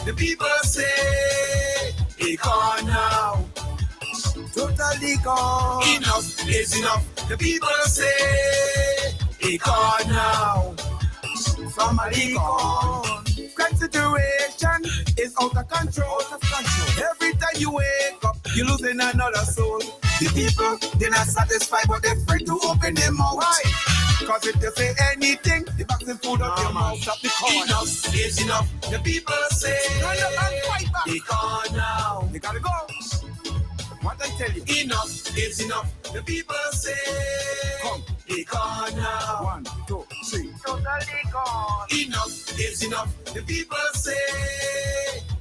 the people say, it gone now. Totally gone. Enough is enough, the people say, it gone now. Family gone. Crime situation is out of control. Every time you wake up, you're losing another soul. The people, they're not satisfied, but they're afraid to open their mouth. Why? Because if they say anything, the boxing food out your mouth. Stop the corner. Enough is enough. The people say, they gone now. They gotta go. What I tell you? Enough is enough. The people say, come. They gone now. 1, 2, 3. Totally gone. Enough is enough. The people say,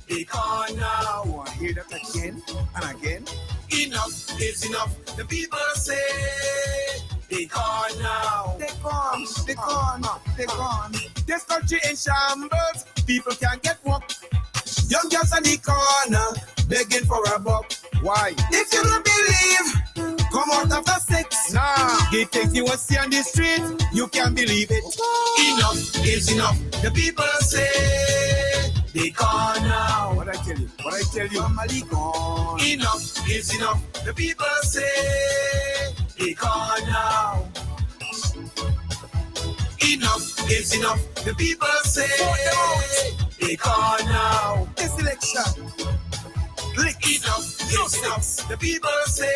they gone now. Want to hear that again and again? Enough is enough. The people say, they gone now. They gone. They gone. They gone. This country in shambles. People can't get work. Young girls on the corner begging for a buck. Why? If you don't believe, come out after 6. Nah, the things you will see on the street, you can't believe it. Enough is enough. The people say, they gone now. What I tell you? What I tell you? Family gone. Enough is enough. The people say, they gone now. Enough is enough. The people say, they gone now. This election. Enough is enough. The people say,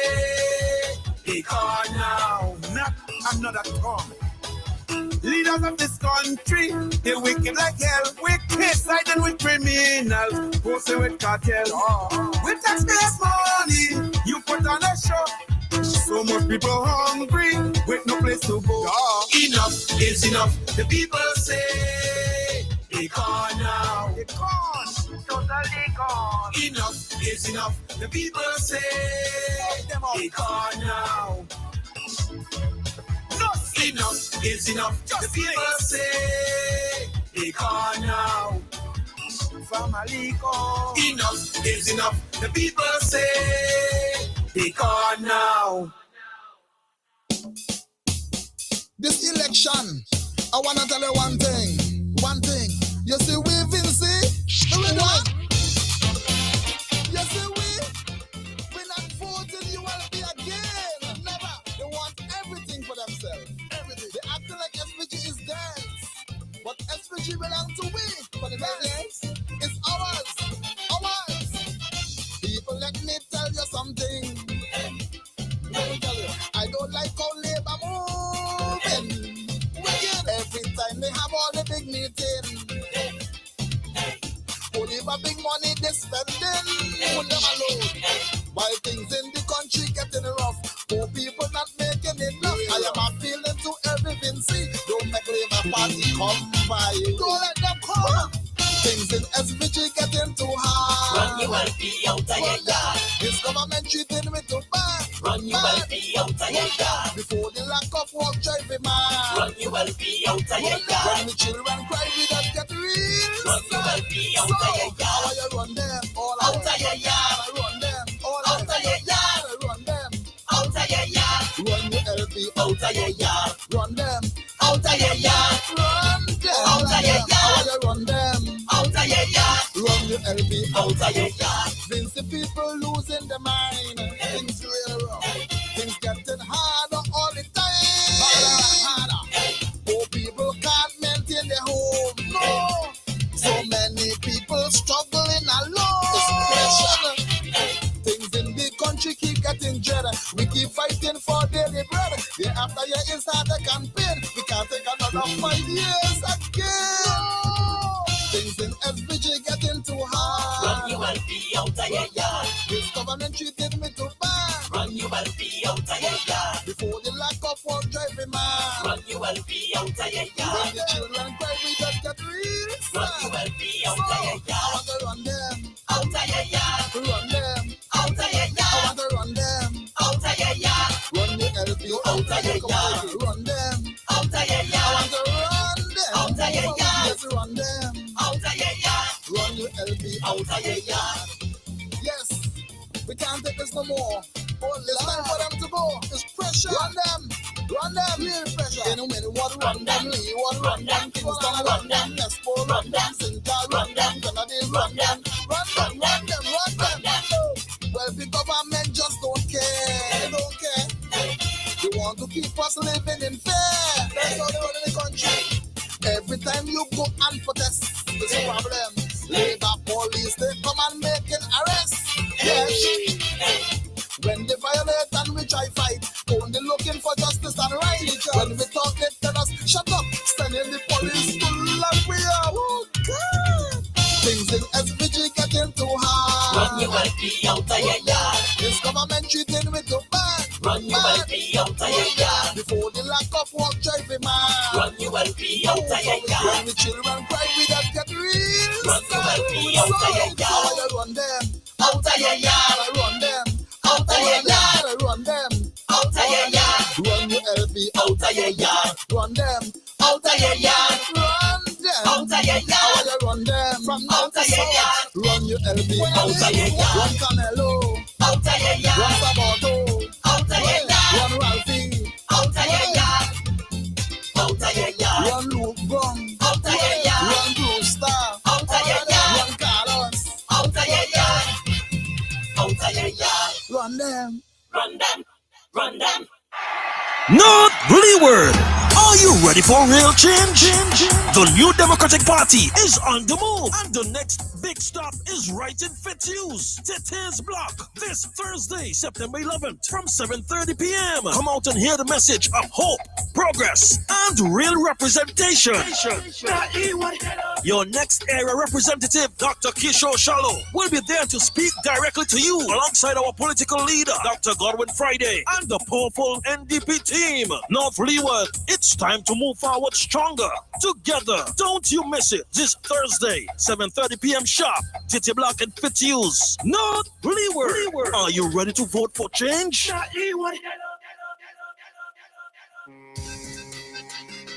they gone now. Not another term. Leaders of this country, they wicked like hell. Wicked siding with criminals, posting with cartel. With taxpayers' money, you put on a show. So much people hungry, with no place to go. Enough is enough. The people say, they gone now. They gone. Totally gone. Enough is enough. The people say, they gone now. Enough is enough. The people say, they gone now. Family gone. Enough is enough. The people say, they gone now. This election, I wanna tell you one thing. One thing. You see, we Vinci. What? You see, we're not voting you will be again. Never. They want everything for themselves. Everything. They acting like SPG is theirs. But SPG belongs to we. But the yes, it's ours. Ours. People, let me tell you something. Let me tell you. I don't like how Labour moving. Every time they have all the big meetings. Only for big money they spending, put them alone. While things in the country getting rough, poor people not making enough. I am appealing to every Vinci. Don't make Labour Party come by. Don't let them come. Things in SVG getting too hard. Run you will be out of your yard. This government treating me too bad. Run you will be out of your yard. Before the lack of work drive me mad. Run you will be out of your yard. When the children cry, we don't get real. Run you will be out of your yard. How you run them? All out of your yard. I run them. All out of your yard. I run them. Out of your yard. Run your LP. Out of your yard. Run them. Out of your yard. Run them. Out of your yard. How you run them? Out of your yard. Run your LP. Out of your yard. Vinci people losing their mind. Things really rough. Things getting harder all the time. Harder. Poor people can't maintain their home. No. So many people struggling alone. Things in the country keep getting dread. We keep fighting for daily bread. Year after year is hard to campaign. We can't take another 5 years again. No. Things in SPG getting too hard. Run you will be out of your yard. This government treated me too bad. Run you will be out of your yard. Before the lack of work drive me mad. Run you will be out of your yard. When the children cry, we just get real sad. Run you will be out of your yard. I want to run them. Out of your yard. Run them. Out of your yard. I want to run them. Out of your yard. Run the LP. Out of your yard. Run them. Out of your I yard. want to run them. Out of your yard. Yes, run them. Out of your yard. Run your LP. Out of your yard. Yes, we can't take this no more. It's time for them to go. It's pressure. Run them. Run them. Real pressure. In a minute, what run them? Lee, what run them? Kingston, run them. Nespo, run them. Sinta, run them. Kennedy, run them. Using SPG getting too hard. Run your LP out of your yard. This government treating me too bad. Run your LP out of your yard. Before the lack of work drive me mad. Run your LP out of your When yard. the children cry, we don't get real. Run your LP out of your yard. I run them. Out of your yard. I run them. Out of your yard. I run them. Out of your yard. Run your LP Out of your yard. Run them. Out of your yard. Run them. Out of your yard. I run them. From Out north to of your south. yard. Run your LP Out of your yard. Run Canelo. Out of your Run yard. Sabato. Out of your yard. Run Ralphie. Out of your yard. Out of your yard. Run Luke Brown. Out of your yard. Run Brewster. Out of your yard. Run Carlos. Out of your yard. Out of your yard. Run them. Run them. Run them. North Leeward. Are you ready for real change? The New Democratic Party is on the move, and the next big stop is right in Fitzhughes, Titans Block, this Thursday, September 11th, from 7:30 p.m. Come out and hear the message of hope, progress, and real representation. Your next area representative, Dr. Kishore Shallow, will be there to speak directly to you alongside our political leader, Dr. Godwin Friday, and the powerful NDP team. North Leeward, it's time to move forward stronger. Together, don't you miss it. This Thursday, 7:30 p.m. sharp, Titty Block and Fitzhughes. North Leeward. Are you ready to vote for change?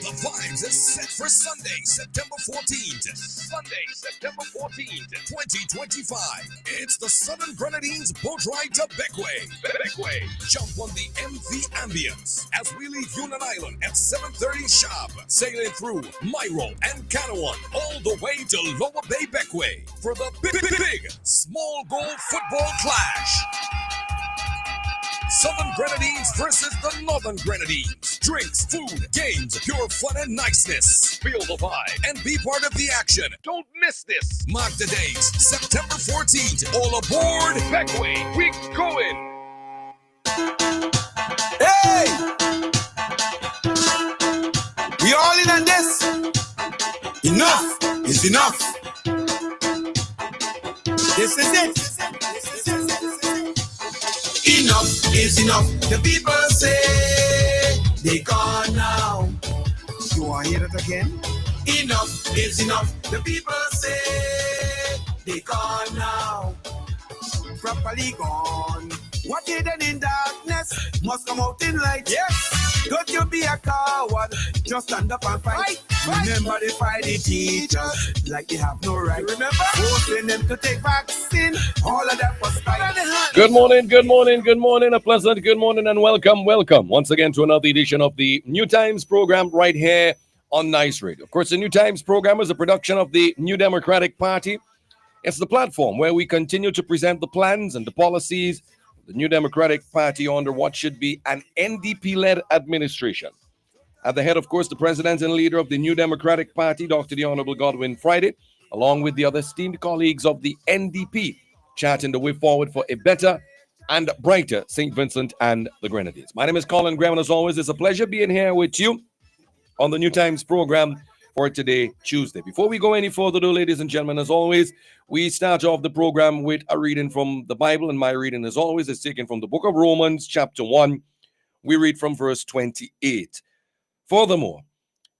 The Vibes is set for Sunday, September 14th. Sunday, September 14th, 2025. It's the Southern Grenadines boat ride to Beckway. Jump on the MV Ambience as we leave Union Island at 7:30 sharp, sailing through Myro and Canawan all the way to Lower Bay Beckway for the big small goal football clash. Southern Grenadines versus the Northern Grenadines. Drinks, food, games, pure fun and niceness. Feel the vibe and be part of the action. Don't miss this. Mark the dates. September 14th. All aboard Beckway. We going. Hey! We all in on this. Enough is enough. This is it. Enough is enough. The people say they gone now. You want to hear it again? Enough is enough. The people say they gone now. Properly gone. What hidden in darkness must come out in light. Yes. Don't you be a coward. Just stand up and fight. Remember they fight the teachers like they have no right. Remember forcing them to take vaccine. All of that was spite. Good morning. A pleasant good morning and welcome once again to another edition of the New Times Program right here on Nice Radio. Of course, the New Times Program is a production of the New Democratic Party. It's the platform where we continue to present the plans and the policies of the New Democratic Party under what should be an NDP-led administration. At the head, of course, the president and leader of the New Democratic Party, Dr. the Honorable Godwin Friday, along with the other esteemed colleagues of the NDP, charting the way forward for a better and brighter St. Vincent and the Grenadines. My name is Colin Graham, and as always, it's a pleasure being here with you on the New Times Program for today, Tuesday. Before we go any further, though, ladies and gentlemen, as always, we start off the program with a reading from the Bible, and my reading, as always, is taken from the book of Romans, chapter 1. We read from verse 28. Furthermore,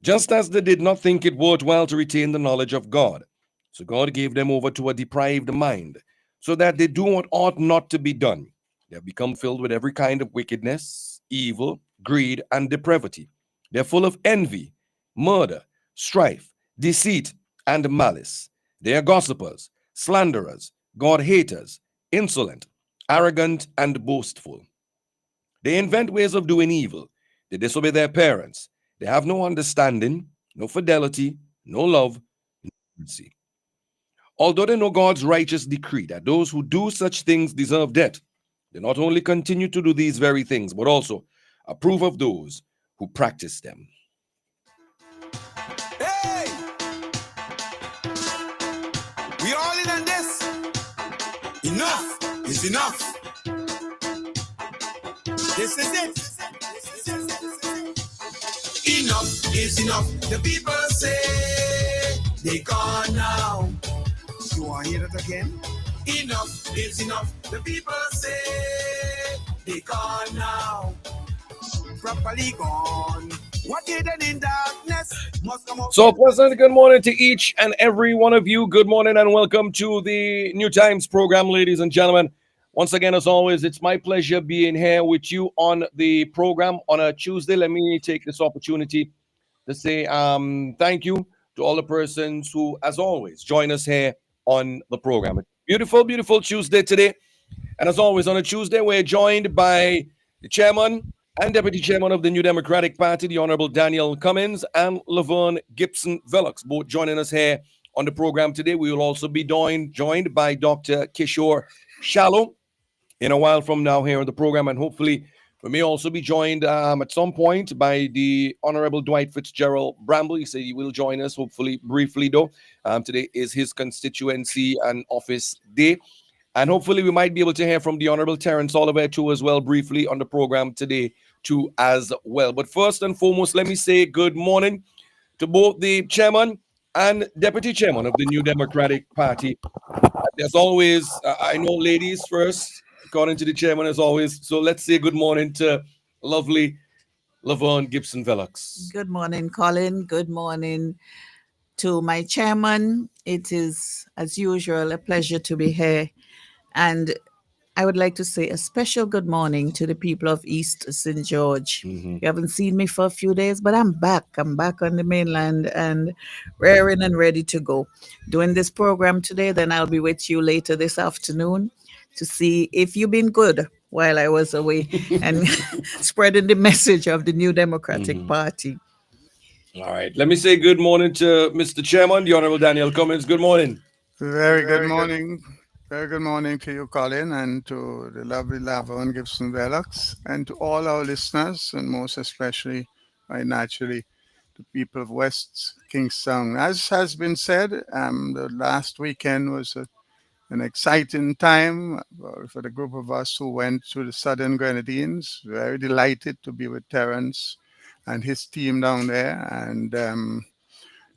just as they did not think it worthwhile to retain the knowledge of God, so God gave them over to a depraved mind, so that they do what ought not to be done. They have become filled with every kind of wickedness, evil, greed, and depravity. They're full of envy, murder, strife, deceit, and malice. They are gossipers, slanderers, God-haters, insolent, arrogant, and boastful. They invent ways of doing evil. They disobey their parents. They have no understanding, no fidelity, no love, no mercy. Although they know God's righteous decree that those who do such things deserve death, they not only continue to do these very things, but also approve of those who practice them. Hey! We all in on this. Enough is enough. This is it. Enough is enough. The people say they gone now. You want to hear that again? Enough is enough. The people say they gone now. Properly gone. What hidden in darkness must come out. So, a pleasant good morning to each and every one of you. Good morning and welcome to the New Times program, ladies and gentlemen. Once again, as always, it's my pleasure being here with you on the program on a Tuesday. Let me take this opportunity to say thank you to all the persons who, as always, join us here on the program. Beautiful, beautiful Tuesday today. And as always, on a Tuesday, we're joined by the chairman and deputy chairman of the New Democratic Party, the Honorable Daniel Cummins and Laverne Gibson Velox, both joining us here on the program today. We will also be joined by Dr. Kishore Shallow in a while from now here on the program, and hopefully we may also be joined at some point by the Honorable Dwight Fitzgerald Bramble. He said he will join us, hopefully briefly though. Today is his constituency and office day. And hopefully we might be able to hear from the Honorable Terence Oliver too as well briefly on the program today too as well. But first and foremost, let me say good morning to both the chairman and deputy chairman of the New Democratic Party. As always, I know ladies first, according to the chairman as always. So let's say good morning to lovely Laverne Gibson Velox. Good morning, Colin. Good morning to my chairman. It is, as usual, a pleasure to be here. And I would like to say a special good morning to the people of East St. George. You haven't seen me for a few days, but I'm back. I'm back on the mainland and raring and ready to go. Doing this program today, then I'll be with you later this afternoon to see if you've been good while I was away and spreading the message of the New Democratic Party. All right. Let me say good morning to Mr. Chairman, the Honorable Daniel Cummins. Good morning. Very good morning. Very good morning to you, Colin, and to the lovely Laverne Gibson Velox, and to all our listeners, and most especially, naturally, the people of West Kingstown. As has been said, the last weekend was an exciting time for the group of us who went to the Southern Grenadines. Very delighted to be with Terence and his team down there, and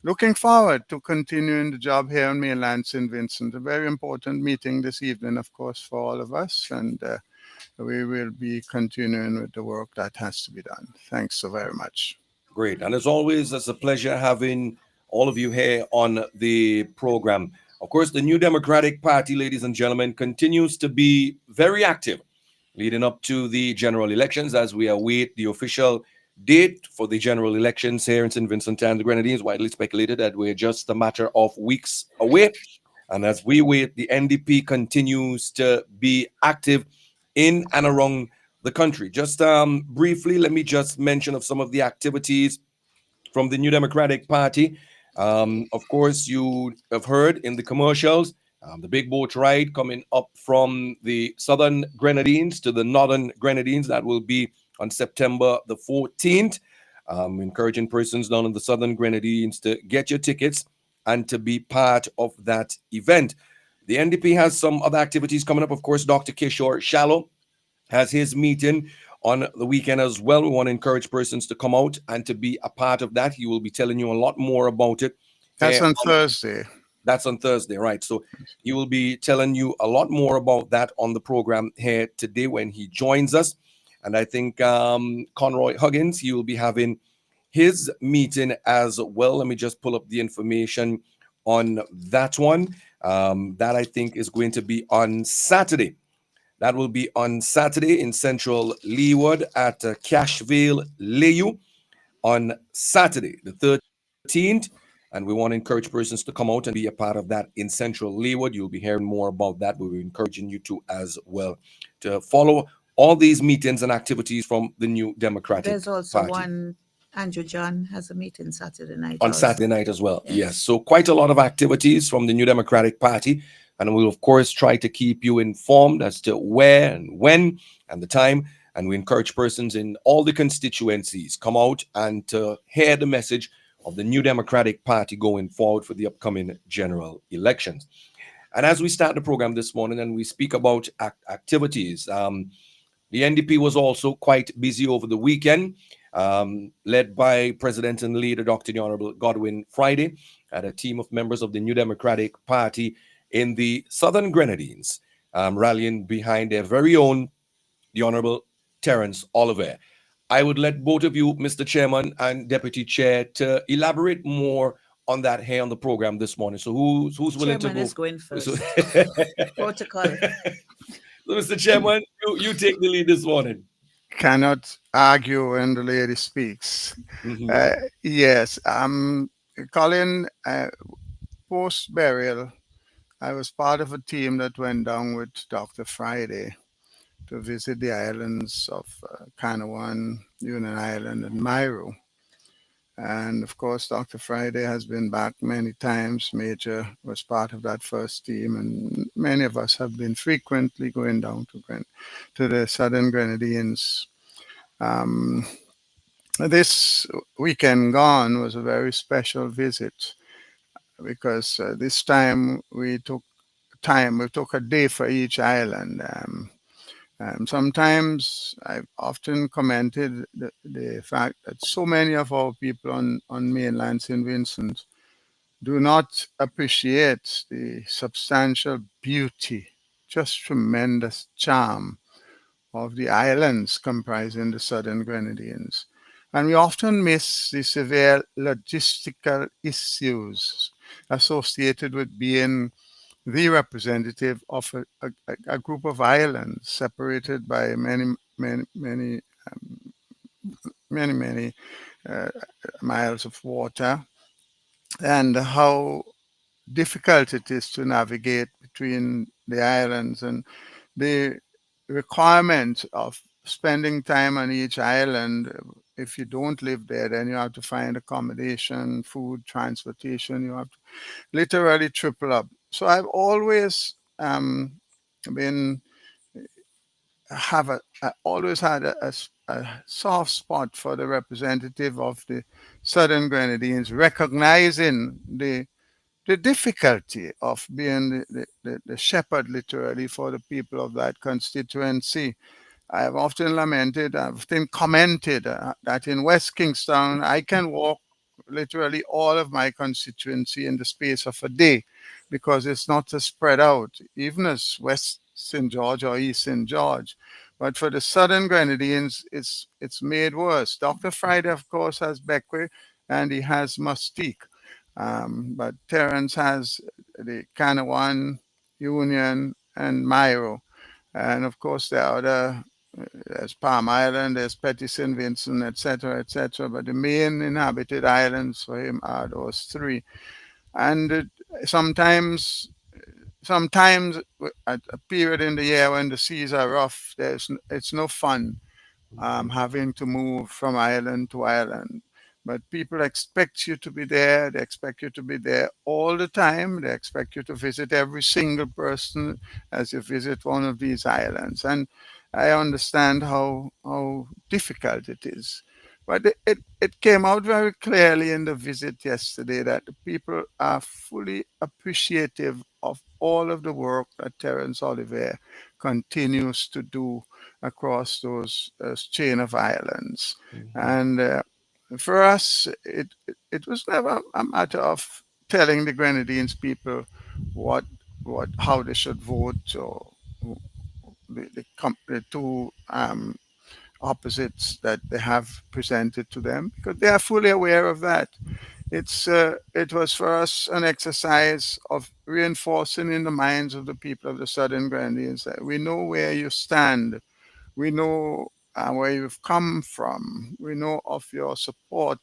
looking forward to continuing the job here on mainland St. Vincent. A very important meeting this evening, of course, for all of us, and we will be continuing with the work that has to be done. Thanks so very much. Great. And as always, it's a pleasure having all of you here on the program. Of course, the New Democratic Party, ladies and gentlemen, continues to be very active leading up to the general elections as we await the official date for the general elections here in St. Vincent and the Grenadines. Widely speculated that we're just a matter of weeks away. And as we wait, the NDP continues to be active in and around the country. Just briefly, let me just mention of some of the activities from the New Democratic Party. Of course, you have heard in the commercials, the big boat ride coming up from the Southern Grenadines to the Northern Grenadines. That will be on September the 14th. Encouraging persons down in the Southern Grenadines to get your tickets and to be part of that event. The NDP has some other activities coming up. Of course, Dr. Kishore Shallow has his meeting on the weekend as well. We want to encourage persons to come out and to be a part of that. He will be telling you a lot more about it. That's on Thursday. That's on Thursday, right? So he will be telling you a lot more about that on the program here today when he joins us. And I think Conroy Huggins, he will be having his meeting as well. Let me just pull up the information on that one. That I think is going to be on Saturday. That will be on Saturday in Central Leeward at Cashville, Leyu on Saturday, the 13th. And we want to encourage persons to come out and be a part of that in Central Leeward. You'll be hearing more about that. We're encouraging you to as well to follow all these meetings and activities from the New Democratic There's also Party. one, Andrew John has a meeting Saturday night. On also. Saturday night as well. Yes. So quite a lot of activities from the New Democratic Party. And we'll, of course, try to keep you informed as to where and when and the time. And we encourage persons in all the constituencies come out and to hear the message of the New Democratic Party going forward for the upcoming general elections. And as we start the program this morning and we speak about activities, the NDP was also quite busy over the weekend, led by President and leader Dr. the Honorable Godwin Friday, had a team of members of the New Democratic Party in the Southern Grenadines, rallying behind their very own, the Honorable Terence Oliver. I would let both of you, Mr. Chairman and Deputy Chair, to elaborate more on that here on the program this morning. So who's willing to Chairman go? is going So, first. Protocol. so Mr. Chairman, you take the lead this morning. Cannot argue when the lady speaks. Mhm. Uh, yes, Colin, post burial, I was part of a team that went down with Dr. Friday to visit the islands of Canawan, Union Island, and Myro. And of course, Dr. Friday has been back many times. Major was part of that first team, and many of us have been frequently going down to the Southern Grenadines. Um, this weekend gone was a very special visit because this time we took a day for each island. Sometimes I've often commented the fact that so many of our people on mainland St. Vincent do not appreciate the substantial beauty, just tremendous charm of the islands comprising the Southern Grenadines. And we often miss the severe logistical issues associated with being the representative of a group of islands separated by many uh, miles of water, and how difficult it is to navigate between the islands, and the requirement of spending time on each island. If you don't live there, then you have to find accommodation, food, transportation. You have to literally triple up. So I've always been have I always had a soft spot for the representative of the Southern Grenadines, recognizing the difficulty of being the shepherd, literally, for the people of that constituency. I have often lamented, I've often commented that in West Kingstown, I can walk literally all of my constituency in the space of a day because it's not as spread out, even as West St. George or East St. George. But for the Southern Grenadines, it's made worse. Dr. Friday, of course, has Beckwith and he has Mustique. But Terence has the Canawan, Union, and Myro. And of course, there are other, there's Palm Island, there's Petit St. Vincent, etc., etc. But the main inhabited islands for him are those three. And sometimes, sometimes at a period in the year when the seas are rough, it's no fun having to move from island to island. But people expect you to be there. They expect you to be there all the time. They expect you to visit every single person as you visit one of these islands. And I understand how difficult it is. But it came out very clearly in the visit yesterday that the people are fully appreciative of all of the work that Terence Oliver continues to do across those chain of islands. Mhm. And for us, it was never a matter of telling the Grenadines people what how they should vote, or the two opposites that they have presented to them, because they are fully aware of that. It was for us an exercise of reinforcing in the minds of the people of the Southern Grenadines that we know where you stand. We know where you've come from. We know of your support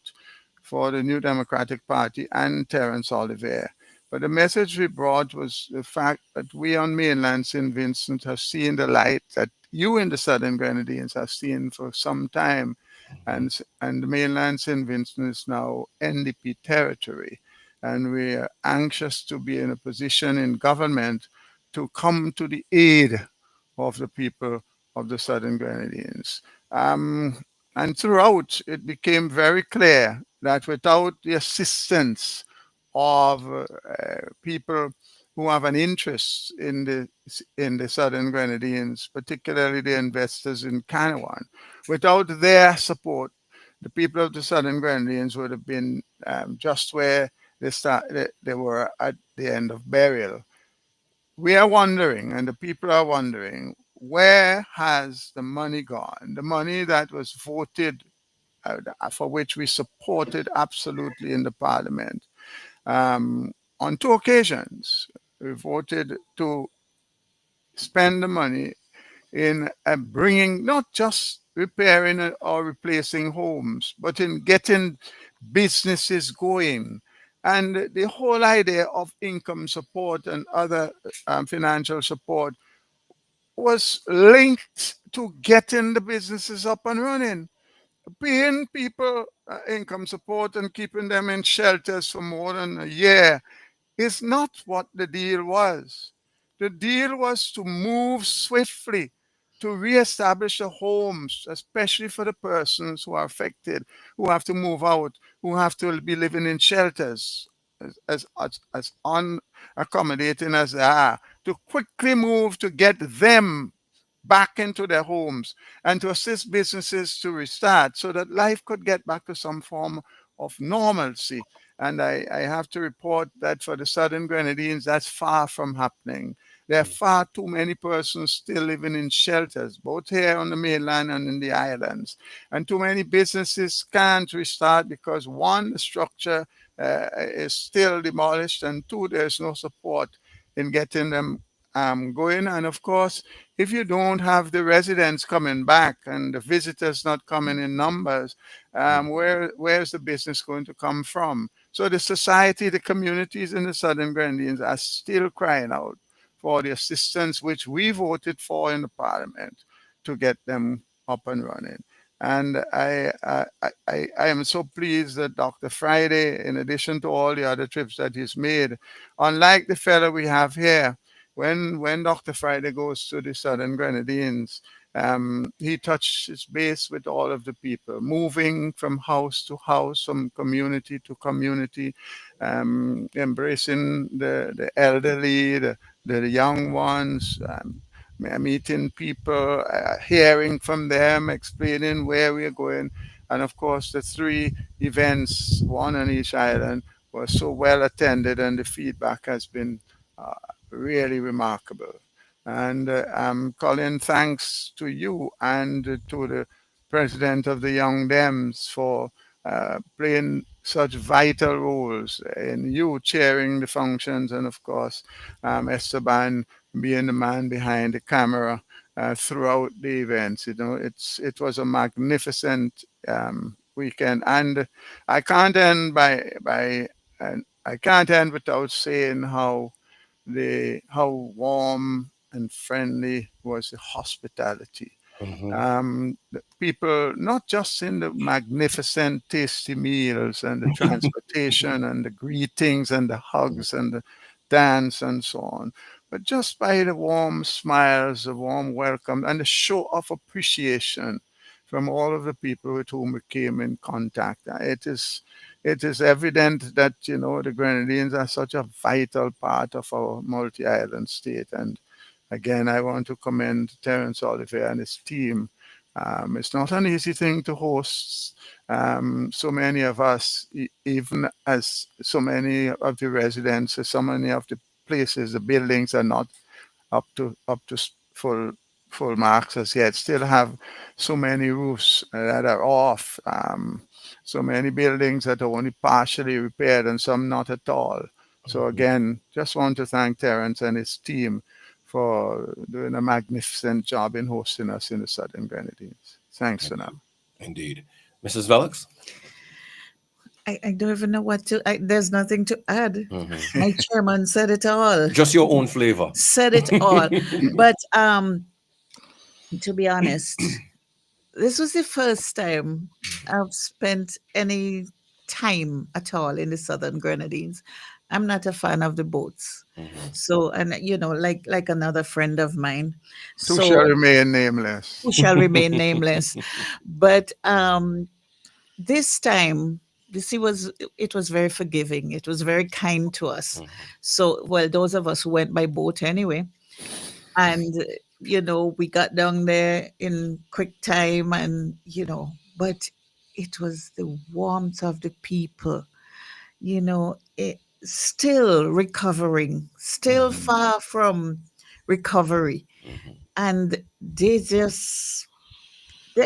for the New Democratic Party and Terence Oliver. But the message we brought was the fact that we on mainland St. Vincent have seen the light that you in the Southern Grenadines have seen for some time. And mainland St. Vincent is now NDP territory. And we are anxious to be in a position in government to come to the aid of the people of the Southern Grenadines. And throughout, it became very clear that without the assistance of people who have an interest in the Southern Grenadines, particularly the investors in Canawan, without their support, the people of the Southern Grenadines would have been just where they were at the end of burial. we are wondering, and the people are wondering, where has the money gone? The money that was voted, for which we supported absolutely in the parliament. On two occasions, we voted to spend the money in bringing, not just repairing or replacing homes, but in getting businesses going. And the whole idea of income support and other financial support was linked to getting the businesses up and running. Paying people income support and keeping them in shelters for more than a year is not what the deal was. The deal was to move swiftly to reestablish the homes, especially for the persons who are affected, who have to move out, who have to be living in shelters, as unaccommodating as they are, to quickly move to get them back into their homes and to assist businesses to restart so that life could get back to some form of normalcy. And I have to report that for the Southern Grenadines, that's far from happening. There are far too many persons still living in shelters, both here on the mainland and in the islands. And too many businesses can't restart because one, the structure is still demolished, and two, there's no support in getting them going. And of course, if you don't have the residents coming back and the visitors not coming in numbers, where's the business going to come from? So the society, the communities in the Southern Grenadines are still crying out for the assistance which we voted for in the parliament to get them up and running. And I am so pleased that Dr. Friday, in addition to all the other trips that he's made, unlike the fellow we have here, when Dr. Friday goes to the Southern Grenadines, he touches base with all of the people, moving from house to house, from community to community, embracing the elderly, the young ones, meeting people, hearing from them, explaining where we're going. And of course, the three events, one on each island, were so well attended, and the feedback has been uh, really remarkable. And Colin, thanks to you and to the president of the Young Dems for playing such vital roles in you chairing the functions, and of course, Esteban being the man behind the camera throughout the events. You know, it was a magnificent weekend, and I can't end and I can't end without saying how warm and friendly was the hospitality. Mhm. The people, not just in the magnificent, tasty meals and the transportation and the greetings and the hugs and the dance and so on, but just by the warm smiles, the warm welcome, and the show of appreciation from all of the people with whom we came in contact. It is evident that the Grenadines are such a vital part of our multi-island state. And again, I want to commend Terence Oliver and his team. It's not an easy thing to host so many of us, even as so many of the residents, so many of the places, the buildings are not up to full marks as yet. Still have so many roofs that are off. So many buildings that are only partially repaired and some not at all. So again, just want to thank Terence and his team for doing a magnificent job in hosting us in the Southern Grenadines. Thanks for now. Indeed. Mrs. Velox? I don't even know what to. There's nothing to add. Mhm. My chairman said it all. Just your own flavor. Said it all. But to be honest, this was the first time I've spent any time at all in the Southern Grenadines. I'm not a fan of the boats. Mhm. So, and like another friend of mine. Who shall So remain nameless. who shall remain nameless. But this time the sea was it was very forgiving. It was very kind to us. So, well, those of us who went by boat anyway, and we got down there in quick time, and but it was the warmth of the people. still recovering, still far from recovery. And they just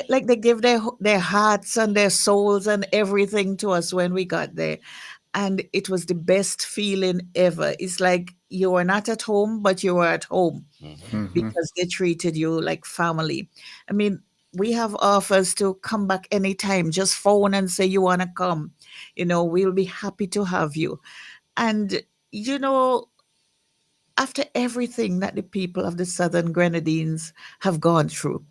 like they give their hearts and their souls and everything to us when we got there, and it was the best feeling ever. It's like you were not at home, but you were at home Hmm. because they treated you like family. I mean, we have offers to come back anytime. Just phone and say you want to come. We'll be happy to have you. And you know, after everything that the people of the Southern Grenadines have gone through,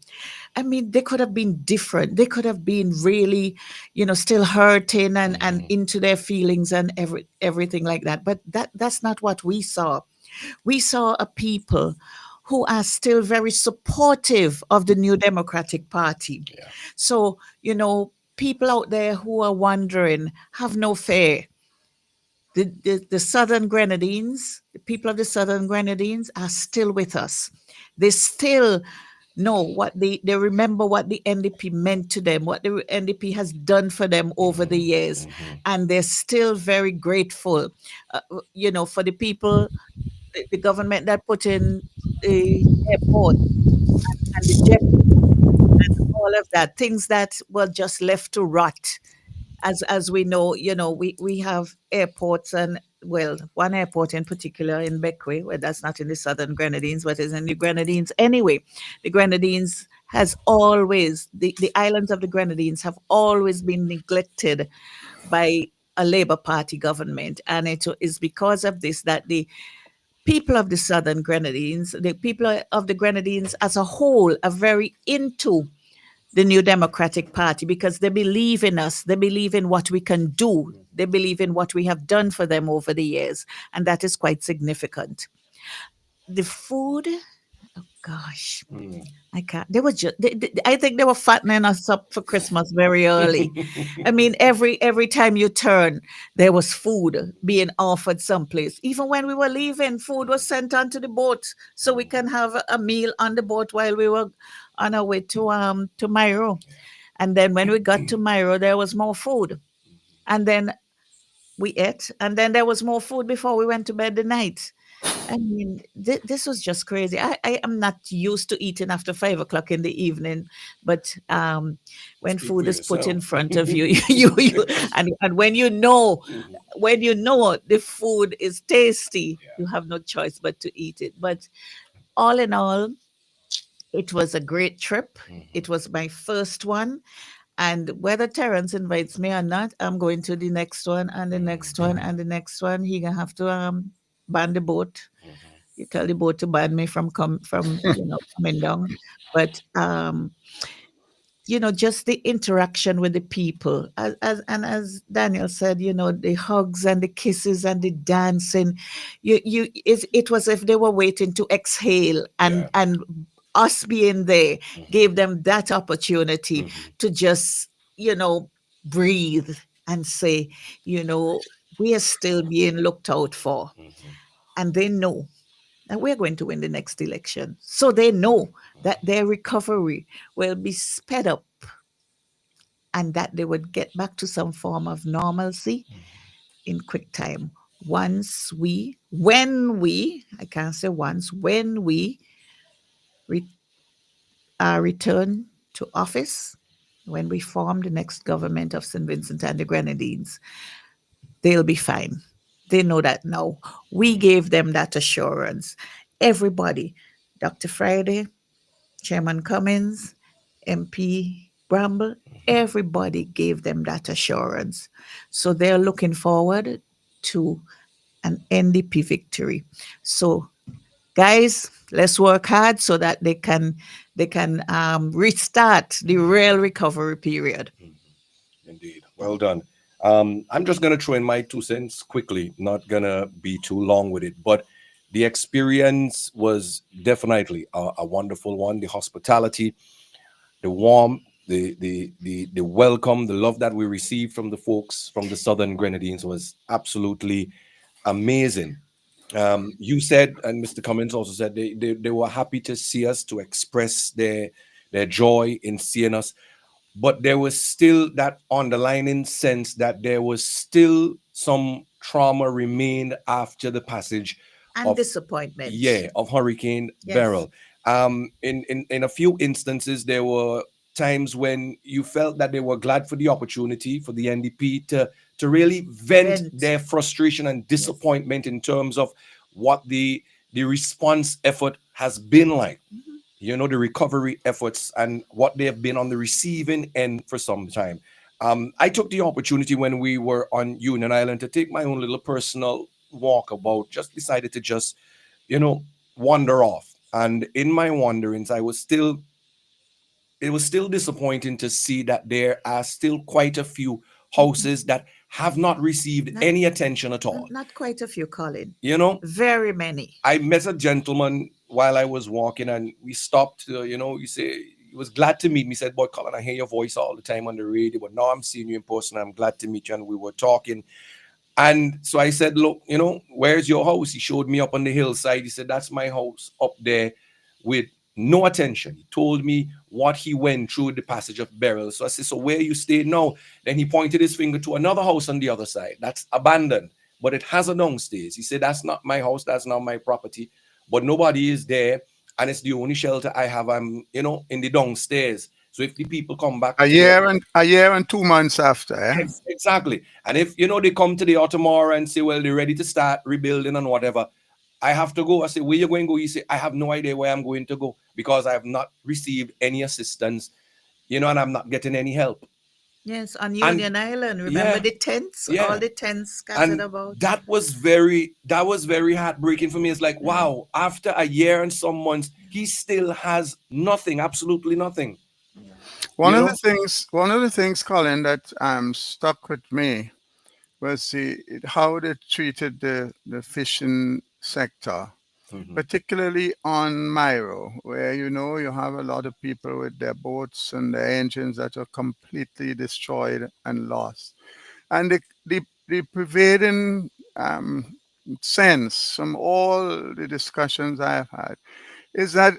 I mean, they could have been different. They could have been really, still hurting and into their feelings and everything like that. But that's not what we saw. We saw a people who are still very supportive of the New Democratic Party. Yeah. So, people out there who are wondering, have no fear. The Southern Grenadines, the people of the Southern Grenadines are still with us. They still know what they remember what the NDP meant to them, what the NDP has done for them over the years, and they're still very grateful, for the people, the government that put in the airport and the jet, all of that, things that were just left to rot. As we know, we have airports, and well, one airport in particular in Bequia, where that's not in the Southern Grenadines, but is in the Grenadines anyway. The Grenadines has always the islands of the Grenadines have always been neglected by a Labour Party government, and it is because of this that the people of the Southern Grenadines, the people of the Grenadines as a whole, are very into the New Democratic Party because they believe in us. They believe in what we can do. They believe in what we have done for them over the years. And that is quite significant. The food, gosh, I can't. They were just, I think they were fattening us up for Christmas very early. I mean, every time you turn, there was food being offered someplace. Even when we were leaving, food was sent onto the boat so we can have a meal on the boat while we were on our way to Myro. And then when we got to Myro, there was more food. And then we ate, and then there was more food before we went to bed the night. I mean, this was just crazy. I am not used to eating after 5 o'clock in the evening, but when Speak food for is put in yourself. front of you, and when you know the food is tasty, you have no choice but to eat it. But all in all, it was a great trip. It was my first one. And whether Terence invites me or not, I'm going to the next one and the next one and the next one. He gonna have to ban the boat. You tell the boat to ban me from coming down. But just the interaction with the people, as Daniel said, the hugs and the kisses and the dancing. It was if they were waiting to exhale, Yeah. and us being there gave them that opportunity to just breathe and say, we are still being looked out for, and they know that we're going to win the next election. So they know that their recovery will be sped up and that they would get back to some form of normalcy in quick time. I can't say once, when we re- return to office, when we form the next government of St. Vincent and the Grenadines, they'll be fine. They know that now. We gave them that assurance. Everybody, Dr. Friday, Chairman Cummins, MP Bramble, everybody gave them that assurance. So they're looking forward to an NDP victory. So guys, let's work hard so that they can restart the real recovery period. Indeed. Well done. I'm just going to throw in my 2 cents quickly, not going to be too long with it. But the experience was definitely a wonderful one. The hospitality, the warmth, the welcome, the love that we received from the folks from the Southern Grenadines was absolutely amazing. You said, and Mr. Cummins also said, they were happy to see us, to express their joy in seeing us, but there was still that underlining sense that there was still some trauma remained after the passage And of disappointment. of Hurricane Yes. Beryl. In a few instances, there were times when you felt that they were glad for the opportunity for the NDP to really vent Vent. their frustration and Yes. disappointment in terms of what the response effort has been like. Mhm. The recovery efforts and what they have been on the receiving end for some time. I took the opportunity when we were on Union Island to take my own little personal walkabout. Just decided to just you know, wander off. And in my wanderings, it was still disappointing to see that there are still quite a few houses that have not received Not, any attention at all. not quite a few, Colin. You know, Very many. I met a gentleman while I was walking and we stopped, you say, he was glad to meet me. He said, "Boy, Colin, I hear your voice all the time on the radio, but now I'm seeing you in person. I'm glad to meet you." And we were talking. And so I said, "Look, where's your house?" He showed me up on the hillside. He said, "That's my house up there," with no attention. He told me what he went through the passage of Beryl. So I said, "So where you stay now?" Then he pointed his finger to another house on the other side. That's abandoned, but it has a downstairs. He said, "That's not my house. That's not my property. But nobody is there. And it's the only shelter I have. I'm, in the downstairs. So if the people come back A today." year and a year and 2 months after, eh? Exactly. And if they come to the tomorrow and say, "Well, they're ready to start rebuilding and whatever," I have to go. I say, "Where you going to go?" You say, "I have no idea where I'm going to go because I have not received any assistance, and I'm not getting any help." Yes, on And Union Island. Remember yeah, the tents? All yeah. the tents scattered And about. that was very heartbreaking for me. It's like, Yeah. wow, after a year and some months, he still has nothing, absolutely nothing. Yeah. One You of the know? things, one of the things, Colin, that stuck with me was how they treated the fishing sector, Mhm. particularly on Myro, where you have a lot of people with their boats and their engines that are completely destroyed and lost. And the prevailing sense from all the discussions I've had is that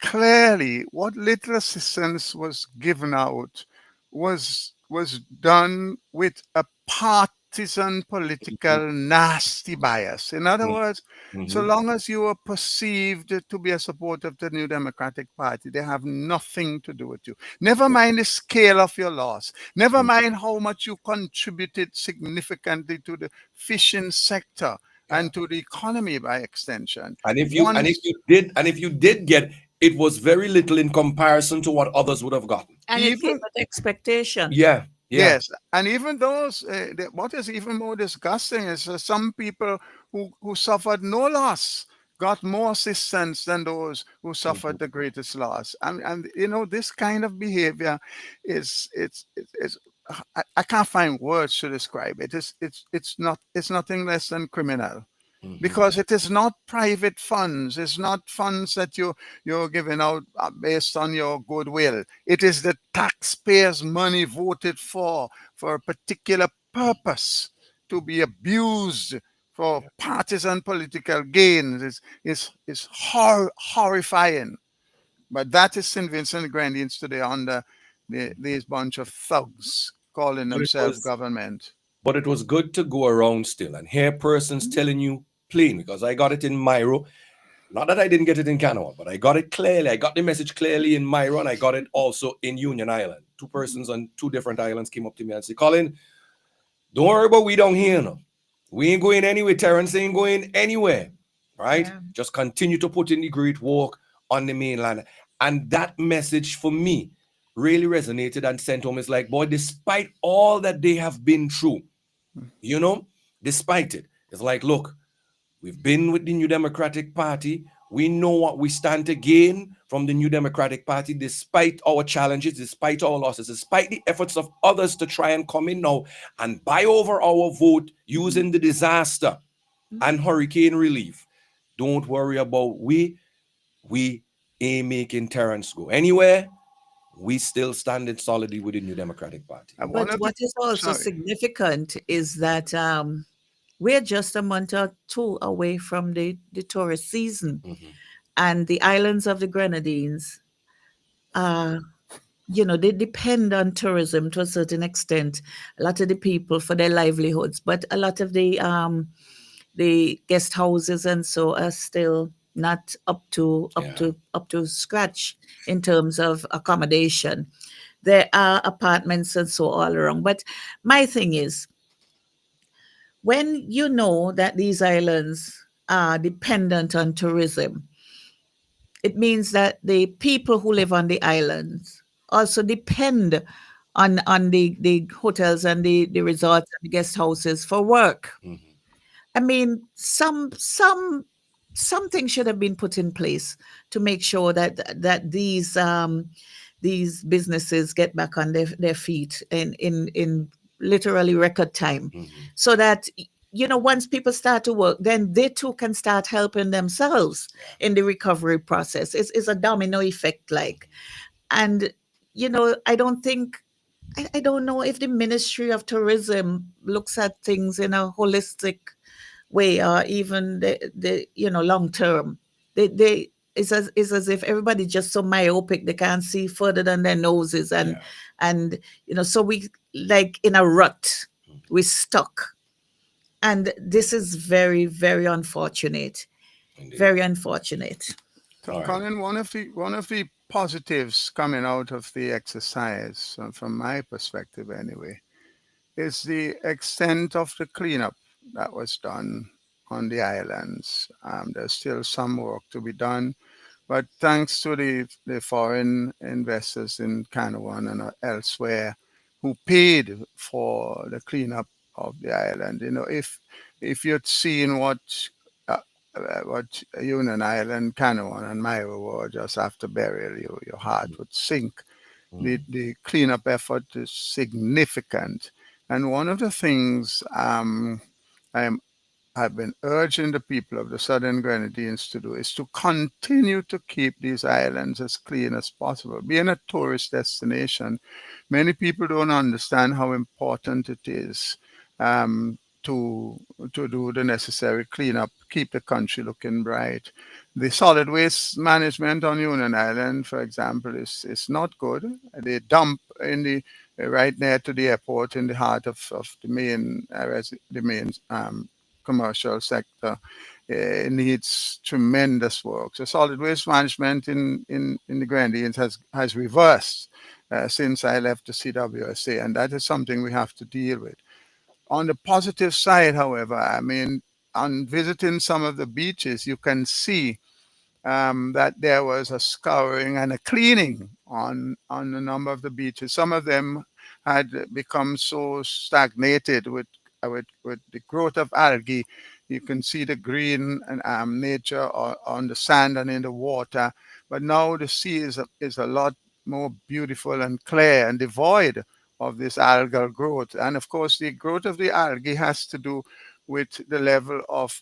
clearly what little assistance was given out was done with a partisan Mhm. political nasty bias. In other words, so Mhm. long as you are perceived to be a supporter of the New Democratic Party, they have nothing to do with you. Never mind the scale of your loss. Never Mhm. mind how much you contributed significantly to the fishing sector Yeah. and to the economy by extension. And if you and if Once you did and if you did get, it was very little in comparison to what others would have gotten. And it came even with expectation. Yeah, yeah. Yes, and even those, what is even more disgusting is some people who suffered no loss got more assistance than those who Mhm. suffered the greatest loss. And this kind of behavior is I can't find words to describe it. It's nothing less than criminal Mhm. because it is not private funds. It's not funds that you're giving out based on your goodwill. It is the taxpayers' money voted for a particular purpose to be abused for partisan political gains. Is horrifying. But that is St. Vincent and Grenadines today under these bunch of thugs calling But it themselves was government. but it was good to go around still and hear persons Mhm. telling you plain, because I got it in Myro. Not that I didn't get it in Canada, but I got it clearly. I got the message clearly in Myro, and I got it also in Union Island. Two persons on two different islands came up to me and said, "Colin, don't worry about we down here now. We ain't going anywhere. Terrence ain't going anywhere. Right? Yeah. Just continue to put in the great work on the mainland." And that message for me really resonated and sent home. It's like, boy, despite all that they have been through, you know, despite it, it's like, look, we've been with the New Democratic Party. We know what we stand to gain from the New Democratic Party, despite our challenges, despite our losses, despite the efforts of others to try and come in now and buy over our vote using the disaster Mhm. and hurricane relief. Don't worry about we ain't making Terrence go anywhere. We still stand in solidity with the New Democratic Party. And one But of the what is also sorry. significant is that we're just a month or two away from the tourist season, Mhm. and the islands of the Grenadines are they depend on tourism to a certain extent. A lot of the people for their livelihoods, but a lot of the guest houses and so are still not Yeah. up to scratch in terms of accommodation. There are apartments and so all around. But my thing is, when you know that these islands are dependent on tourism, it means that the people who live on the islands also depend on the hotels and the resorts and the guest houses for work. Mhm. I mean, something should have been put in place to make sure that these businesses get back on their feet in literally record time, Mhm. so that once people start to work, then they too can start helping themselves Yeah. in the recovery process. It's a domino effect, like. And I don't think I don't know if the Ministry of Tourism looks at things in a holistic way, or even the long term. They it's as if everybody's just so myopic they can't see further than their noses, Yeah. and so we, like, in a rut, Mhm. we stuck. And this is very, very unfortunate, Indeed. very unfortunate. So, All right. Colin, one of the positives coming out of the exercise, from my perspective anyway, is the extent of the cleanup that was done on the islands. There's still some work to be done, but thanks to the foreign investors in Canawan and elsewhere who paid for the cleanup of the island, if you'd seen uh, what Union Island, Canawan, and Mayo were just after burial, your heart would sink. The Mhm. the cleanup effort is significant, and one of the things I'm I've been urging the people of the Southern Grenadines to do is to continue to keep these islands as clean as possible. Being a tourist destination, many people don't understand how important it is, to do the necessary cleanup, keep the country looking bright. The solid waste management on Union Island, for example, is not good. They dump in the right near to the airport, in the heart of the main commercial sector. It needs tremendous work. So solid waste management in the Grenadines has reversed since I left the CWSA, and that is something we have to deal with. On the positive side, however, I mean, on visiting some of the beaches, you can see that there was a scouring and a cleaning on a number of the beaches. Some of them had become so stagnated with the growth of algae. You can see the green and nature on the sand and in the water, but now the sea is a lot more beautiful and clear and devoid of this algal growth. And of course, the growth of the algae has to do with the level of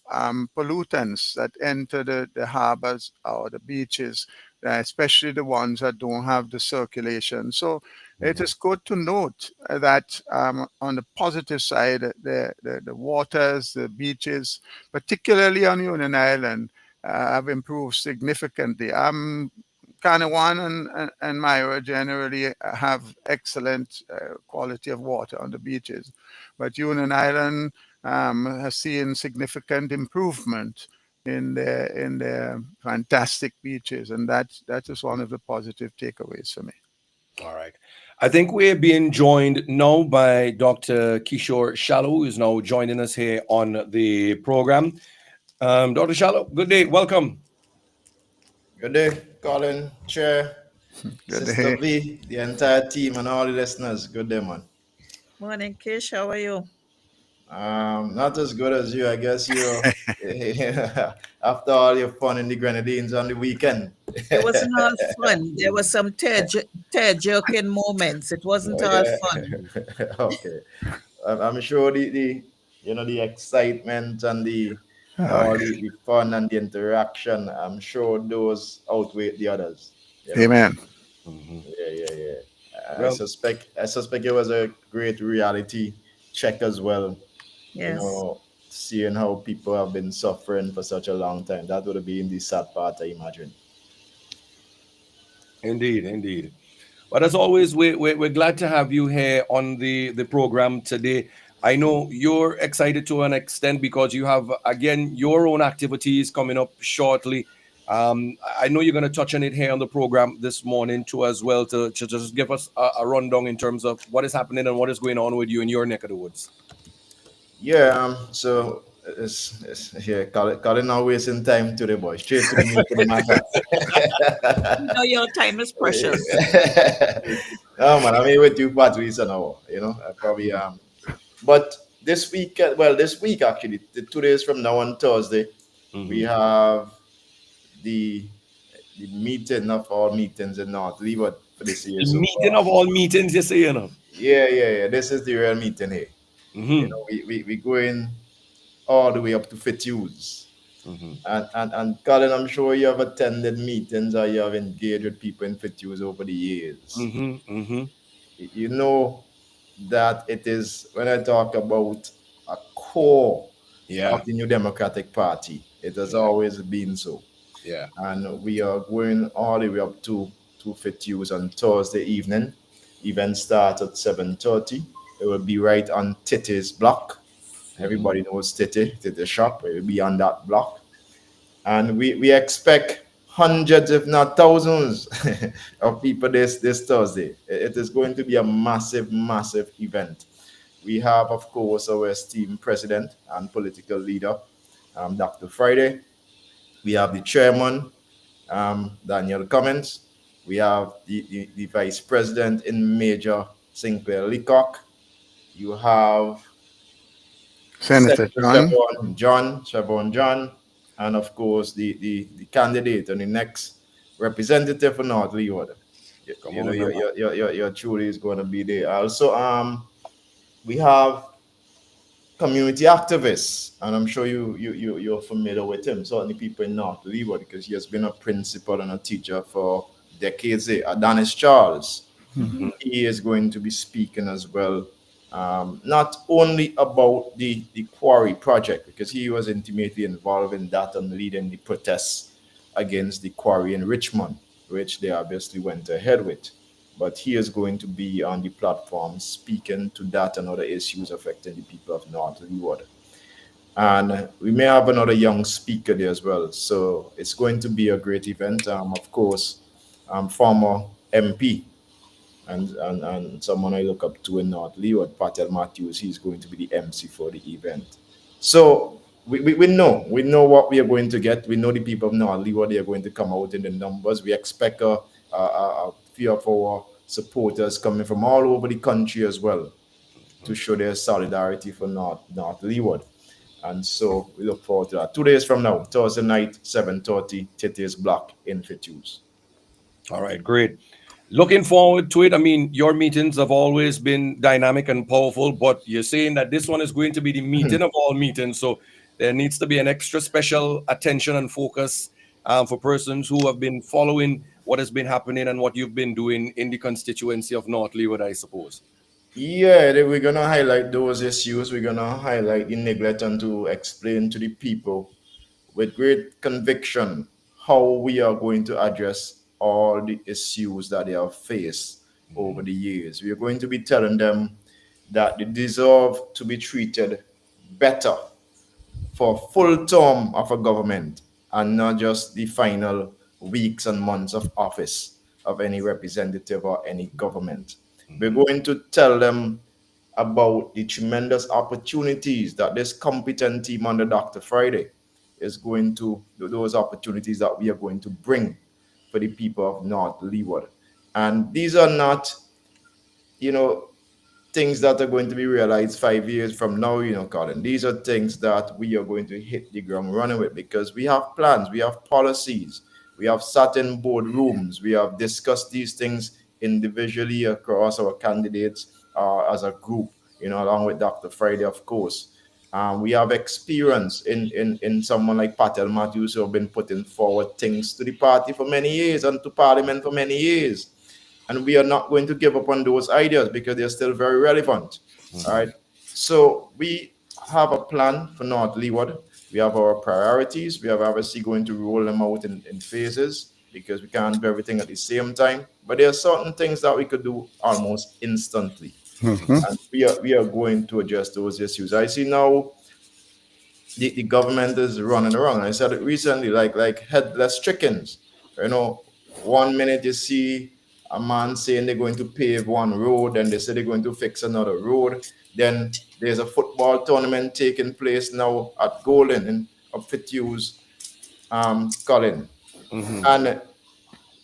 pollutants that enter the harbors or the beaches, especially the ones that don't have the circulation. So it Mhm. is good to note that, on the positive side, the waters, the beaches, particularly on Union Island, have improved significantly. Kanawan and Myra generally have excellent quality of water on the beaches, but Union Island has seen significant improvement in their fantastic beaches, and that is one of the positive takeaways for me. All right. I think we're being joined now by Dr. Kishore Shallow, who is now joining us here on the program. Dr. Shallow, good day. Welcome. Good day, Colin, Chair, Good Sister day. V, the entire team, and all the listeners. Good day, man. Morning, Kish. How are you? Not as good as you, I guess. You, after all your fun in the Grenadines on the weekend. It wasn't all fun. There was some tear jerking moments. It wasn't Oh, all yeah. fun. Okay. I'm sure the excitement and the Oh, all the fun and the interaction. I'm sure those outweigh the others. You know. amen. Mhm. Yeah, yeah, yeah. Well, I suspect it was a great reality check as well. You Yes. know, seeing how people have been suffering for such a long time. That would have been the sad part, I imagine. indeed, indeed. But as always, we're glad to have you here on the program today. I know you're excited to an extent because you have, again, your own activities coming up shortly. I know you're going to touch on it here on the program this morning too, as well, to just give us a rundown in terms of what is happening and what is going on with you in your neck of the woods. Yeah, so it's yeah, call it not wasting time today, boy. Straight to the meat of the matter. You know, your time is precious. Oh man, I mean with you Patrice an hour, I probably but this week this week actually, 2 days from now on Thursday, we Mhm. have the the meeting of all meetings in North Leeward for this year The so meeting far. of all meetings, you say, you know. Yeah. This is the real meeting here. Hmm. We going all the way up to Fitzhughes. Hmm. And Colin, I'm sure you have attended meetings or you have engaged with people in Fitzhughes over the years. Hmm. Hmm. You know that it is, when I talk about a core Yeah. of the New Democratic Party, it has Yeah. always been so. Yeah. And we are going all the way up to Fitzhughes on Thursday evening. Event starts at 7:30. It will be right on Titty's block. Hmm. Everybody knows Titty shop. It will be on that block. And we expect hundreds, if not thousands, of people this Thursday. It is going to be a massive, massive event. We have, of course, our esteemed president and political leader, Dr. Friday. We have the chairman, Daniel Cummins. We have the vice president in Major Sinclair Leacock. You have Senator Senator John. Chevron John, and of course the candidate and the next representative for North Leeward. Come You know, on, man. your truly is going to be there. Also, we have community activists, and I'm sure you're familiar with him. Certainly, people in North Leeward, because he has been a principal and a teacher for decades. Adonis Charles, Mhm. he is going to be speaking as well, not only about the quarry project, because he was intimately involved in that and leading the protests against the quarry in Richmond, which they obviously went ahead with. But he is going to be on the platform speaking to that and other issues affecting the people of North Leeward. And we may have another young speaker there as well. So it's going to be a great event. Of course, former MP and someone I look up to in North Leeward, Patel Matthews, he's going to be the MC for the event. So we know what we are going to get. We know the people of North Leeward, they are going to come out in the numbers. We expect a few of our supporters coming from all over the country as well to show their solidarity for North Leeward. And so we look forward to that. 2 days from now, Thursday night, 7:30, Titty's Block in Fitzhughes. All right, great. Looking forward to it. I mean, your meetings have always been dynamic and powerful, but you're saying that this one is going to be the meeting of all meetings. So there needs to be an extra special attention and focus for persons who have been following what has been happening and what you've been doing in the constituency of North Leeward, I suppose. Yeah, we're gonna highlight those issues. We're gonna highlight the neglect and to explain to the people with great conviction how we are going to address all the issues that they have faced over the years. We are going to be telling them that they deserve to be treated better for full term of a government and not just the final weeks and months of office of any representative or any government. We're going to tell them about the tremendous opportunities that this competent team under Dr. Friday is going to, those opportunities that we are going to bring for the people of North Leeward. And these are not, you know, things that are going to be realized 5 years from now, Colin. These are things that we are going to hit the ground running with because we have plans, we have policies, we have sat in boardrooms, we have discussed these things individually across our candidates as a group, along with Dr. Friday, of course. We have experience in someone like Patel Matthews who have been putting forward things to the party for many years and to parliament for many years, and we are not going to give up on those ideas because they're still very relevant. All right. So we have a plan for North Leeward. We have our priorities. We are obviously going to roll them out in phases because we can't do everything at the same time. But there are certain things that we could do almost instantly, Mhm. and we are going to address those issues. I see now the government is running around. I said it recently, like headless chickens. You know, one minute you see a man saying they're going to pave one road, and they say they're going to fix another road. Then there's a football tournament taking place now at Golden in up Fitzhugh's Colin. Mhm. And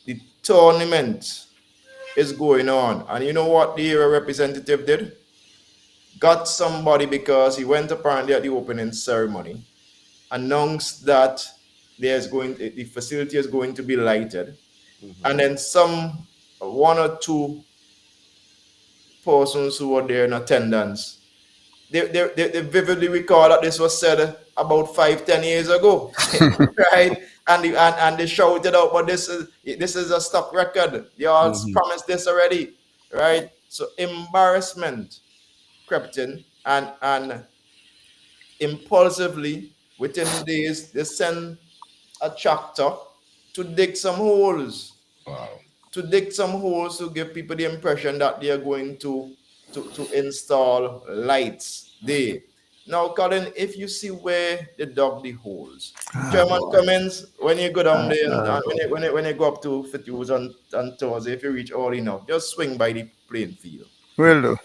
the tournament is going on. And you know what the area representative did? Got somebody because he went apparently at the opening ceremony, announced that the facility is going to be lighted, and then some one or two persons who were there in attendance, they vividly recall that this was said about 5-10 years ago. Right? And they shouted out, but this is a stock record. You all Mhm. promised this already, right? So embarrassment crept in, and impulsively within days they send a tractor to dig some holes, Wow. to give people the impression that they are going to install lights there. Now, Colin, if you see where they dug the holes, Ah, Chairman boy. Cummins, when you go down there and Ah, boy. when you go up to Fitzhugh's on Thursday, if you reach early enough, just swing by the playing field. Will do.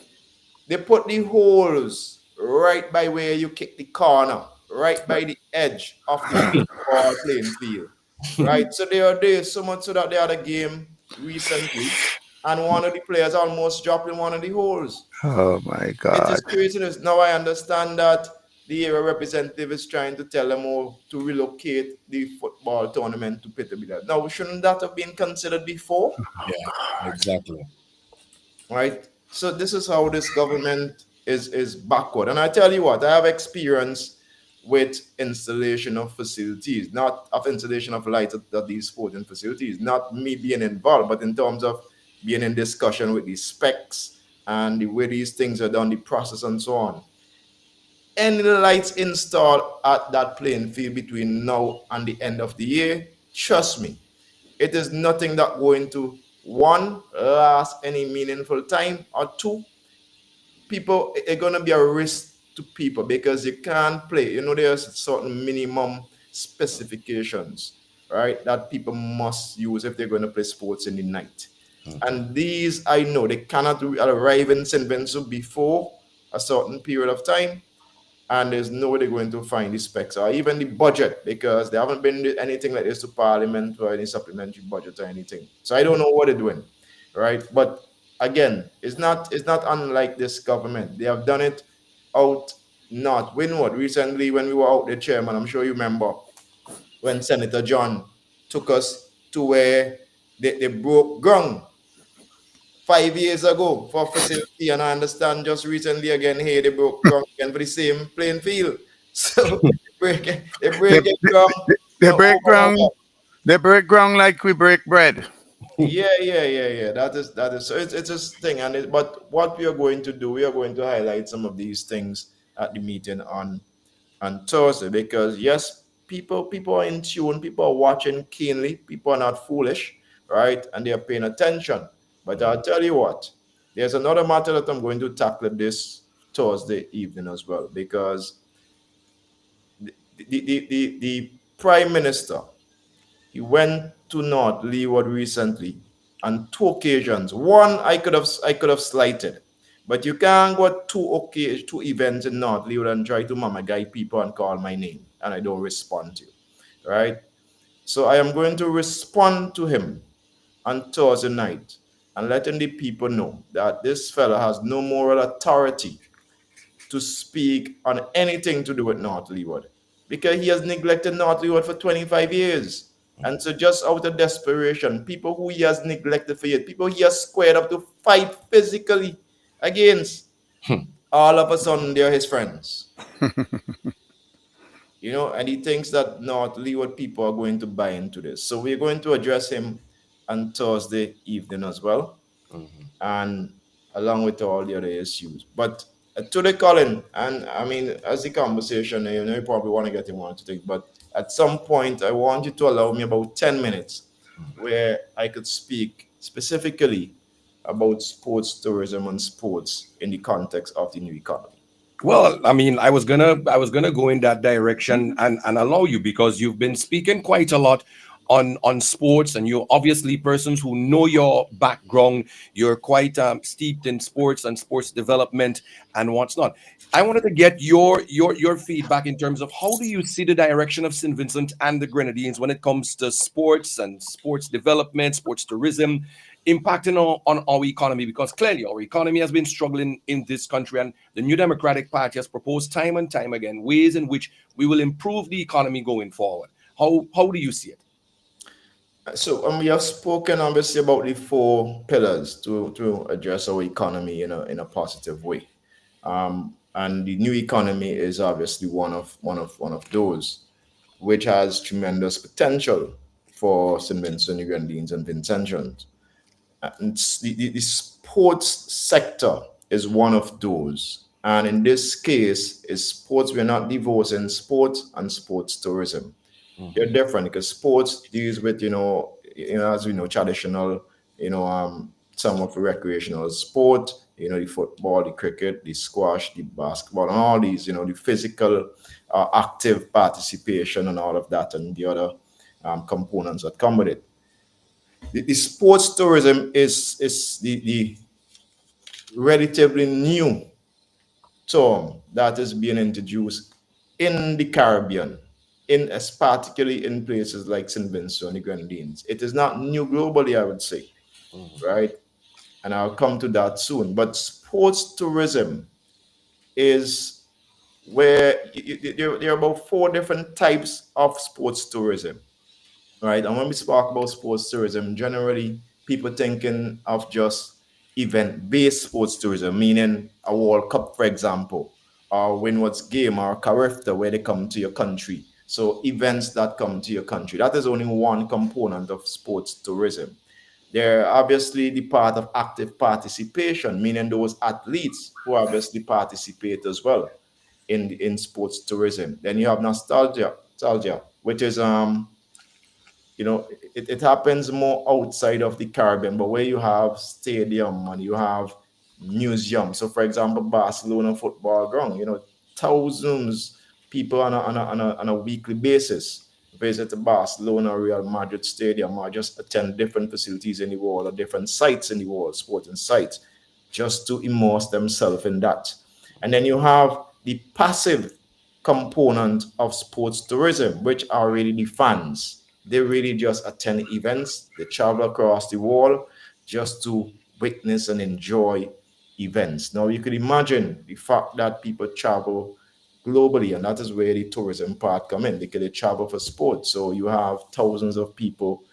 They put the holes right by where you kick the corner, right by the edge of the football playing field. Right? So they are there so much so that they had a game recently, and one of the players almost dropped in one of the holes. Oh my It is God. craziness. Now I understand that the area representative is trying to tell them all to relocate the football tournament to Peterbilt. Now, shouldn't that have been considered before? Yeah, exactly. Right? So this is how this government is backward. And I tell you what, I have experience with installation of facilities, not of installation of lights at these sporting facilities, not me being involved, but in terms of being in discussion with the specs and the way these things are done, the process and so on. Any lights installed at that playing field between now and the end of the year, trust me, it is nothing that going to one last any meaningful time, or two, people it's gonna be a risk to people because you can't play. You know, there's certain minimum specifications, right, that people must use if they're going to play sports in the night. And these I know they cannot arrive in St. Vincent before a certain period of time, and there's no way they're going to find the specs or even the budget because they haven't been anything like this to Parliament for any supplementary budget or anything. So I don't know what they're doing, right? But again, it's not unlike this government. They have done it out north. Windward recently when we were out there, Chairman. I'm sure you remember when Senator John took us to where they broke ground 5 years ago for facility, and I understand just recently again here they broke ground again for the same playing field. So they They, break it they, ground, they over break and over. ground. They break ground like we break bread. Yeah. That is so it's just thing, but what we are going to do, we are going to highlight some of these things at the meeting on Thursday because yes, people are in tune, people are watching keenly, people are not foolish, right? And they are paying attention. But I'll tell you what, there's another matter that I'm going to tackle this Thursday evening as well because the Prime Minister, he went to North Leeward recently on two occasions. One I could have slighted, but you can't go to two events in North Leeward and try to mama guy people and call my name and I don't respond to you, right? So I am going to respond to him on Thursday night and letting the people know that this fella has no moral authority to speak on anything to do with North Leeward because he has neglected North Leeward for 25 years. And so, just out of desperation, people who he has neglected for years, people he has squared up to fight physically against, all of a sudden they're his friends. And he thinks that North Leeward people are going to buy into this. So, we're going to address him on Thursday evening as well, and along with all the other issues. But today, Colin, and I mean, as the conversation, you probably want to get him on to think, but at some point, I want you to allow me about 10 minutes where I could speak specifically about sports tourism and sports in the context of the new economy. Well, I mean, I was gonna go in that direction and allow you, because you've been speaking quite a lot on sports, and you're obviously persons who know your background. You're quite steeped in sports and sports development and what's not. I wanted to get your feedback in terms of how do you see the direction of St. Vincent and the Grenadines when it comes to sports and sports development, sports tourism, impacting on our economy, because clearly our economy has been struggling in this country, and the New Democratic Party has proposed time and time again ways in which we will improve the economy going forward. How do you see it? So, we have spoken obviously about the four pillars to address our economy in a positive way. And the new economy is obviously one of those, which has tremendous potential for St. Vincent, Grenadines, and Vincentians. And the sports sector is one of those. And in this case, is sports. We're not divorcing sports and sports tourism. They're different because sports deals with as we know, traditional, some of the recreational sport, the football, the cricket, the squash, the basketball, and all these, the physical active participation and all of that, and the other components that come with it. The sports tourism is the relatively new term that is being introduced in the Caribbean, particularly in places like St. Vincent and the Grenadines. It is not new globally, I would say, right? And I'll come to that soon. But sports tourism is where there are about four different types of sports tourism, right? And when we talk about sports tourism, generally people thinking of just event-based sports tourism, meaning a World Cup, for example, or Windward's game or Carifta, where they come to your country. So events that come to your country. That is only one component of sports tourism. They're obviously the part of active participation, meaning those athletes who obviously participate as well in sports tourism. Then you have nostalgia, which is it happens more outside of the Caribbean, but where you have stadium and you have museum. So, for example, Barcelona football ground, thousands people on a weekly basis visit the Barcelona Real Madrid stadium or just attend different facilities in the world or different sites in the world, sporting sites, just to immerse themselves in that. And then you have the passive component of sports tourism, which are really the fans. They really just attend events, they travel across the world just to witness and enjoy events. Now you could imagine the fact that people travel globally, and that is where the tourism part come in, because they travel for sports. So you have thousands of people,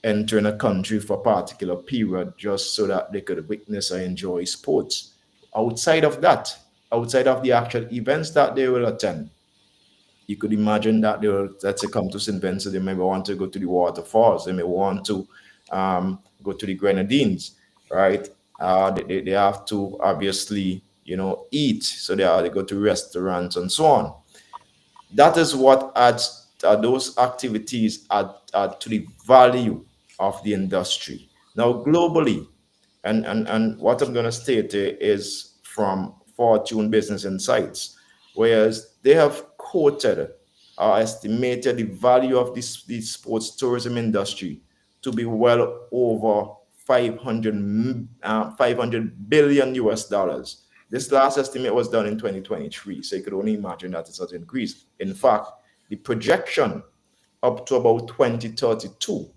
entering a country for a particular period just so that they could witness and enjoy sports. Outside of that, outside of the actual events that they will attend, you could imagine that they will, let's say, come to St. Vincent, they may want to go to the waterfalls, they may want to go to the Grenadines, right? They have to obviously, eat. So they go to restaurants and so on. That is what adds, those activities add to the value of the industry. Now, globally, and what I'm going to state here is from Fortune Business Insights, whereas they have quoted or estimated the value of the sports tourism industry to be well over 500 billion US dollars. This last estimate was done in 2023, so you could only imagine that it has increased. In fact, the projection up to about 2032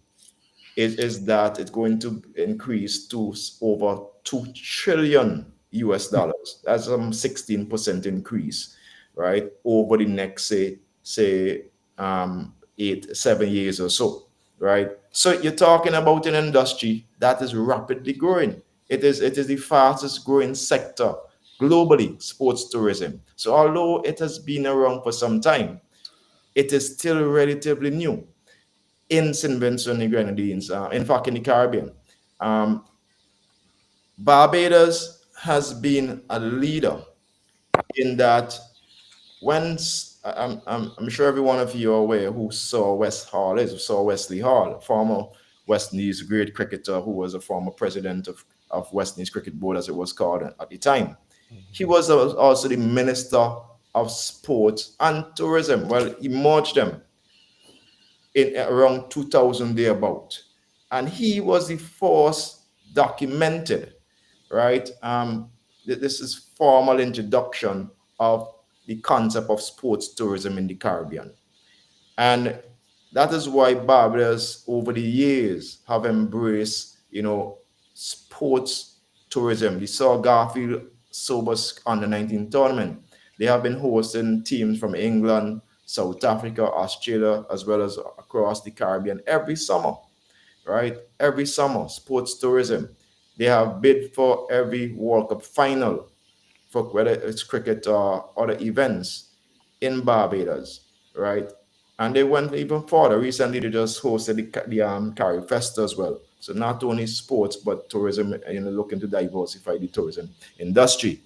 is that it's going to increase to over 2 trillion US dollars. That's 16% increase, right? Over the next say 7 years or so, right? So you're talking about an industry that is rapidly growing. It is the fastest growing sector globally, sports tourism. So although it has been around for some time, it is still relatively new in St. Vincent and the Grenadines, in fact, in the Caribbean. Um, Barbados has been a leader in that when I'm sure every one of you are aware who saw West Hall is, saw Wesley Hall, former West Indies great cricketer who was a former president of West Indies Cricket Board, as it was called at the time. He was also the Minister of Sports and Tourism. Well, he merged them in around 2000 thereabout. And he was the first documented, right? This is formal introduction of the concept of sports tourism in the Caribbean. And that is why Barbados over the years have embraced, sports tourism. The Sir Garfield Sobers under 19 tournament. They have been hosting teams from England, South Africa, Australia, as well as across the Caribbean every summer, right? Every summer, sports tourism. They have bid for every World Cup final, for whether it's cricket or other events in Barbados, right? And they went even further. Recently, they just hosted the Carib Fest as well. So not only sports, but tourism, looking to diversify the tourism industry.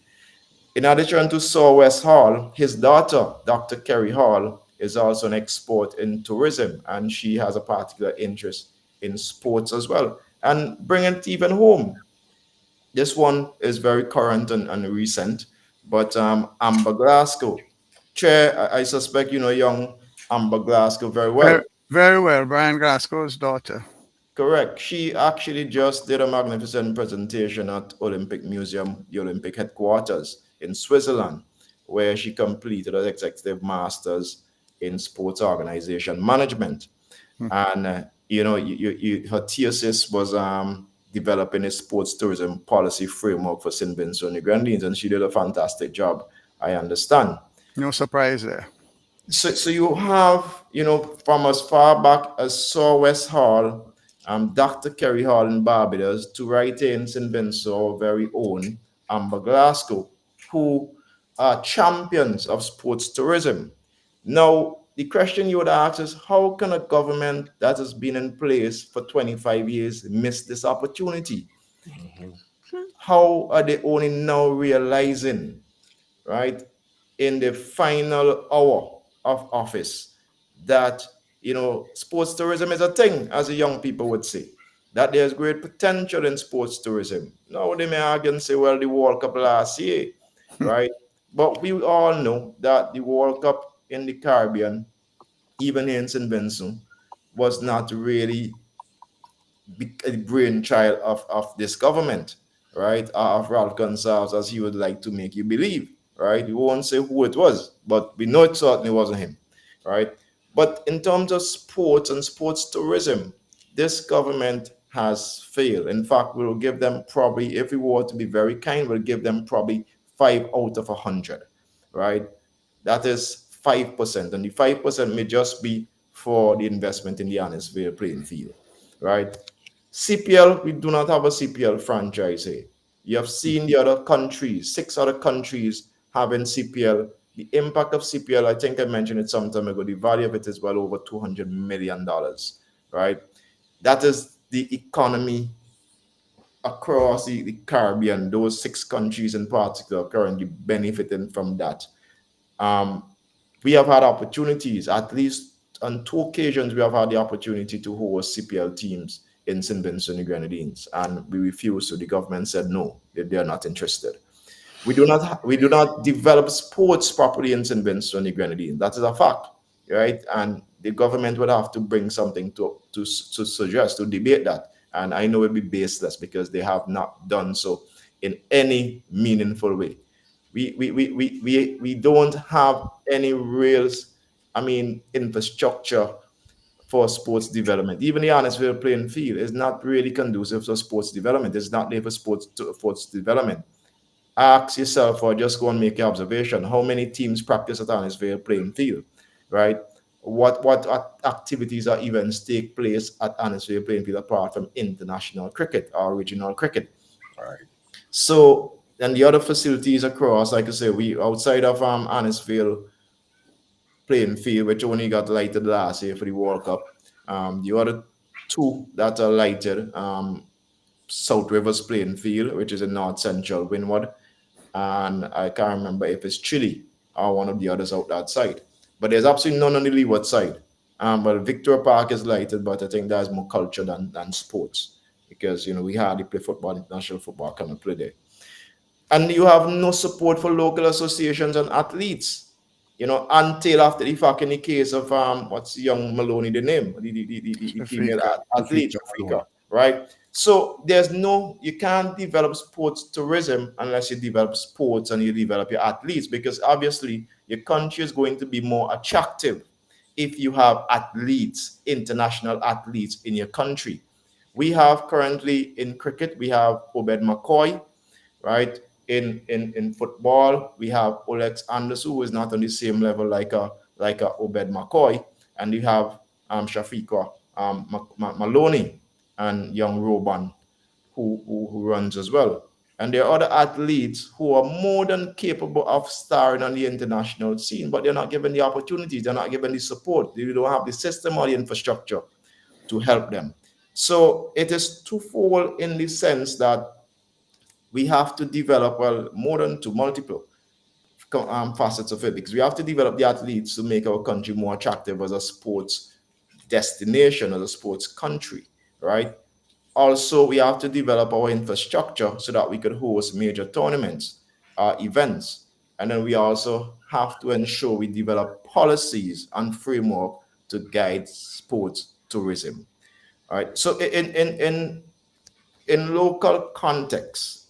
In addition to Sir West Hall, his daughter, Dr. Kerry Hall, is also an expert in tourism, and she has a particular interest in sports as well. And bringing it even home, this one is very current and recent, but Amber Glasgow. Chair, I suspect you know young Amber Glasgow very Very, well. very well. Brian Glasgow's daughter. Correct. She actually just did a magnificent presentation at Olympic Museum, the Olympic headquarters in Switzerland, where she completed an executive master's in sports organization management. And her thesis was developing a sports tourism policy framework for St. Vincent and the Grenadines, and she did a fantastic job, I understand. No surprise there. So you have, from as far back as Sir West Hall, Dr. Kerry Hall in Barbados, to right in St. Vincent, our very own Amber Glasgow, who are champions of sports tourism. Now, the question you would ask is, how can a government that has been in place for 25 years miss this opportunity? How are they only now realizing, right, in the final hour of office, that sports tourism is a thing, as the young people would say, that there's great potential in sports tourism? Now they may argue and say, well, the World Cup last year, right? But we all know that the World Cup in the Caribbean, even here in St. Vincent, was not really a brainchild of this government, right? Of Ralph Gonsalves, as he would like to make you believe, right? We won't say who it was, but we know it certainly wasn't him, right? But in terms of sports and sports tourism, this government has failed. In fact, we'll give them probably, if we were to be very kind, we'll give them probably 5 out of 100, right? That is 5%. And the 5% may just be for the investment in the honest fair playing field, right? CPL, we do not have a CPL franchise here. You have seen the other countries, 6 other countries having CPL. The impact of CPL, I think I mentioned it some time ago, the value of it is well over $200 million, right? That is the economy across the Caribbean, those 6 countries in particular currently benefiting from that. We have had opportunities, at least on 2 occasions, we have had the opportunity to host CPL teams in St. Vincent and the Grenadines, and we refused. So the government said no, they are not interested. We do not develop sports properly in St. Vincent and the Grenadines. That is a fact, right? And the government would have to bring something to suggest, to debate that. And I know it will be baseless because they have not done so in any meaningful way. We don't have any real, infrastructure for sports development. Even the honest fair playing field is not really conducive to sports development. It's not there for sports development. Ask yourself, or just go and make an observation, how many teams practice at honest fair playing field, right? What activities or events take place at honest fair playing field apart from international cricket or regional cricket? Right. So, and the other facilities across, like I say, we outside of honest field playing field, which only got lighted last year for the World Cup. The other 2 that are lighted, South Rivers playing field, which is in North Central Windward, and I can't remember if it's Chile or one of the others out that side. but there's absolutely none on the leeward side. But Victoria Park is lighted, but I think that's more culture than sports, because we hardly play football, international football cannot play there. And you have no support for local associations and athletes, until after the fact, in the case of what's young Maloney, the name, the female Africa. athlete, Shafika Africa, Malone. right? So you can't develop sports tourism unless you develop sports and you develop your athletes, because obviously your country is going to be more attractive if you have athletes, international athletes in your country. We have currently in cricket, we have Obed McCoy, right? In football, we have Olex Anderson, who is not on the same level like a Obed McCoy, and you have Shafika Maloney and young Roban, who runs as well. And there are other athletes who are more than capable of starring on the international scene, but they're not given the opportunities, they're not given the support, they don't have the system or the infrastructure to help them. So it is twofold in the sense that we have to develop, well, more than two, multiple facets of it, because we have to develop the athletes to make our country more attractive as a sports destination, as a sports country, right? Also, we have to develop our infrastructure so that we could host major tournaments, events. And then we also have to ensure we develop policies and framework to guide sports tourism. All right. So in local context,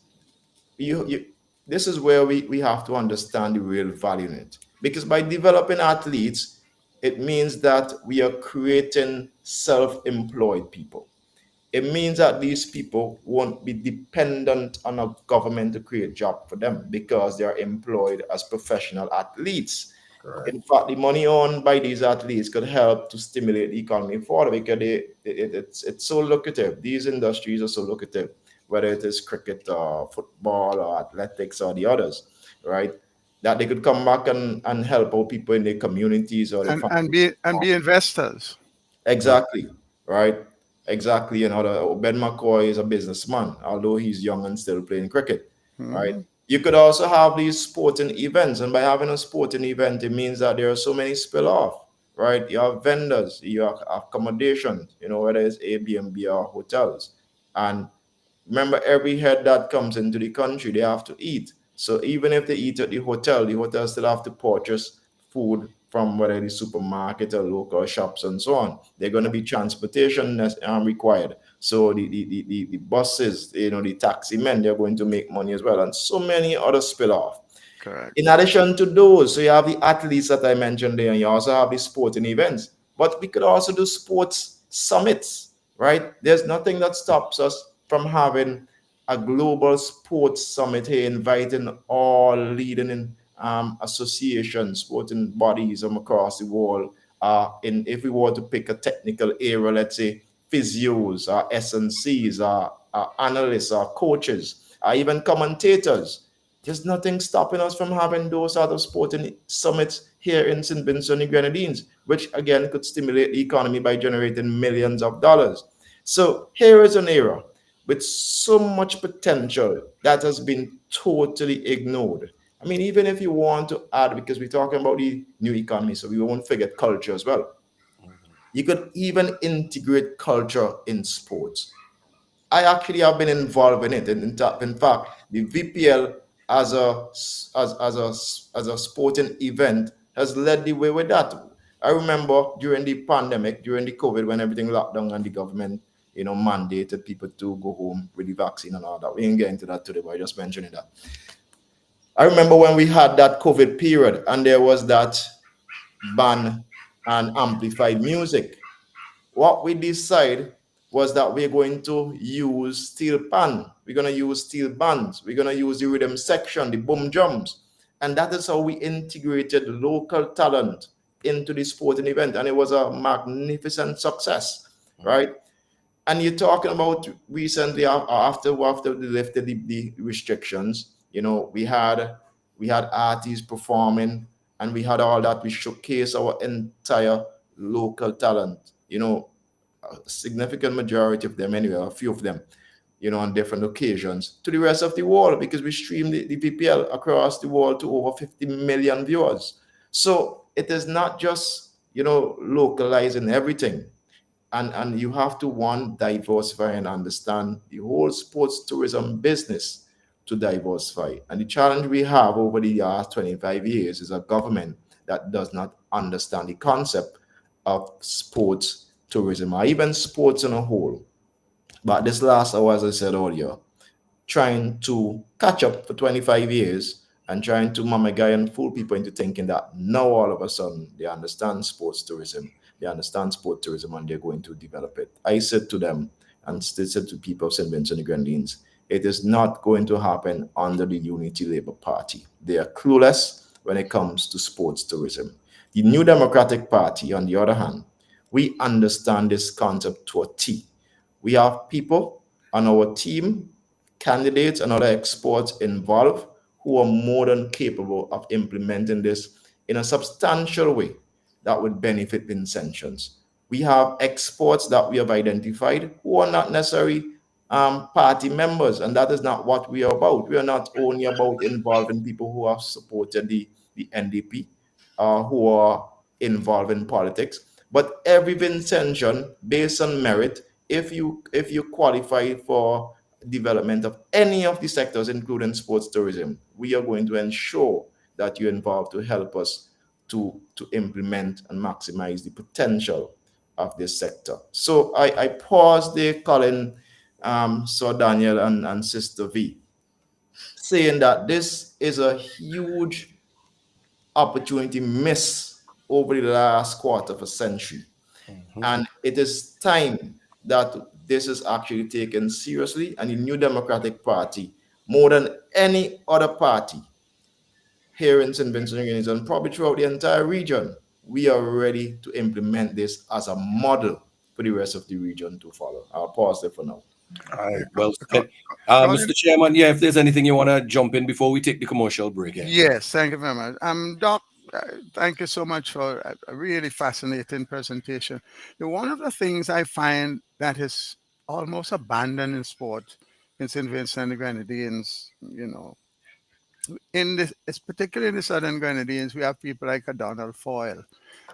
you this is where we have to understand the real value in it. Because by developing athletes, it means that we are creating self-employed people. It means that these people won't be dependent on a government to create job for them, because they are employed as professional athletes. Correct. In fact, the money earned by these athletes could help to stimulate the economy further, because it's so lucrative. These industries are so lucrative, whether it is cricket or football or athletics or the others, right? That they could come back and help out people in their communities or their families. And be investors. Exactly, right? Exactly. Ben McCoy is a businessman, although he's young and still playing cricket, right? Mhm. You could also have these sporting events, and by having a sporting event, it means that there are so many spill off, right? You have vendors, you have accommodations, whether it's Airbnb or hotels, and remember, every head that comes into the country, they have to eat. So even if they eat at the hotel still have to purchase food from whether the supermarket or local shops and so on. They're going to be transportation required. So the buses, the taxi men, they're going to make money as well. And so many other spill off. Correct. In addition to those, so you have the athletes that I mentioned there, and you also have the sporting events. But we could also do sports summits, right? There's nothing that stops us from having a global sports summit here, inviting all leading in associations, sporting bodies from across the world. If we were to pick a technical area, let's say physios, SNCs, analysts, coaches, even commentators. There's nothing stopping us from having those sort of sporting summits here in St. Vincent and the Grenadines, which again could stimulate the economy by generating millions of dollars. So here is an era with so much potential that has been totally ignored. I mean, even if you want to add, because we're talking about the new economy, so we won't forget culture as well. You could even integrate culture in sports. I actually have been involved in it. And in fact, the VPL as a sporting event has led the way with that. I remember during the pandemic, during the COVID, when everything locked down and the government, mandated people to go home with the vaccine and all that. We didn't get into that today, but I just mentioning that. I remember when we had that COVID period and there was that ban on amplified music. What we decided was that we're going to use steel pan, we're going to use steel bands, we're going to use the rhythm section, the boom drums. And that is how we integrated local talent into the sporting event. And it was a magnificent success, right? And you're talking about recently after they lifted the restrictions, we had artists performing and we had all that. We showcase our entire local talent, a significant majority of them anyway, a few of them, on different occasions to the rest of the world, because we stream the VPL across the world to over 50 million viewers. So it is not just, localizing everything. And you have to, one, diversify and understand the whole sports tourism business to diversify. And the challenge we have over the last 25 years is a government that does not understand the concept of sports tourism or even sports in a whole. But this last hour, as I said earlier, trying to catch up for 25 years and trying to mama guy and fool people into thinking that now all of a sudden they understand sports tourism, and they're going to develop it. I said to them and still said to people of St. Vincent and the Grenadines, it is not going to happen under the Unity Labour Party. They are clueless when it comes to sports tourism. The New Democratic Party, on the other hand, we understand this concept to a T. We have people on our team, candidates and other experts involved who are more than capable of implementing this in a substantial way that would benefit Vincentians. We have experts that we have identified who are not necessarily party members, and that is not what we are about. We are not only about involving people who have supported the NDP, who are involved in politics, but every Vincentian, based on merit, if you qualify for development of any of the sectors, including sports tourism, we are going to ensure that you're involved to help us to implement and maximize the potential of this sector. So I pause there, Colin, Sir Daniel, and Sister V, saying that this is a huge opportunity missed over the last quarter of a century. And it is time that this is actually taken seriously. And the New Democratic Party, more than any other party here in St. Vincent and Grenadines and probably throughout the entire region, we are ready to implement this as a model for the rest of the region to follow. I'll pause there for now. All right, well Co- said. Colin? Mr. Chairman, yeah, if there's anything you want to jump in before we take the commercial break. Yes, thank you very much. Doc, thank you so much for a really fascinating presentation. One of the things I find that is almost abandoned in sport in St. Vincent and the Grenadines, in this, it's particularly in the Southern Grenadines, we have people like a Donald Foyle,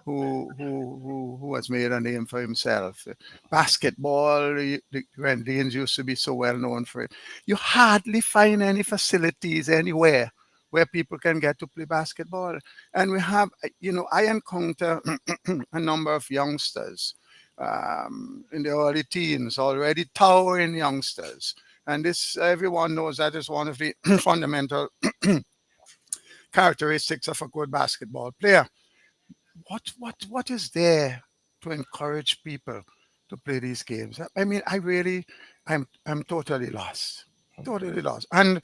who has made a name for himself. Basketball, the Grenadines used to be so well known for it. You hardly find any facilities anywhere where people can get to play basketball. And we have, I encounter a number of youngsters in the early teens, already towering youngsters. And this, everyone knows that is one of the fundamental characteristics of a good basketball player. What is there to encourage people to play these games? I mean, I'm totally lost, totally lost. And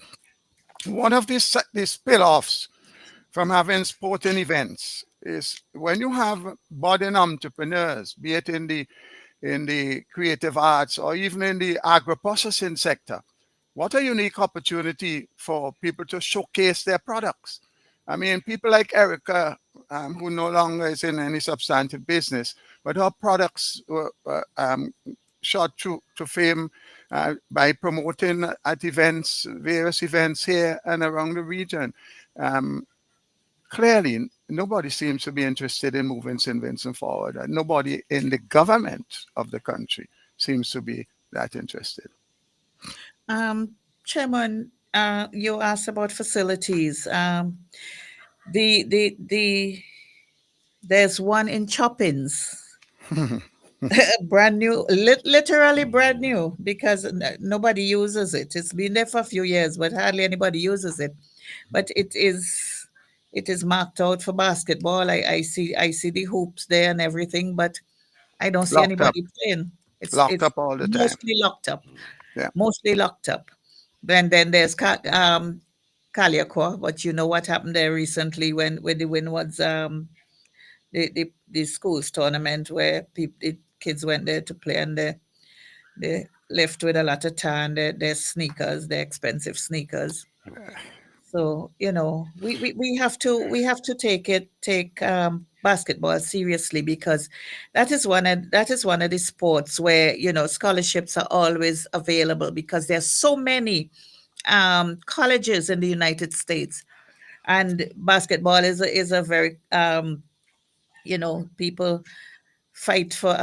one of these spill-offs from having sporting events is when you have budding entrepreneurs, be it in the creative arts or even in the agro-processing sector. What a unique opportunity for people to showcase their products. I mean, people like Erica, who no longer is in any substantive business, but her products were shot to fame by promoting at events, various events here and around the region. Clearly, nobody seems to be interested in moving St. Vincent forward. And nobody in the government of the country seems to be that interested. Chairman, you asked about facilities. The there's one in Choppins, brand new, literally brand new, because nobody uses it. It's been there for a few years, but hardly anybody uses it. But it is marked out for basketball. I see the hoops there and everything, but I don't see Locked up, anybody playing. locked It's up all the time. mostly locked up, Yeah. mostly locked up. Then there's Kaliakwa, but you know what happened there recently when the win was the schools tournament where the kids went there to play, and they left with a lot of tar and their sneakers, their expensive sneakers. So we have to take basketball seriously, because that is one of the sports where scholarships are always available, because there's so many colleges in the United States, and basketball is a very people fight for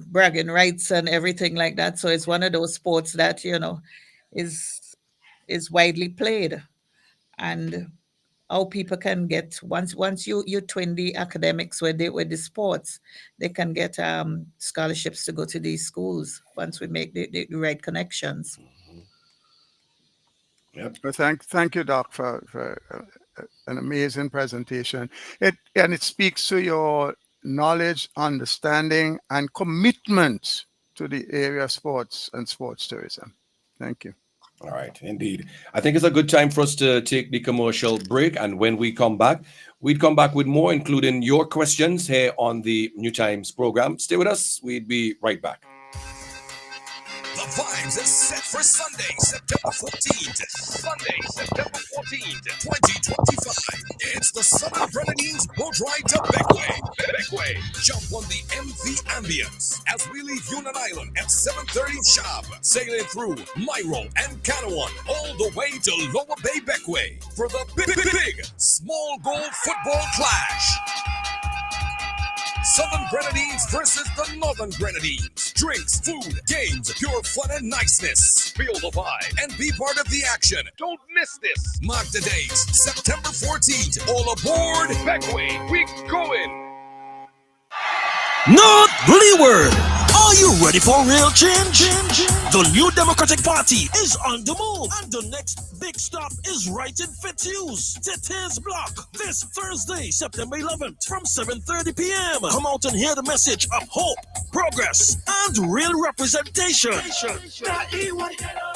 bragging rights and everything like that. So it's one of those sports that is is widely played, and how people can get once you twin the academics with the sports, they can get scholarships to go to these schools once we make the right connections. Yep. Well, thank you, Doc, for an amazing presentation. It speaks to your knowledge, understanding, and commitment to the area of sports and sports tourism. Thank you. All right, indeed. I think it's a good time for us to take the commercial break. And when we come back, we'd come back with more, including your questions here on the New Times program. Stay with us. We'd be right back. The Vibes is set for Sunday, September 14th. Sunday, September 14th, 2025. It's the Southern Grenadines boat ride to Beckway. Jump on the MV Ambience as we leave Union Island at 7:30 sharp, sailing through Myro and Canawan all the way to Lower Bay Beckway for the big small goal football clash. Southern Grenadines versus the Northern Grenadines. Drinks, food, games, pure fun and niceness. Feel the vibe and be part of the action. Don't miss this. Mark the dates. September 14th. All aboard Beckway. We going. North Leeward, are you ready for real change? The New Democratic Party is on the move, and the next big stop is right in Fitzhughes, Titter's Block, this Thursday, September 11th, from 7:30 p.m. Come out and hear the message of hope, progress, and real representation.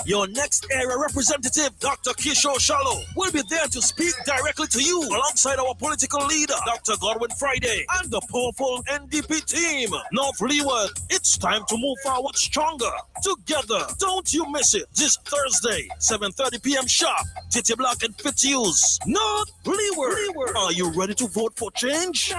Your next area representative, Dr. Kishore Shallow, will be there to speak directly to you, alongside our political leader, Dr. Godwin Friday, and the powerful Ndp team. North Leeward, it's time to move forward stronger. Together, don't you miss it. This Thursday, 7:30 p.m. sharp, Titty Block and Fitzhughes. North Leeward. Are you ready to vote for change?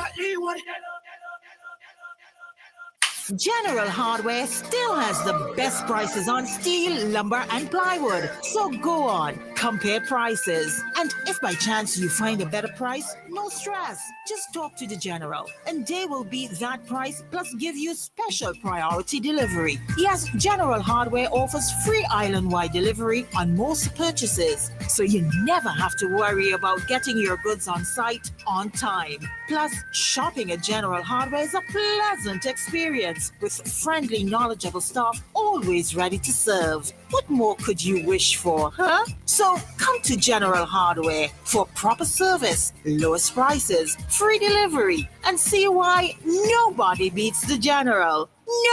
General Hardware still has the best prices on steel, lumber, and plywood. So go on, compare prices. And if by chance you find a better price, no stress. Just talk to the General, and they will beat that price plus give you special priority delivery. Yes, General Hardware offers free island-wide delivery on most purchases, so you never have to worry about getting your goods on site on time. Plus, shopping at General Hardware is a pleasant experience with friendly, knowledgeable staff always ready to serve. What more could you wish for, huh? So come to General Hardware for proper service, lowest prices, free delivery, and see why nobody beats the General.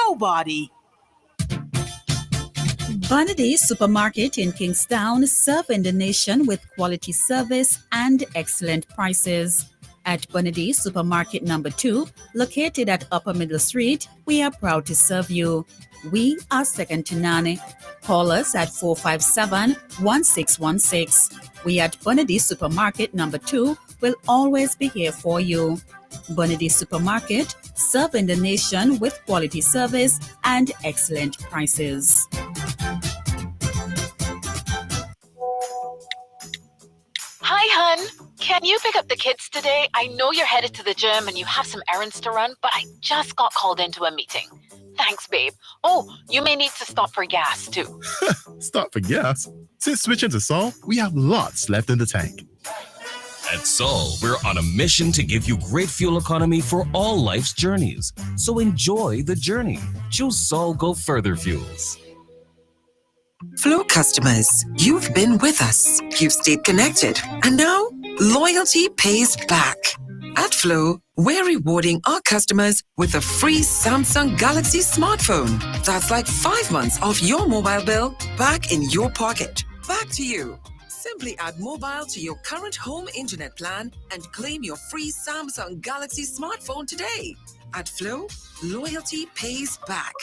Nobody. Bonady Supermarket in Kingstown, serving the nation with quality service and excellent prices. At Bonady Supermarket number 2, located at Upper Middle Street, we are proud to serve you. We are second to none. Call us at 457-1616. We at Bonady Supermarket number 2 will always be here for you. Bonady Supermarket, serving the nation with quality service and excellent prices. Hi, hun. Can you pick up the kids today? I know you're headed to the gym and you have some errands to run, but I just got called into a meeting. Thanks, babe. Oh, you may need to stop for gas, too. Stop for gas? Since switching to Sol, we have lots left in the tank. At Sol, we're on a mission to give you great fuel economy for all life's journeys. So enjoy the journey. Choose Sol Go Further fuels. Flow customers, you've been with us. You've stayed connected. And now, loyalty pays back. At Flow, we're rewarding our customers with a free Samsung Galaxy smartphone. That's like 5 months off your mobile bill back in your pocket. Back to you. Simply add mobile to your current home internet plan and claim your free Samsung Galaxy smartphone today. At Flow, loyalty pays back.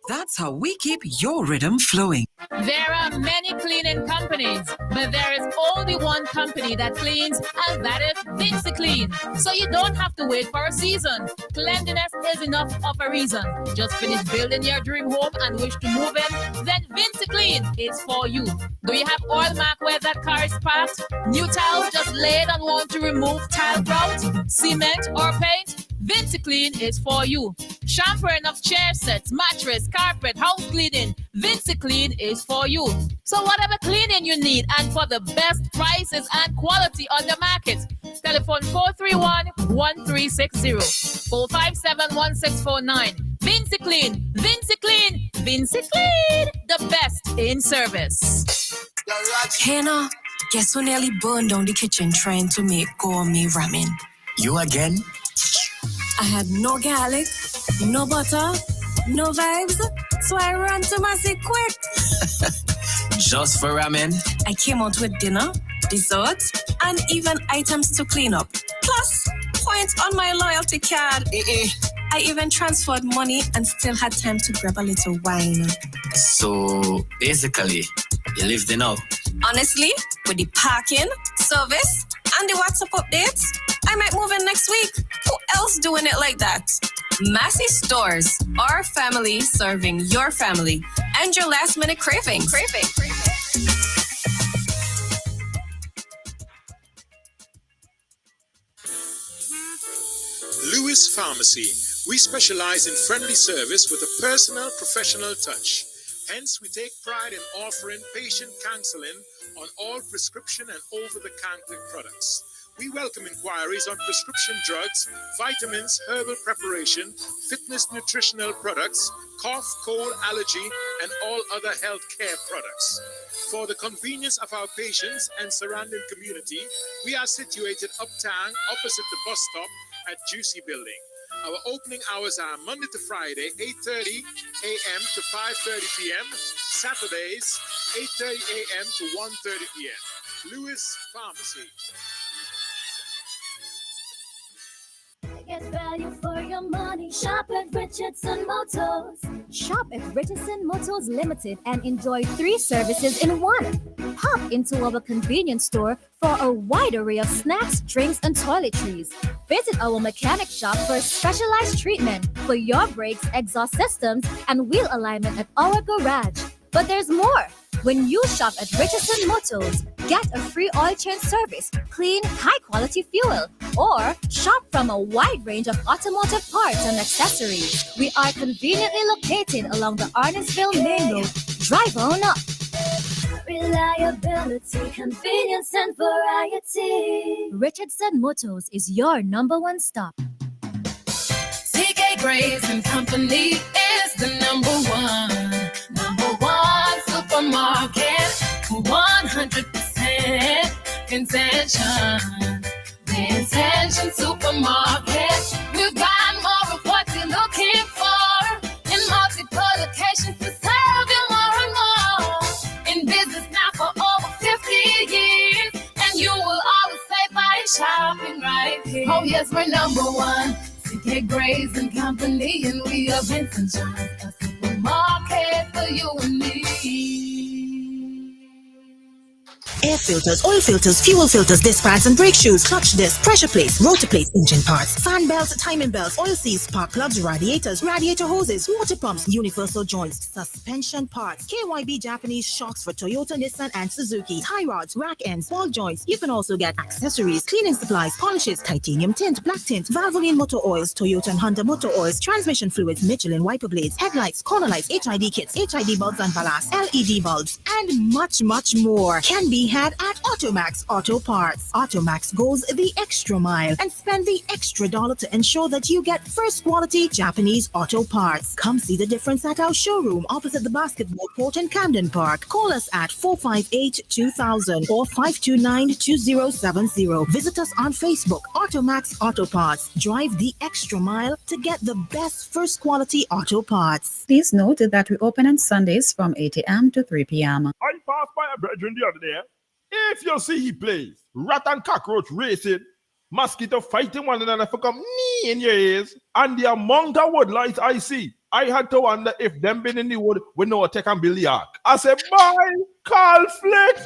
That's how we keep your rhythm flowing. There are many cleaning companies, but there is only one company that cleans, and that is VinceClean. So you don't have to wait for a season. Cleanliness is enough of a reason. Just finish building your dream home and wish to move in? Then VinceClean is for you. Do you have oil mark where that car is parked? New tiles just laid and want to remove tile grout, cement, or paint? VinceClean is for you. Shampooing of chair sets, mattress, carpet, house cleaning, VinceClean is for you. So whatever cleaning you need and for the best prices and quality on the market, telephone 431-1360, 457-1649. VinceClean, VinceClean, VinceClean, the best in service. Hannah, guess who nearly burned down the kitchen trying to make gourmet ramen? You again? I had no garlic, no butter, no vibes, so I ran to my seat quick. Just for ramen? I came out with dinner, dessert, and even items to clean up. Plus, points on my loyalty card. I even transferred money and still had time to grab a little wine. So, basically, you lived it out. Honestly, with the parking, service, and the WhatsApp updates, I might move in next week. Who else doing it like that? Massey Stores, our family serving your family and your last minute cravings. Lewis Pharmacy. We specialize in friendly service with a personal, professional touch. Hence, we take pride in offering patient counseling on all prescription and over-the-counter products. We welcome inquiries on prescription drugs, vitamins, herbal preparation, fitness nutritional products, cough, cold, allergy, and all other health care products. For the convenience of our patients and surrounding community, we are situated uptown opposite the bus stop at Juicy Building. Our opening hours are Monday to Friday, 8:30 a.m. to 5:30 p.m. Saturdays, 8:30 a.m. to 1:30 p.m. Lewis Pharmacy. Get value for your money. Shop at Richardson Motors. Shop at Richardson Motors Limited and enjoy 3 services in one. Pop into our convenience store for a wide array of snacks, drinks, and toiletries. Visit our mechanic shop for specialized treatment for your brakes, exhaust systems, and wheel alignment at our garage. But there's more. When you shop at Richardson Motors, get a free oil change service, clean, high-quality fuel, or shop from a wide range of automotive parts and accessories. We are conveniently located along the Arnesville Main Road. Drive on up. Reliability, convenience, and variety. Richardson Motors is your #1 stop. TK Graves and Company is the #1 supermarket, 100% intention. The Intention Supermarket. We've got more of what you're looking for in multiple locations to serve you more and more. In business now for over 50 years, and you will always save by shopping right here. Oh yes, we're #1. TK Graves and Company, and we are Vincent John's, a supermarket for you and me. Air filters, oil filters, fuel filters, disc pads and brake shoes, clutch disc, pressure plates, rotor plates, engine parts, fan belts, timing belts, oil seals, spark plugs, radiators, radiator hoses, water pumps, universal joints, suspension parts, KYB Japanese shocks for Toyota, Nissan, and Suzuki, tie rods, rack ends, ball joints. You can also get accessories, cleaning supplies, polishes, titanium tint, black tint, Valvoline motor oils, Toyota and Honda motor oils, transmission fluids, Michelin wiper blades, headlights, corner lights, HID kits, HID bulbs and ballast, LED bulbs, and much, much more can be had at Automax Auto Parts. Automax goes the extra mile and spend the extra dollar to ensure that you get first quality Japanese auto parts. Come see the difference at our showroom opposite the basketball court in Camden Park. Call us at 458-2000 or 529-2070. Visit us on Facebook, Automax Auto Parts. Drive the extra mile to get the best first quality auto parts. Please note that we open on Sundays from 8 a.m. to 3 p.m. I passed by a brethren the other day. If you see he plays, rat and cockroach racing, mosquito fighting one another for come knee in your ears, and the amount of woodlights I see, I had to wonder if them been in the wood with no attack and build the ark. I said, boy, Call Flick.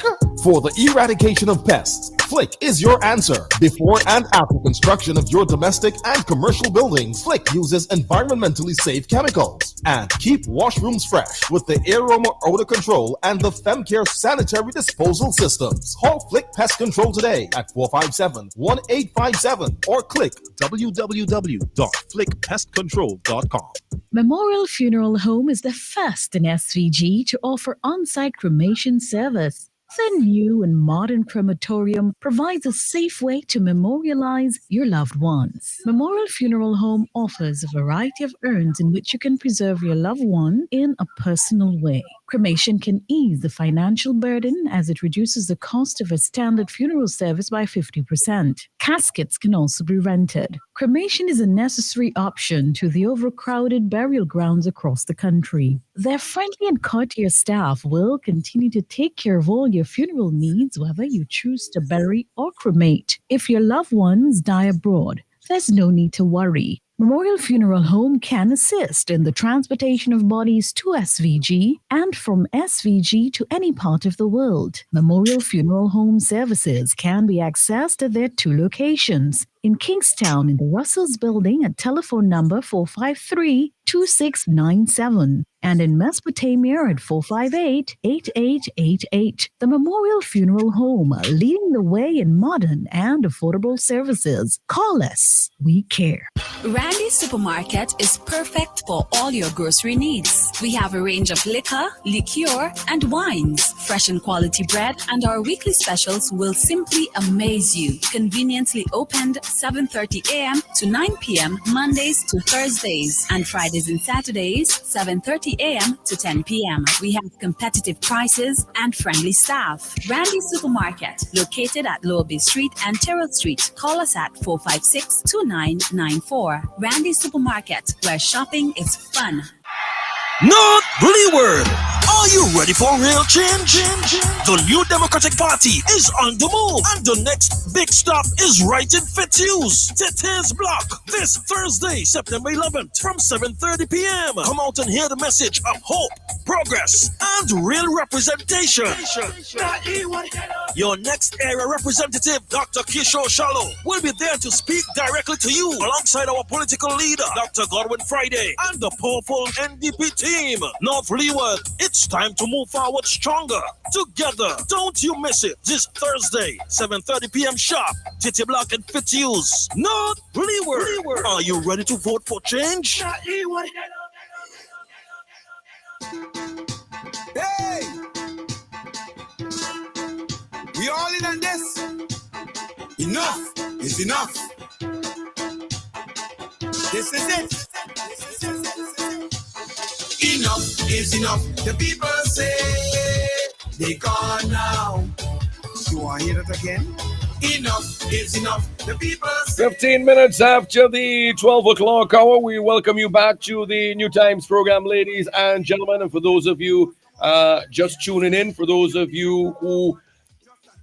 For the eradication of pests, Flick is your answer. Before and after construction of your domestic and commercial buildings, Flick uses environmentally safe chemicals. And keep washrooms fresh with the Aroma Odor Control and the FemCare Sanitary Disposal Systems. Call Flick Pest Control today at 457-1857 or click www.flickpestcontrol.com. Memorial Funeral Home is the first in SVG to offer on-site cremation service. The new and modern crematorium provides a safe way to memorialize your loved ones. Memorial Funeral Home offers a variety of urns in which you can preserve your loved one in a personal way. Cremation can ease the financial burden as it reduces the cost of a standard funeral service by 50%. Caskets can also be rented. Cremation is a necessary option to the overcrowded burial grounds across the country. Their friendly and courteous staff will continue to take care of all your funeral needs, whether you choose to bury or cremate. If your loved ones die abroad, there's no need to worry. Memorial Funeral Home can assist in the transportation of bodies to SVG and from SVG to any part of the world. Memorial Funeral Home services can be accessed at their two locations. In Kingstown, in the Russell's Building at telephone number 453-2697, and in Mesopotamia at 458-8888. The Memorial Funeral Home, leading the way in modern and affordable services. Call us. We care. Randy's Supermarket is perfect for all your grocery needs. We have a range of liquor, liqueur, and wines, fresh and quality bread, and our weekly specials will simply amaze you. Conveniently opened 7:30 a.m. to 9 p.m. Mondays to Thursdays, and Fridays and Saturdays 7:30 a.m. to 10 p.m. We have competitive prices and friendly staff. Randy's Supermarket, located at Lower Bay Street and Terrell Street. Call us at 456-2994. Randy's Supermarket, where shopping is fun. Not Leeward. Are you ready for real change? The New Democratic Party is on the move, and the next big stop is right in Fitzhughes, Titties Block, this Thursday, September 11th, from 7:30 p.m. Come out and hear the message of hope, progress, and real representation. Your next area representative, Dr. Kishore Shallow, will be there to speak directly to you, alongside our political leader, Dr. Godwin Friday, and the powerful Ndp team. North Leeward, it's time to move forward stronger. Together, don't you miss it. This Thursday, 7:30 p.m. sharp, Titty Block and Fitzhughes. North Leeward. Are you ready to vote for change? Hey! We all in on this. Enough is enough. This is it. Enough is enough. The people say they gone now. You want to hear that again? Enough is enough. The people say. 15 minutes after the 12 o'clock hour, we welcome you back to the New Times program, ladies and gentlemen. And for those of you just tuning in, for those of you who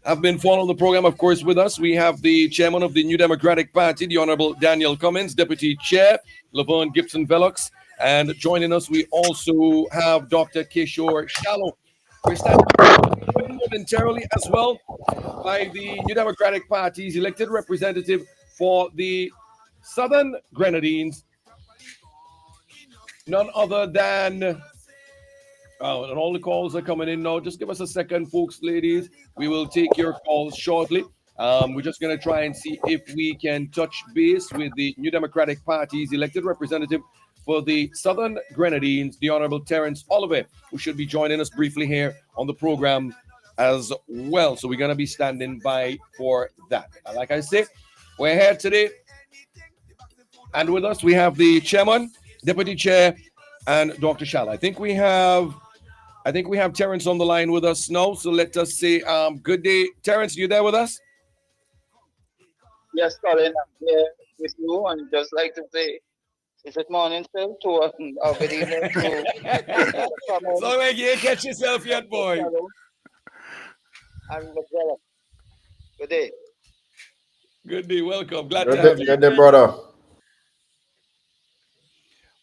have been following the program, of course, with us, we have the chairman of the New Democratic Party, the Honorable Daniel Cummins, Deputy Chair, Laverne Gibson-Vellox, and joining us, we also have Dr. Kishore Shallow. We're standing momentarily as well by the New Democratic Party's elected representative for the Southern Grenadines, none other than... Oh, and all the calls are coming in now. Just give us a second, folks, ladies. We will take your calls shortly. We're just going to try and see if we can touch base with the New Democratic Party's elected representative for the Southern Grenadines, the Honorable Terence Oliver, who should be joining us briefly here on the program as well. So we're going to be standing by for that. And like I said, we're here today. And with us, we have the chairman, deputy chair, and Dr. Shallow. I think we have Terence on the line with us now. So let us say good day. Terence, you there with us? Yes, Colin, I'm here with you, and just like to say, is it morning still? Or good evening to so like you ain't catch yourself yet, boy. I'm Marcella. Good day. Good day, welcome. Glad Good to have day, you. good day, brother.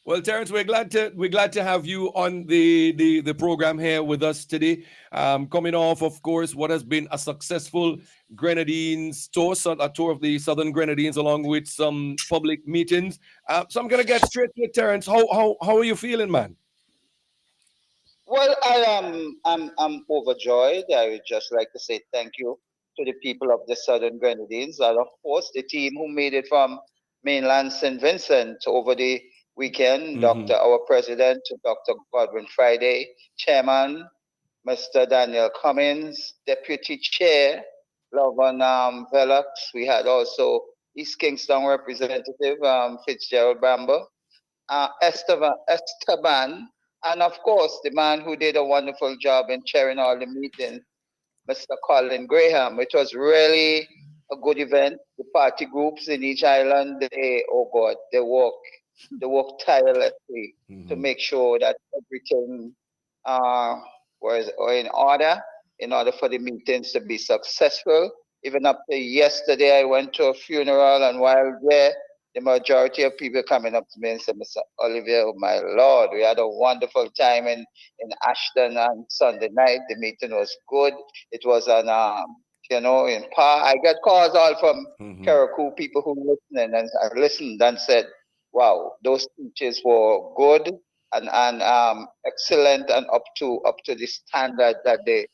Well, Terrence, we're glad to have you on the program here with us today. Coming off, of course, what has been a successful Grenadines tour, a tour of the Southern Grenadines, along with some public meetings. So I'm gonna get straight to it, Terrence. How are you feeling, man? Well, I'm overjoyed. I would just like to say thank you to the people of the Southern Grenadines and of course the team who made it from mainland St. Vincent over the weekend. Dr. Our President, Dr. Godwin Friday, Chairman, Mr. Daniel Cummins, Deputy Chair, Lovon Velox. We had also East Kingston Representative Fitzgerald Bramber, Esteban, and of course the man who did a wonderful job in chairing all the meetings, Mr. Colin Graham. It was really a good event. The party groups in each island, they work tirelessly to make sure that everything was in order for the meetings to be successful. Even up to yesterday, I went to a funeral, and while there, the majority of people coming up to me and said, Mr. Olivier, oh my Lord, we had a wonderful time in Ashton on Sunday night. The meeting was good. It was an, in I got calls all from Karakou people who listening and listened and said, wow, those speeches were good and excellent and up to the standard that they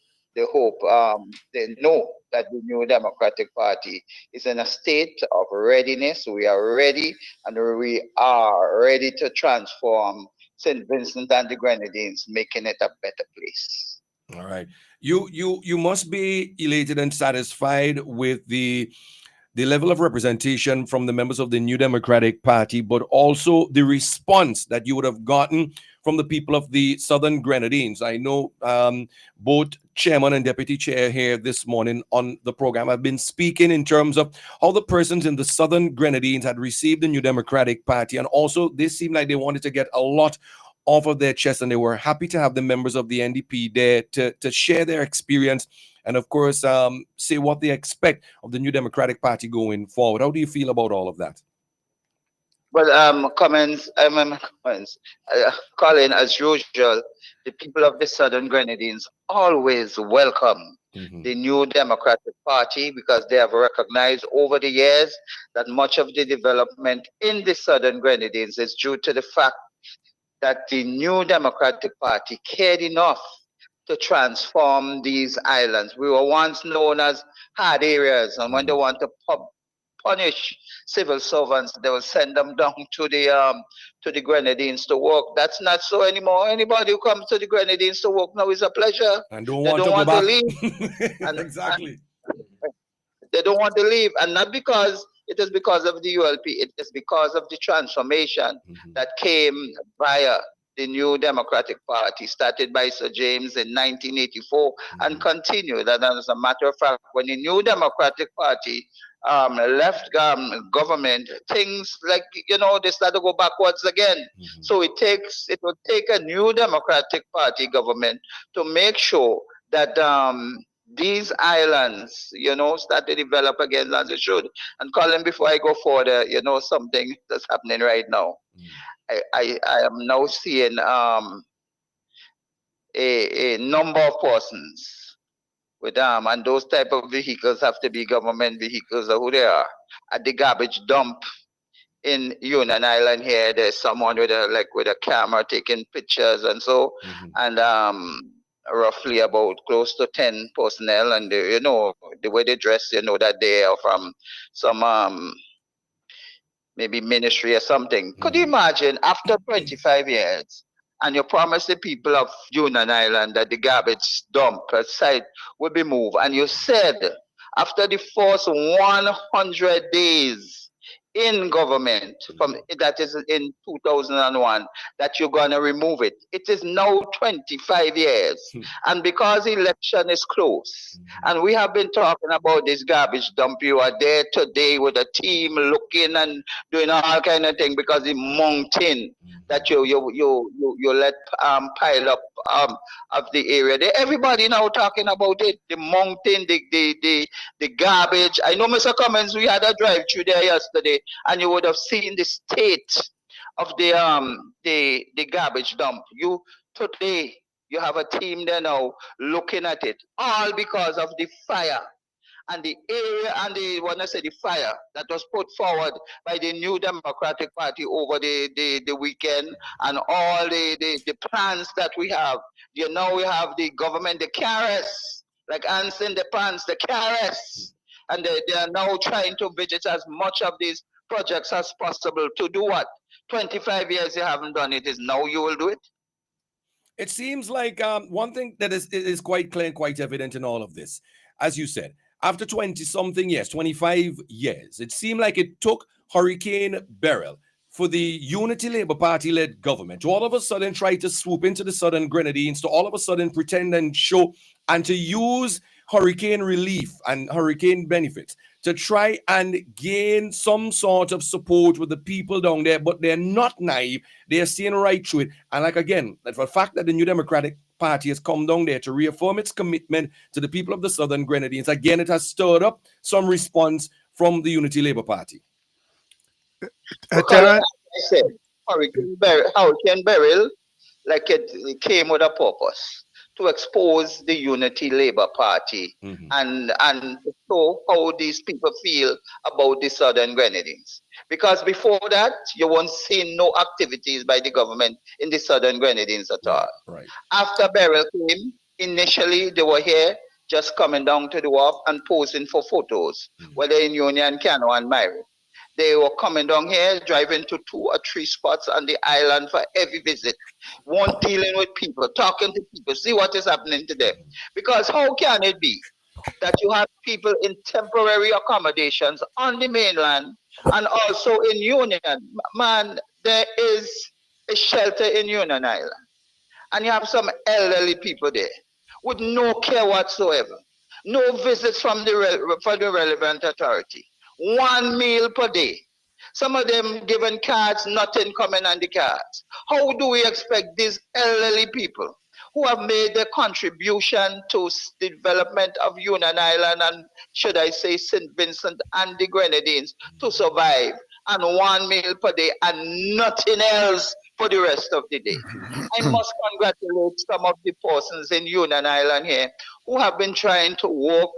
hope they know that the new Democratic Party is in a state of readiness. We are ready, and we are ready to transform St. Vincent and the Grenadines, making it a better place. All right. You must be elated and satisfied with the level of representation from the members of the New Democratic Party, but also the response that you would have gotten from the people of the Southern Grenadines. I know both chairman and deputy chair here this morning on the program have been speaking in terms of how the persons in the Southern Grenadines had received the New Democratic Party, and also they seemed like they wanted to get a lot off of their chest, and they were happy to have the members of the NDP there to share their experience and, of course, say what they expect of the New Democratic Party going forward. How do you feel about all of that? Well, comments, Colin, as usual, the people of the Southern Grenadines always welcome the New Democratic Party because they have recognized over the years that much of the development in the Southern Grenadines is due to the fact that the New Democratic Party cared enough to transform these islands. We were once known as hard areas, and when they want to punish civil servants, they will send them down to the Grenadines to work. That's not so anymore. Anybody who comes to the Grenadines to work now is a pleasure. And they don't want to leave. Exactly. They don't want to leave, and not because it is because of the ULP. It is because of the transformation that came via the New Democratic Party, started by Sir James in 1984 and continued. And as a matter of fact, when the New Democratic Party left government, things like, they started to go backwards again. So it will take a New Democratic Party government to make sure that these islands, start to develop again as it should. And Colin, before I go further, something that's happening right now. I am now seeing a number of persons with and those type of vehicles have to be government vehicles or who they are at the garbage dump in Union Island here. There's someone with a camera taking pictures and so and roughly about close to 10 personnel, and the way they dress, that they are from some maybe ministry or something. Could you imagine after 25 years and you promise the people of Union Island that the garbage dump site will be moved, and you said after the first 100 days in government, from that is in 2001, that you're going to remove it. It is now 25 years. And because election is close, and we have been talking about this garbage dump, you are there today with a team looking and doing all kind of things because the mountain that you let pile up of the area. Everybody now talking about it. The mountain, the garbage. I know, Mr. Cummins, we had a drive through there yesterday, and you would have seen the state of the garbage dump. Today you have a team there now looking at it, all because of the fire and the area and the fire that was put forward by the New Democratic Party over the weekend, and all the plans that we have. Now we have the government, the carrots, like ants in the pants, the carrots. And they are now trying to visit as much of these projects as possible to do what? 25 years you haven't done it, is now you will do it? It seems like one thing that is quite clear and quite evident in all of this, as you said, after 20 something years, 25 years, it seemed like it took Hurricane Beryl for the Unity Labour Party led government to all of a sudden try to swoop into the Southern Grenadines, to all of a sudden pretend and show and to use hurricane relief and hurricane benefits to try and gain some sort of support with the people down there, but they're not naive. They're seeing right through it. And like again, that for the fact that the New Democratic Party has come down there to reaffirm its commitment to the people of the Southern Grenadines, again, it has stirred up some response from the Unity Labour Party. Because, like I said, Hurricane Beryl, like it came with a purpose to expose the Unity Labour Party and to show how these people feel about the Southern Grenadines. Because before that, you won't see no activities by the government in the Southern Grenadines at all. Right. After Beryl came, initially they were here just coming down to the wharf and posing for photos, whether in Union, Cano, and Myro. They were coming down here, driving to 2 or 3 spots on the island for every visit. One dealing with people, talking to people, see what is happening to them. Because how can it be that you have people in temporary accommodations on the mainland and also in Union? Man, there is a shelter in Union Island. And you have some elderly people there with no care whatsoever. No visits from the relevant authority. 1 meal per day. Some of them given cards, nothing coming on the cards. How do we expect these elderly people who have made their contribution to the development of Union Island and, should I say, St. Vincent and the Grenadines to survive on 1 meal per day and nothing else for the rest of the day? I must congratulate some of the persons in Union Island here who have been trying to work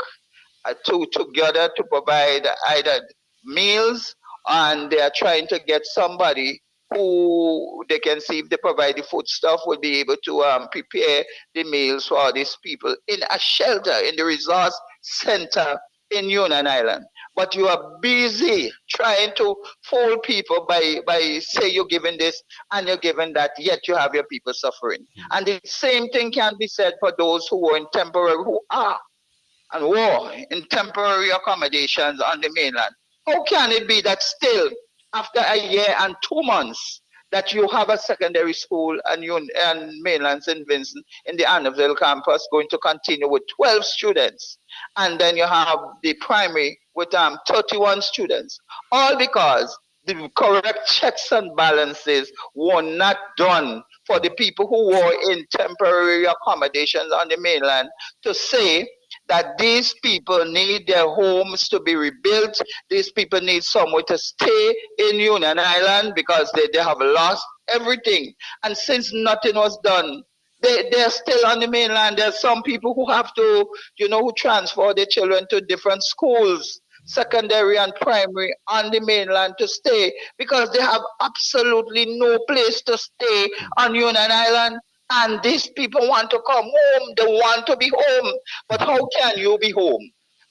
together to provide either meals, and they are trying to get somebody who they can see if they provide the food stuff will be able to prepare the meals for these people in a shelter in the resource center in Union Island. But you are busy trying to fool people by say you're giving this and you're giving that, yet you have your people suffering. And the same thing can be said for those who are in temporary, who are and war in temporary accommodations on the mainland. How can it be that still, after a year and 2 months, that you have a secondary school and mainland St. Vincent in the Annaville campus going to continue with 12 students, and then you have the primary with 31 students, all because the correct checks and balances were not done for the people who were in temporary accommodations on the mainland to say that these people need their homes to be rebuilt. These people need somewhere to stay in Union Island because they have lost everything. And since nothing was done, they're still on the mainland. There's some people who have to, who transfer their children to different schools, secondary and primary, on the mainland to stay because they have absolutely no place to stay on Union Island. And these people want to come home. They want to be home. But how can you be home?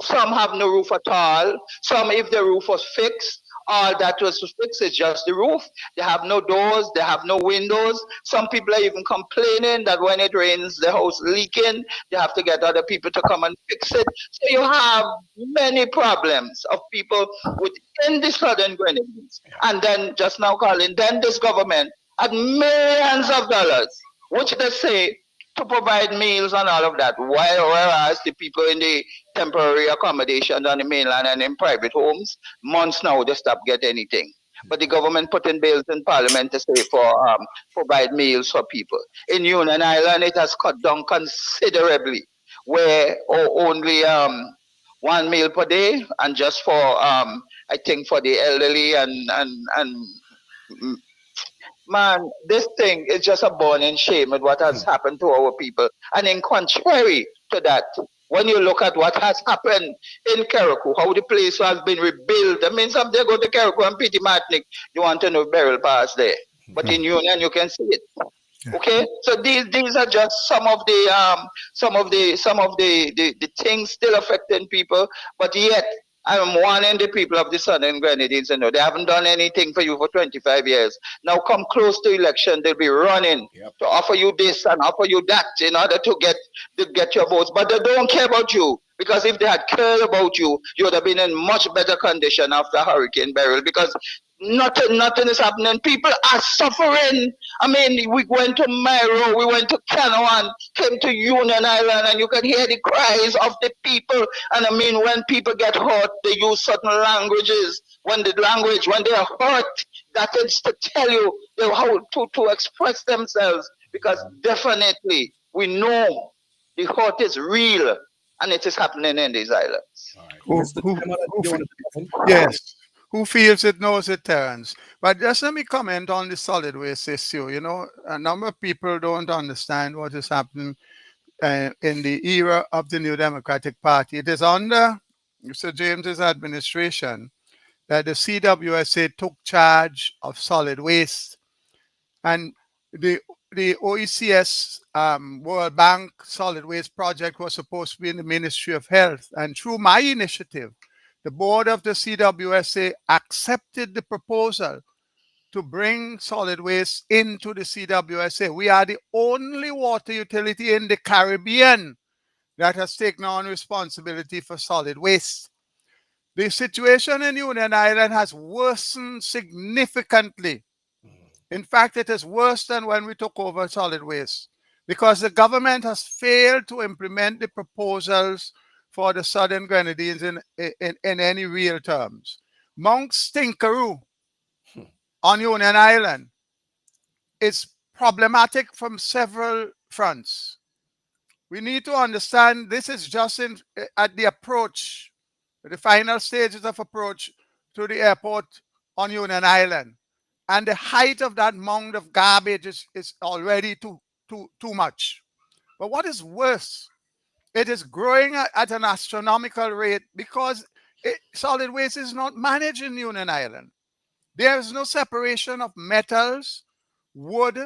Some have no roof at all. Some, if the roof was fixed, all that was fixed is just the roof. They have no doors. They have no windows. Some people are even complaining that when it rains, the house leaking. They have to get other people to come and fix it. So you have many problems of people within the Southern Grenadines. And then just now calling, then this government had millions of dollars, which they say to provide meals and all of that, whereas the people in the temporary accommodations on the mainland and in private homes, months now they stop getting anything. But the government put in bills in Parliament to say for provide meals for people. In Union Island, it has cut down considerably, where only 1 meal per day, and just for I think for the elderly and Man, this thing is just a born in shame with what has happened to our people. And in contrary to that, when you look at what has happened in Keriku, how the place has been rebuilt. I mean, some they go to Keriku and Pity Matnik, you want to know burial parts there. But in Union, you can see it. Okay, so these are just some of the things still affecting people, but yet I'm warning the people of the Southern Grenadines. They haven't done anything for you for 25 years. Now come close to election, they'll be running to offer you this and offer you that in order to get your votes. But they don't care about you, because if they had cared about you, you would have been in much better condition after Hurricane Beryl, because nothing is happening. People are suffering. I mean, we went to Mairo, we went to Canawan, came to Union Island, and you can hear the cries of the people. And I mean, when people get hurt, they use certain languages. When they are hurt, that is to tell you how to express themselves. Because definitely, we know the hurt is real, and it is happening in these islands. Yes. Who feels it knows it, Terence. But just let me comment on the solid waste issue. You know, a number of people don't understand what is happening in the era of the New Democratic Party. It is under Mr. James's administration that the CWSA took charge of solid waste. And the OECS World Bank Solid Waste Project was supposed to be in the Ministry of Health. And through my initiative, the board of the CWSA accepted the proposal to bring solid waste into the CWSA. We are the only water utility in the Caribbean that has taken on responsibility for solid waste. The situation in Union Island has worsened significantly. In fact, it is worse than when we took over solid waste, because the government has failed to implement the proposals for the Southern Grenadines in any real terms. Mount Stinkaroo on Union Island is problematic from several fronts. We need to understand this is just at the approach, the final stages of approach to the airport on Union Island. And the height of that mound of garbage is already too much. But what is worse, it is growing at an astronomical rate because solid waste is not managed in Union Island. There is no separation of metals, wood,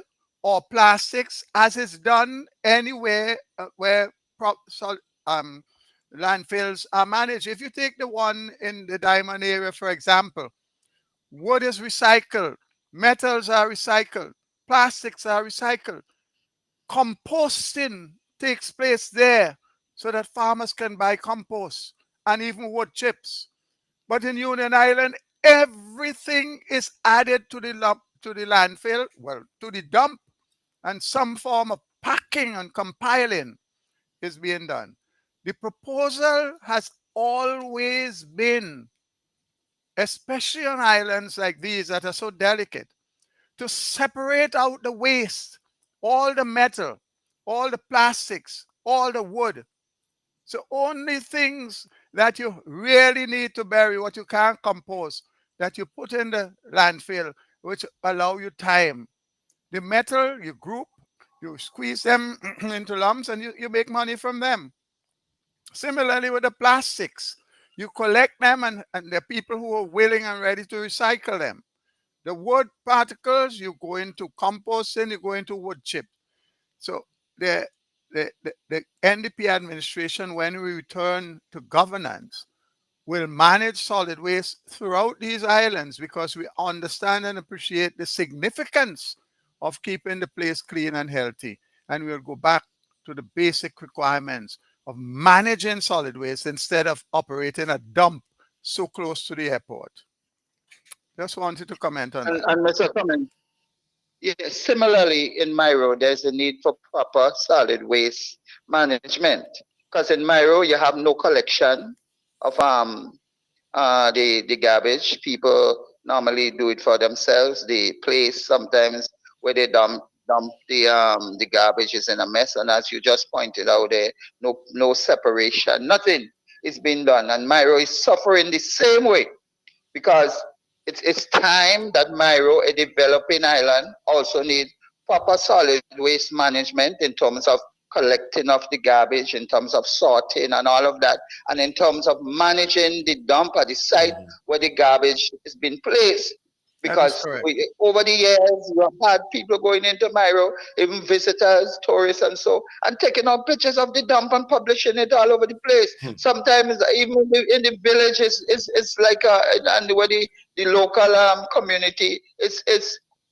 or plastics as is done anywhere where landfills are managed. If you take the one in the Diamond area, for example, wood is recycled, metals are recycled, plastics are recycled. Composting takes place there so that farmers can buy compost and even wood chips. But in Union Island, everything is added to the landfill, to the dump, and some form of packing and compiling is being done. The proposal has always been, especially on islands like these that are so delicate, to separate out the waste, all the metal, all the plastics, all the wood. So only things that you really need to bury, what you can't compose, that you put in the landfill, which allow you time. The metal, you group, you squeeze them into lumps, and you make money from them. Similarly with the plastics, you collect them, and there are people who are willing and ready to recycle them. The wood particles, you go into composting, you go into wood chip. So the NDP administration, when we return to governance, will manage solid waste throughout these islands because we understand and appreciate the significance of keeping the place clean and healthy. And we'll go back to the basic requirements of managing solid waste instead of operating a dump so close to the airport. Just wanted to comment on that. And Mr. Cummins, yes, similarly in Mairo, there's a need for proper solid waste management. Because in Mairo, you have no collection of the garbage. People normally do it for themselves. The place sometimes where they dump the garbage is in a mess. And as you just pointed out there, no separation, nothing is being done. And Mairo is suffering the same way because It's time that Myro, a developing island, also need proper solid waste management in terms of collecting of the garbage, in terms of sorting and all of that, and in terms of managing the dump at the site where the garbage is being placed. That is Because correct. over the years, you have had people going into Myro, even visitors, tourists, and so, and taking out pictures of the dump and publishing it all over the place. Sometimes even in the village, it's like and where the local community, it's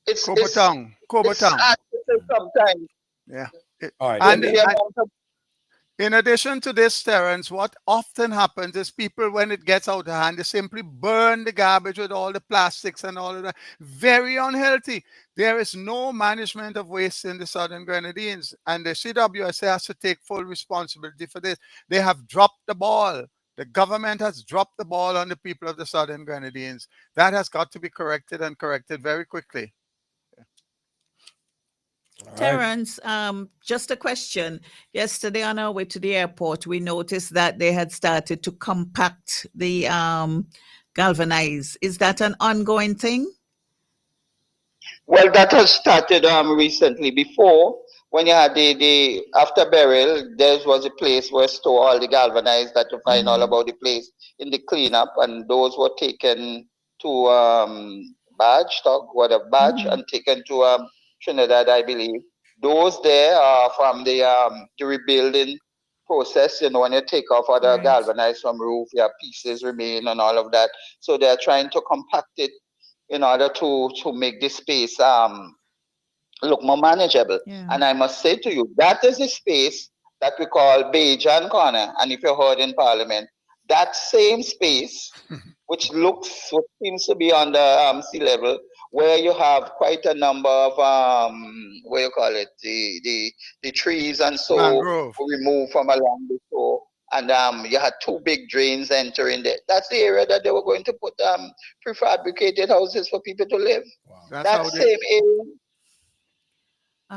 Kobatang. sad to say sometimes. Yeah. All right. And, The amount of in addition to this, Terence, what often happens is people, when it gets out of hand, they simply burn the garbage with all the plastics and all of that. Very unhealthy. There is no management of waste in the Southern Grenadines, and the CWSA has to take full responsibility for this. They have dropped the ball. The government has dropped the ball on the people of the Southern Grenadines. That has got to be corrected, and corrected very quickly. Terence, just a question. Yesterday on our way to the airport, we noticed that they had started to compact the galvanize. Is that an ongoing thing? Well, that has started recently. Before, when you had the after burial, there was a place where store all the galvanized that you find all about the place in the cleanup, and those were taken to Badge, talk whatever Badge, and taken to Trinidad, I believe. Those there are from the rebuilding process. You know, when you take off other galvanized from roof, your pieces remain and all of that. So they're trying to compact it in order to make this space look more manageable. And I must say to you, that is the space that we call Bajan Corner. And if you heard in Parliament, that same space, which seems to be on the sea level, where you have quite a number of what you call it, the trees and so Mangrove. removed from along the shore. And you had two big drains entering there. That's the area that they were going to put prefabricated houses for people to live. That's That how they. same area.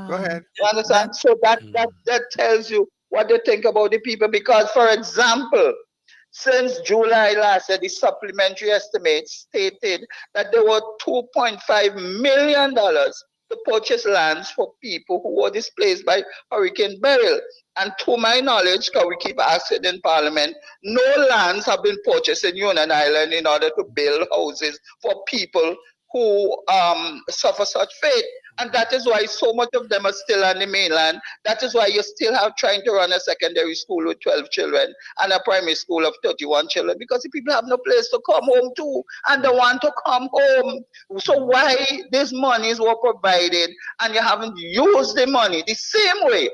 Go ahead. You understand? So that tells you what they think about the people. Because, for example, since July last year, the supplementary estimates stated that there were $2.5 million to purchase lands for people who were displaced by Hurricane Beryl. And to my knowledge, because we keep asking in Parliament, no lands have been purchased in Union Island in order to build houses for people who suffer such fate. And that is why so much of them are still on the mainland. That is why you still have trying to run a secondary school with 12 children and a primary school of 31 children, because the people have no place to come home to and they want to come home. So why these monies were provided and you haven't used the money the same way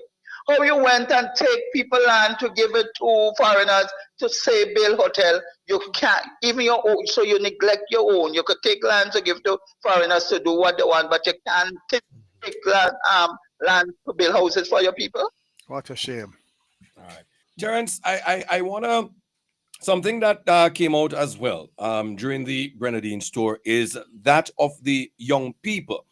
how you went and take people land to give it to foreigners to say build hotel? You can't, even your own, so you neglect your own. You could take land to give to foreigners to do what they want, but you can't take land to build houses for your people. What a shame. All right. Terence, I want to, something that came out as well during the Grenadines tour is that of the young people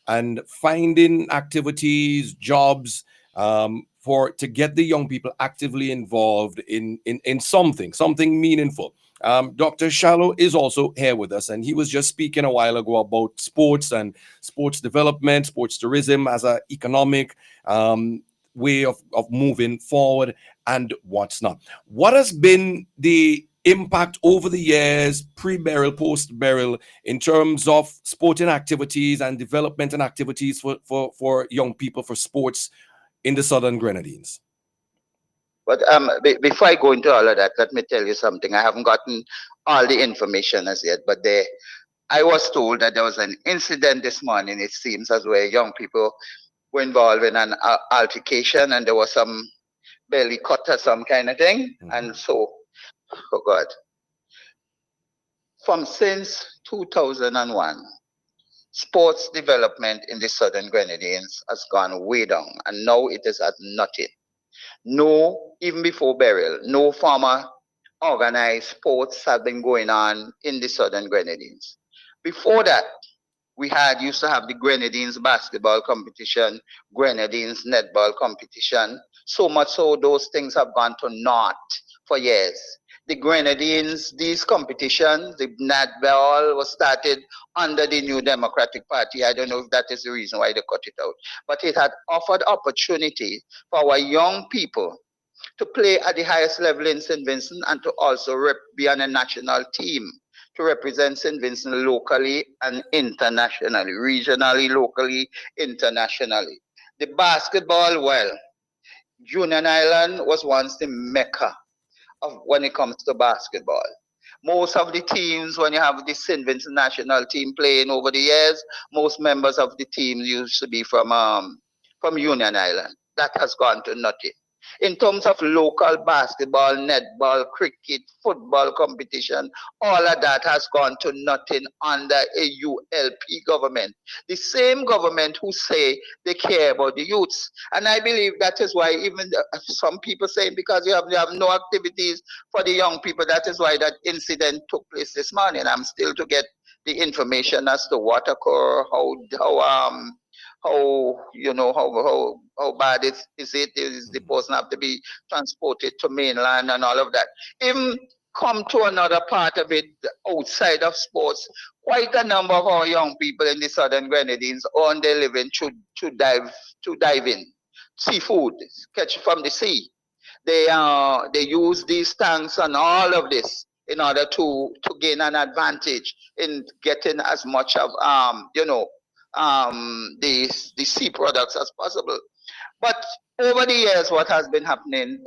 and finding activities, jobs, to get the young people actively involved in something meaningful. Dr. Shallow is also here with us, and he was just speaking a while ago about sports and sports development, sports tourism as an economic way of moving forward and what's not. What has been the impact over the years, pre-burial, post-burial, in terms of sporting activities and development and activities for young people, for sports in the Southern Grenadines? But before I go into all of that, let me tell you something. I haven't gotten all the information as yet, but I was told that there was an incident this morning, it seems, as where young people were involved in an altercation and there was some belly cut or some kind of thing. And so, oh God, since 2001, sports development in the Southern Grenadines has gone way down, and now it is at nothing. No, even before burial, no former organized sports have been going on in the Southern Grenadines. Before that, we used to have the Grenadines basketball competition, Grenadines netball competition. So much so those things have gone to naught for years. the Grenadines, these competitions, the netball was started under the New Democratic Party. I don't know if that is the reason why they cut it out, but it had offered opportunity for our young people to play at the highest level in St. Vincent and to also be on a national team to represent St. Vincent locally and internationally, regionally, locally, internationally. The basketball, well, Union Island was once the mecca of when it comes to basketball. Most of the teams, when you have the St. Vincent national team playing over the years, most members of the team used to be from Union Island. That has gone to nothing. In terms of local basketball, netball, cricket, football competition, all of that has gone to nothing under a ULP government. The same government who say they care about the youths. And I believe that is why even some people saying because you have no activities for the young people, that is why that incident took place this morning. I'm still to get the information as to what occurred, how bad is it? Is the person have to be transported to mainland and all of that? Even come to another part of it outside of sports. Quite a number of our young people in the Southern Grenadines earn their living to dive in seafood, catch from the sea. They use these tanks and all of this in order to gain an advantage in getting as much of the sea products as possible. But over the years, what has been happening,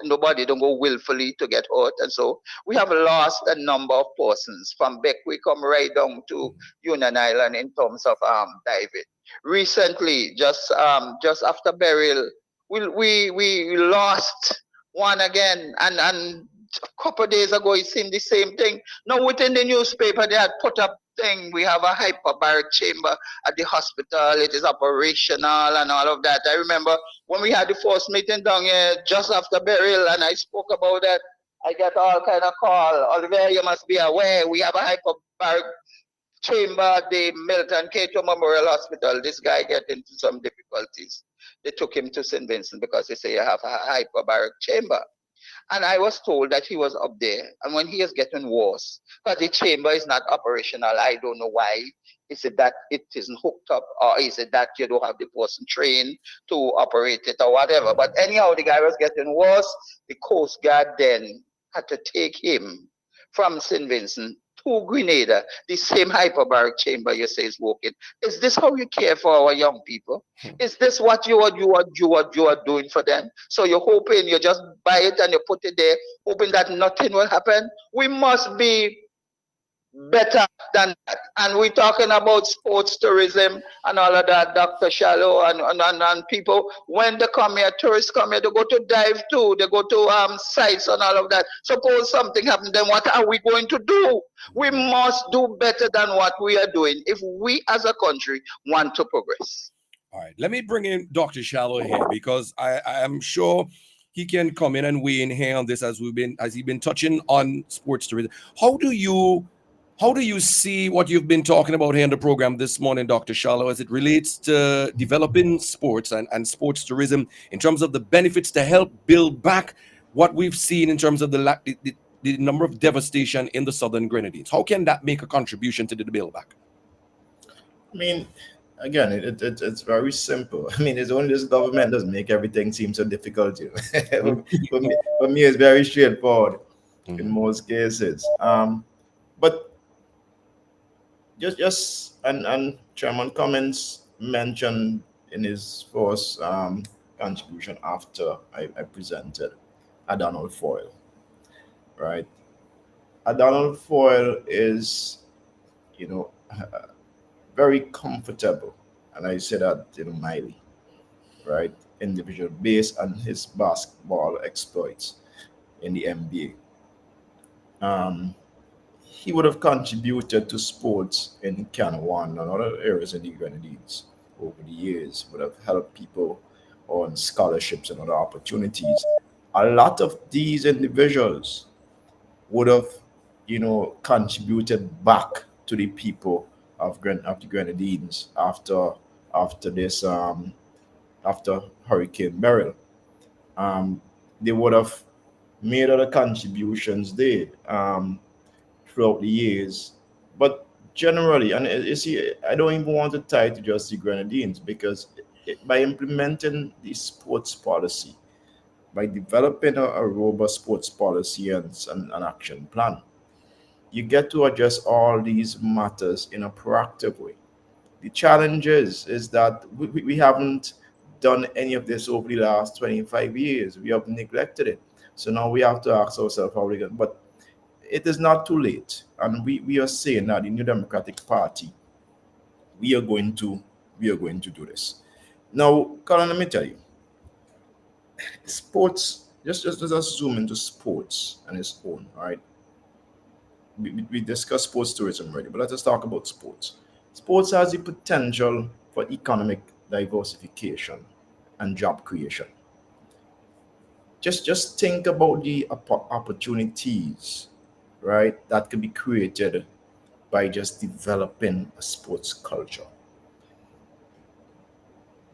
nobody don't go willfully to get hurt, and so we have lost a number of persons. From Beck, we come right down to Union Island in terms of diving. Recently, just after burial, we lost one again, and a couple of days ago it seemed the same thing. Now within the newspaper they had put up thing. We have a hyperbaric chamber at the hospital. It is operational and all of that. I remember when we had the first meeting down here just after burial, and I spoke about that. I got all kind of call. Oliver, you must be aware we have a hyperbaric chamber at the Milton Cato Memorial Hospital. This guy got into some difficulties. They took him to St. Vincent because they say you have a hyperbaric chamber. And I was told that he was up there. And when he is getting worse, because the chamber is not operational, I don't know why. Is it that it isn't hooked up, or is it that you don't have the person trained to operate it, or whatever? But anyhow, the guy was getting worse. The Coast Guard then had to take him from St. Vincent to Grenada, the same hyperbaric chamber you say is working. Is this how you care for our young people? Is this what you are doing for them? So you're hoping you just buy it and you put it there, hoping that nothing will happen? We must be better than that. And we're talking about sports tourism and all of that, Dr. Shallow, and people, when they come here, tourists come here, they go to dive too, they go to sites and all of that. Suppose something happens, then what are we going to do? We must do better than what we are doing if we as a country want to progress. All right, let me bring in Dr. Shallow here because I am sure he can come in and weigh in here on this as he's been touching on sports tourism. How do you see what you've been talking about here in the program this morning, Dr. Shallow, as it relates to developing sports and sports tourism in terms of the benefits to help build back what we've seen in terms of the number of devastation in the Southern Grenadines? How can that make a contribution to the build back? I mean, again, it's very simple. I mean, it's only this government does make everything seem so difficult. For me, it's very straightforward in most cases. But just and Chairman Cummins mentioned in his first contribution after I presented a Donald Foyle, right? A Donald Foyle is, very comfortable, and I say that mildly, right? Individual based on his basketball exploits in the NBA. He would have contributed to sports in Canwan and other areas in the Grenadines over the years, would have helped people on scholarships and other opportunities. A lot of these individuals would have, contributed back to the people of the Grenadines after Hurricane Beryl. They would have made other contributions there throughout the years. But generally, and you see, I don't even want to tie it to just the Grenadines because by implementing the sports policy, by developing a robust sports policy and an action plan, you get to address all these matters in a proactive way. The challenge is that we haven't done any of this over the last 25 years. We have neglected it. So now we have to ask ourselves how we can. But it is not too late. And we are saying that the New Democratic Party, we are going to do this. Now, Colin, let me tell you, sports, just zoom into sports on its own, all right? We discussed sports tourism already, but let us talk about sports. Sports has the potential for economic diversification and job creation. Just think about the opportunities, right, that can be created by just developing a sports culture.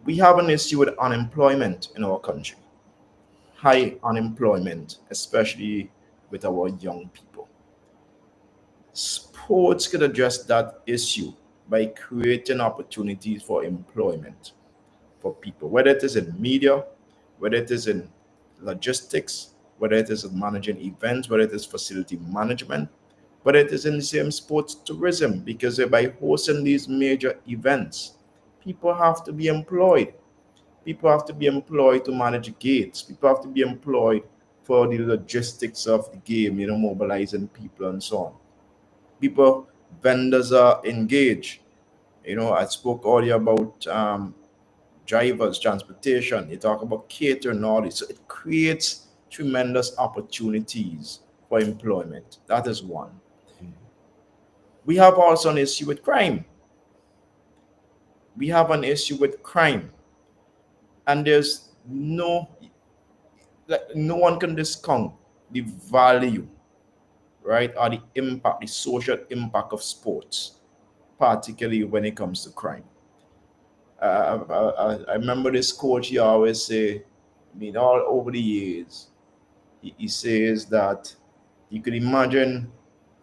We have an issue with unemployment in our country, high unemployment, especially with our young people. Sports could address that issue by creating opportunities for employment for people, whether it is in media, whether it is in logistics, whether it is in managing events, whether it is facility management, whether it is in the same sports tourism, because by hosting these major events, people have to be employed. People have to be employed to manage gates. People have to be employed for the logistics of the game, mobilizing people and so on. People, vendors are engaged. I spoke earlier about drivers, transportation. You talk about catering, all this. So it creates tremendous opportunities for employment. That is one. We have also an issue with crime. We have an issue with crime. And there's no one can discount the value, right, or the impact, the social impact of sports, particularly when it comes to crime. I remember this coach, he always say, all over the years, he says that you could imagine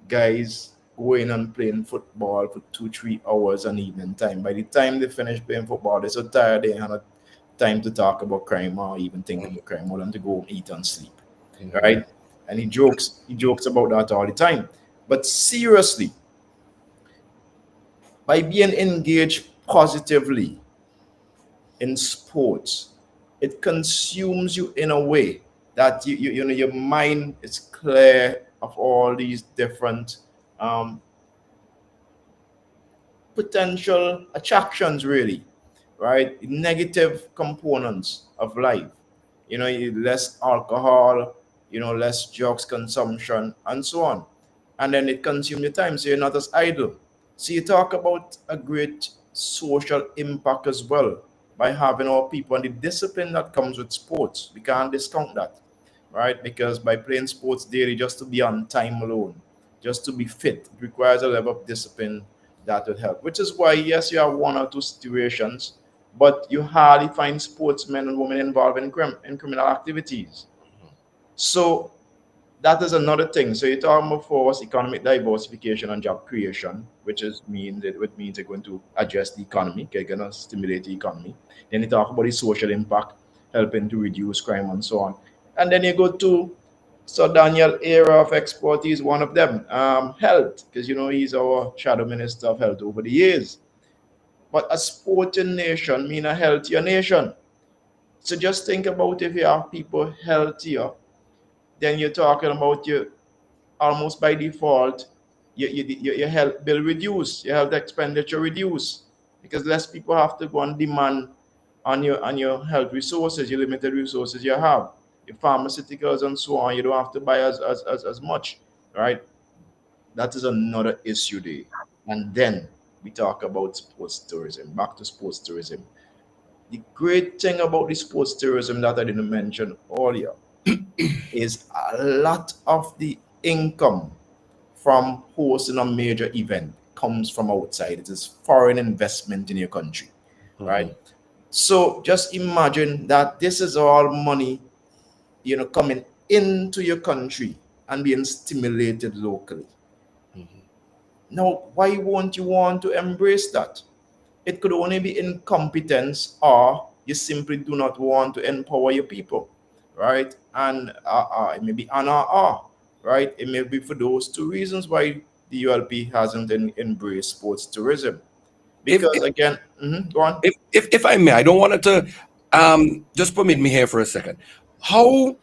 guys going and playing football for 2-3 hours an evening time. By the time they finish playing football, they're so tired they have time to talk about crime or even think about crime, more than to go eat and sleep. Right? And he jokes about that all the time. But seriously, by being engaged positively in sports, it consumes you in a way that your mind is clear of all these different potential attractions, really, right? Negative components of life. Less alcohol, less drugs consumption, and so on. And then it consumes your time, so you're not as idle. So you talk about a great social impact as well by having our people and the discipline that comes with sports. We can't discount that, right? Because by playing sports daily, just to be on time alone, just to be fit, it requires a level of discipline that would help. Which is why, yes, you have one or two situations, but you hardly find sportsmen and women involved in criminal activities. So that is another thing. So you're talking about first economic diversification and job creation, which means they're going to address the economy, they're going to stimulate the economy. Then you talk about the social impact, helping to reduce crime and so on. And then you go to Sir Daniel area of expertise, one of them, health, because he's our shadow minister of health over the years. But a sporting nation means a healthier nation. So just think about if you have people healthier, then you're talking about you almost by default, your health bill reduce, your health expenditure reduce, because less people have to go and demand on your health resources, your limited resources you have, your pharmaceuticals and so on. You don't have to buy as much, right? That is another issue there. And then we talk about sports tourism. Back to sports tourism. The great thing about the sports tourism that I didn't mention earlier is a lot of the income from hosting a major event comes from outside. It is foreign investment in your country, right? So just imagine that this is all money, coming into your country and being stimulated locally. Now, why won't you want to embrace that? It could only be incompetence, or you simply do not want to empower your people, right? And it may be an right? It may be for those two reasons why the ULP hasn't embraced sports tourism. Because again, go on. If I may, I don't want it to just permit me here for a second. How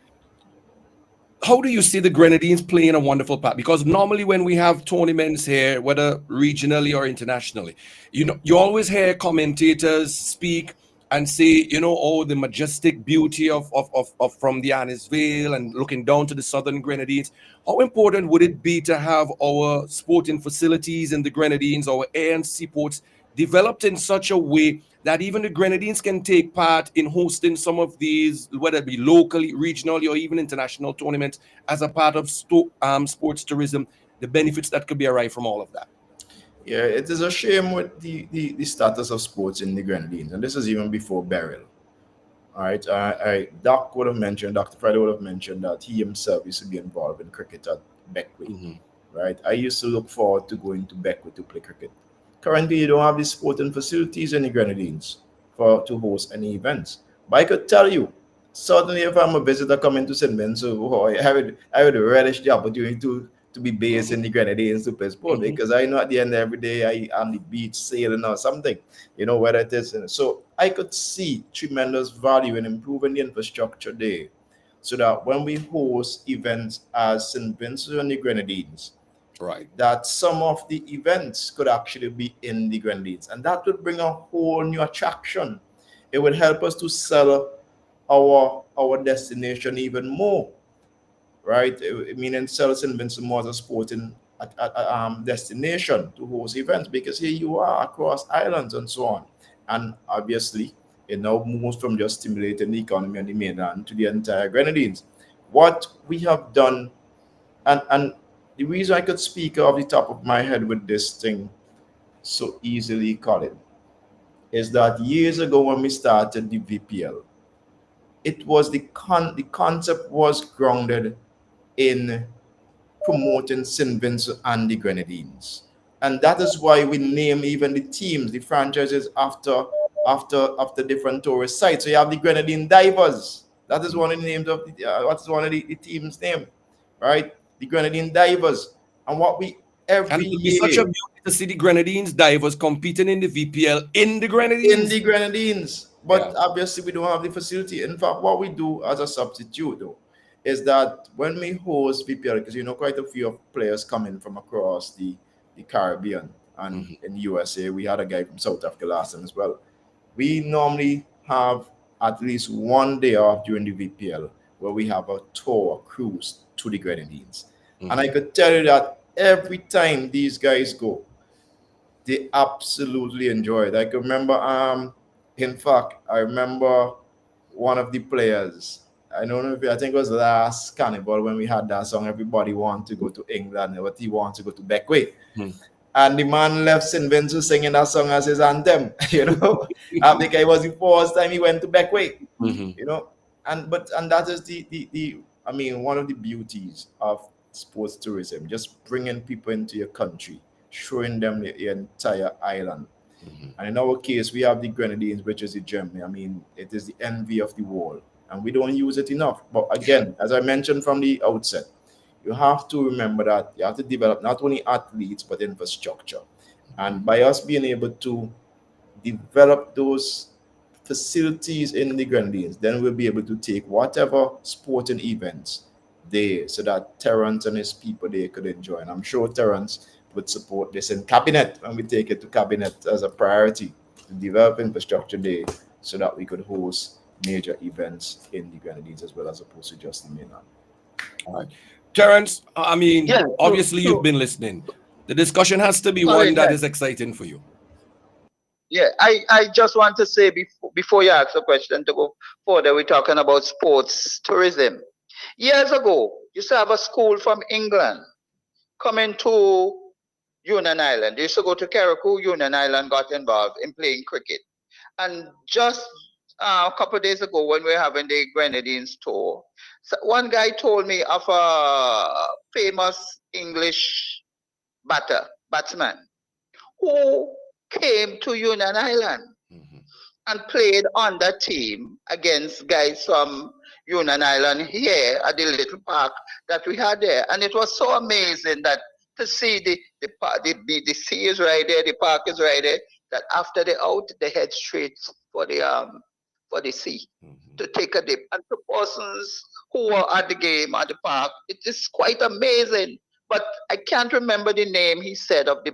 do you see the Grenadines playing a wonderful part? Because normally when we have tournaments here, whether regionally or internationally, you always hear commentators speak and say, oh, the majestic beauty of from the Annisvale and looking down to the southern Grenadines. How important would it be to have our sporting facilities in the Grenadines, our air and seaports developed in such a way that even the Grenadines can take part in hosting some of these, whether it be locally, regionally, or even international tournaments as a part of sports tourism, the benefits that could be arrived from all of that? Yeah, it is a shame with the status of sports in the Grenadines, and this is even before Beryl. All right, Dr. Friday would have mentioned that he himself used to be involved in cricket at Beckwith, right? I used to look forward to going to Beckwith to play cricket. Currently, you don't have the sporting facilities in the Grenadines to host any events. But I could tell you, certainly if I'm a visitor coming to St. Vincent, I would relish the opportunity to be based in the Grenadines to play sport, because I know at the end of every day I am on the beach sailing or something, whether it is. So I could see tremendous value in improving the infrastructure there, so that when we host events as St. Vincent and the Grenadines, right, that some of the events could actually be in the Grenadines, and that would bring a whole new attraction. It would help us to sell our destination even more, right? Meaning sell St. Vincent more as a sporting destination to host events, because here you are across islands and so on. And obviously, it now moves from just stimulating the economy on the mainland to the entire Grenadines. What we have done, and the reason I could speak off the top of my head with this thing so easily, Colin, is that years ago when we started the VPL, it was the concept was grounded in promoting St. Vincent and the Grenadines. And that is why we name even the teams, the franchises after different tourist sites. So you have the Grenadine Divers. That is one of the names of what's one of the team's name, right? The Grenadine Divers. And what we every and year, it's such a beauty to see the Grenadines divers competing in the VPL in the Grenadines. In the Grenadines. But obviously we don't have the facility. In fact, what we do as a substitute though, is that when we host VPL, because quite a few of players coming from across the Caribbean and in the USA, we had a guy from South Africa last time as well. We normally have at least one day off during the VPL where we have a tour, cruise to the Grenadines. And I could tell you that every time these guys go, they absolutely enjoy it. I can remember, in fact, I remember one of the players, I don't know if I think it was last Carnival when we had that song, Everybody Want to Go to England, but he wants to go to Beckwith. And the man left St. Vincent singing that song as his anthem, I think it was the first time he went to Beckwith, and that is the one of the beauties of sports tourism, just bringing people into your country, showing them the entire island. And in our case, we have the Grenadines, which is the Germany. It is the envy of the world, and we don't use it enough. But again, as I mentioned from the outset, you have to remember that you have to develop not only athletes, but infrastructure. And by us being able to develop those facilities in the Grenadines, then we'll be able to take whatever sporting events there, so that Terrence and his people there could enjoy. And I'm sure Terrence would support this in cabinet when we take it to cabinet as a priority to develop infrastructure there, so that we could host major events in the Grenadines as well, as opposed to just the mainland. All right. Terrence, obviously you've been listening. The discussion has to be one that is exciting for you. Yeah, I just want to say before you ask a question to go further, we're talking about sports tourism. Years ago, you used to have a school from England coming to Union Island. They used to go to Carriacou. Union Island got involved in playing cricket. And just a couple of days ago, when we were having the Grenadines tour, So one guy told me of a famous English batsman who came to Union Island and played on that team against guys from Union Island here at the little park that we had there. And it was so amazing that to see the sea is right there, the park is right there, that after they out, they head straight for the sea to take a dip. And the persons who were at the game at the park, it is quite amazing. But I can't remember the name he said of the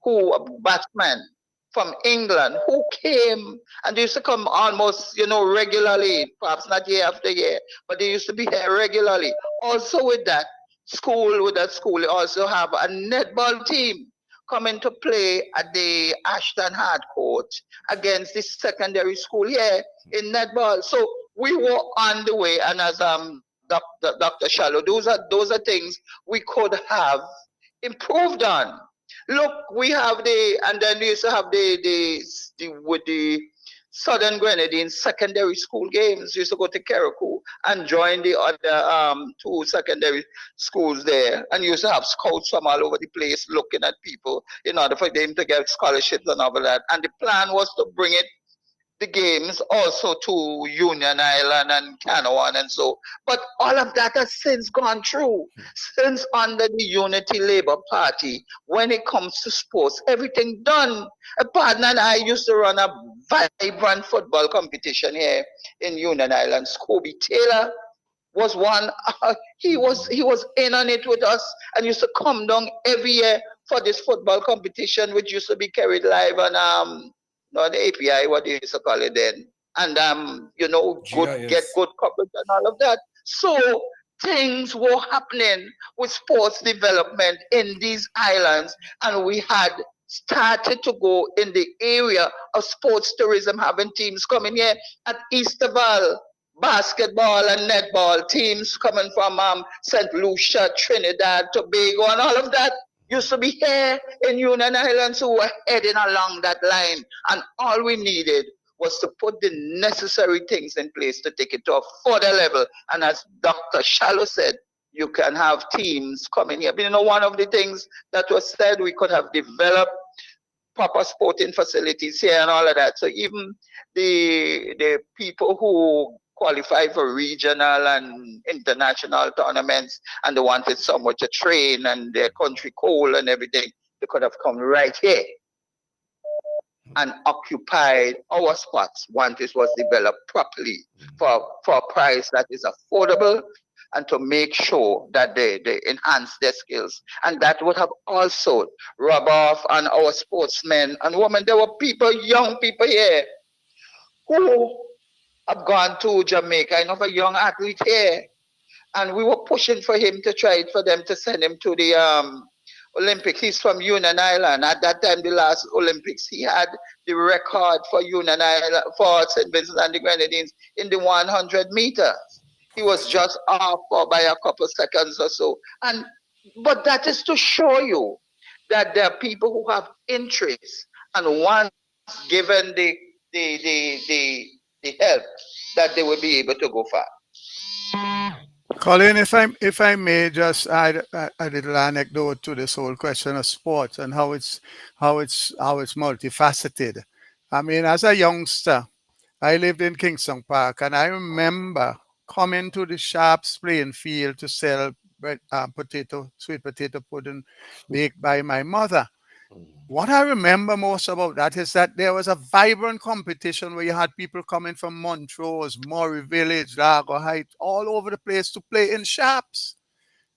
a batsman from England who came and they used to come almost, regularly, perhaps not year after year, but they used to be here regularly. Also with that school, they also have a netball team coming to play at the Ashton Hard Court against the secondary school here in netball. So we were on the way, and as Dr. Shallow, those are things we could have improved on. Look, we have and then we used to have with the Southern Grenadines secondary school games. We used to go to Keraku and join the other two secondary schools there, and used to have scouts from all over the place looking at people in order for them to get scholarships and all of that. And the plan was to bring the games also to Union Island and Canawan and so. But all of that has since gone through. Since under the Unity Labour Party, when it comes to sports, everything done. A partner and I used to run a vibrant football competition here in Union Island. Scobie Taylor was one. He was in on it with us and used to come down every year for this football competition, which used to be carried live on the API, what they used to call it then, and get good coverage and all of that. So things were happening with sports development in these islands, and we had started to go in the area of sports tourism, having teams coming here at Easterval, basketball and netball teams coming from St. Lucia, Trinidad, Tobago, and all of that used to be here in Union Islands who were heading along that line. And all we needed was to put the necessary things in place to take it to a further level. And as Dr. Shallow said, you can have teams coming here. But one of the things that was said, we could have developed proper sporting facilities here and all of that. So even the people who qualify for regional and international tournaments and they wanted somewhere to train and their country cold and everything, they could have come right here and occupied our spots once this was developed properly for a price that is affordable and to make sure that they enhance their skills. And that would have also rubbed off on our sportsmen and women. There were young people here who have gone to Jamaica. I know of a young athlete here, and we were pushing for him to try for them to send him to the Olympics. He's from Union Island. At that time, the last Olympics, he had the record for Union Island, for St. Vincent and the Grenadines in the 100 meters. He was just off by a couple seconds or so. But that is to show you that there are people who have interest, and once given the help, that they will be able to go far. Colin, if I may just add a little anecdote to this whole question of sports and how it's multifaceted. I mean, as a youngster, I lived in Kingston Park, and I remember coming to the Sharps playing field to sell sweet potato pudding baked by my mother. What I remember most about that is that there was a vibrant competition where you had people coming from Montrose, Murray Village, Lago Heights, all over the place to play in Sharps.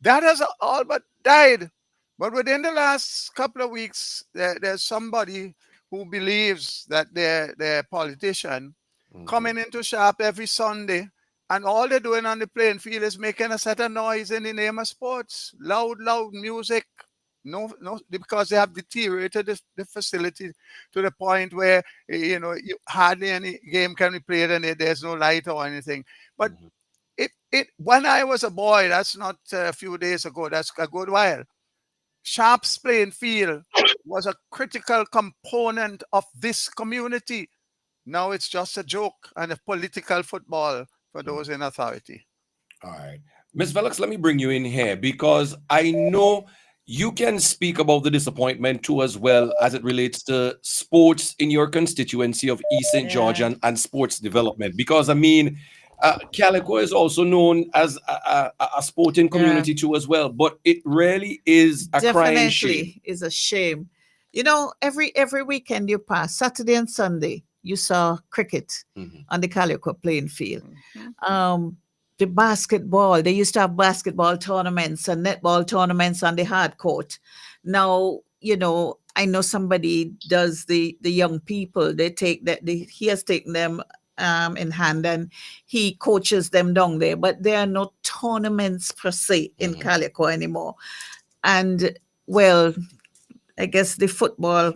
That has all but died. But within the last couple of weeks, there's somebody who believes that they're a politician coming into Sharp every Sunday, and all they're doing on the playing field is making a set of noise in the name of sports. Loud music. No, because they have deteriorated the facility to the point where hardly any game can be played and there's no light or anything. But when I was a boy, that's not a few days ago, that's a good while. Sharps playing field was a critical component of this community. Now it's just a joke and a political football for those in authority. All right. Miss Velux, let me bring you in here because I know you can speak about the disappointment too, as well as it relates to sports in your constituency of East St. George and sports development. Because, I mean, Calico is also known as a sporting community too, as well. But it really is a crying shame. Definitely is a shame. You know, every weekend you pass, Saturday and Sunday, you saw cricket on the Calico playing field. The basketball, they used to have basketball tournaments and netball tournaments on the hard court. Now, you know, I know somebody does the young people. They take that. He has taken them in hand and he coaches them down there. But there are no tournaments per se in Calico anymore. And well, I guess the football,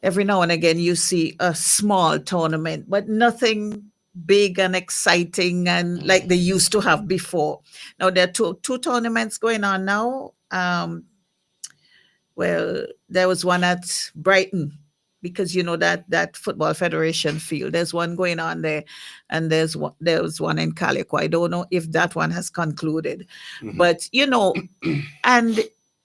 every now and again you see a small tournament, but nothing big and exciting and like they used to have before. Now there are two tournaments going on now. Well, there was one at Brighton because you know that football federation field. There's one going on there, and there was one in Calico. I don't know if that one has concluded, but you know, and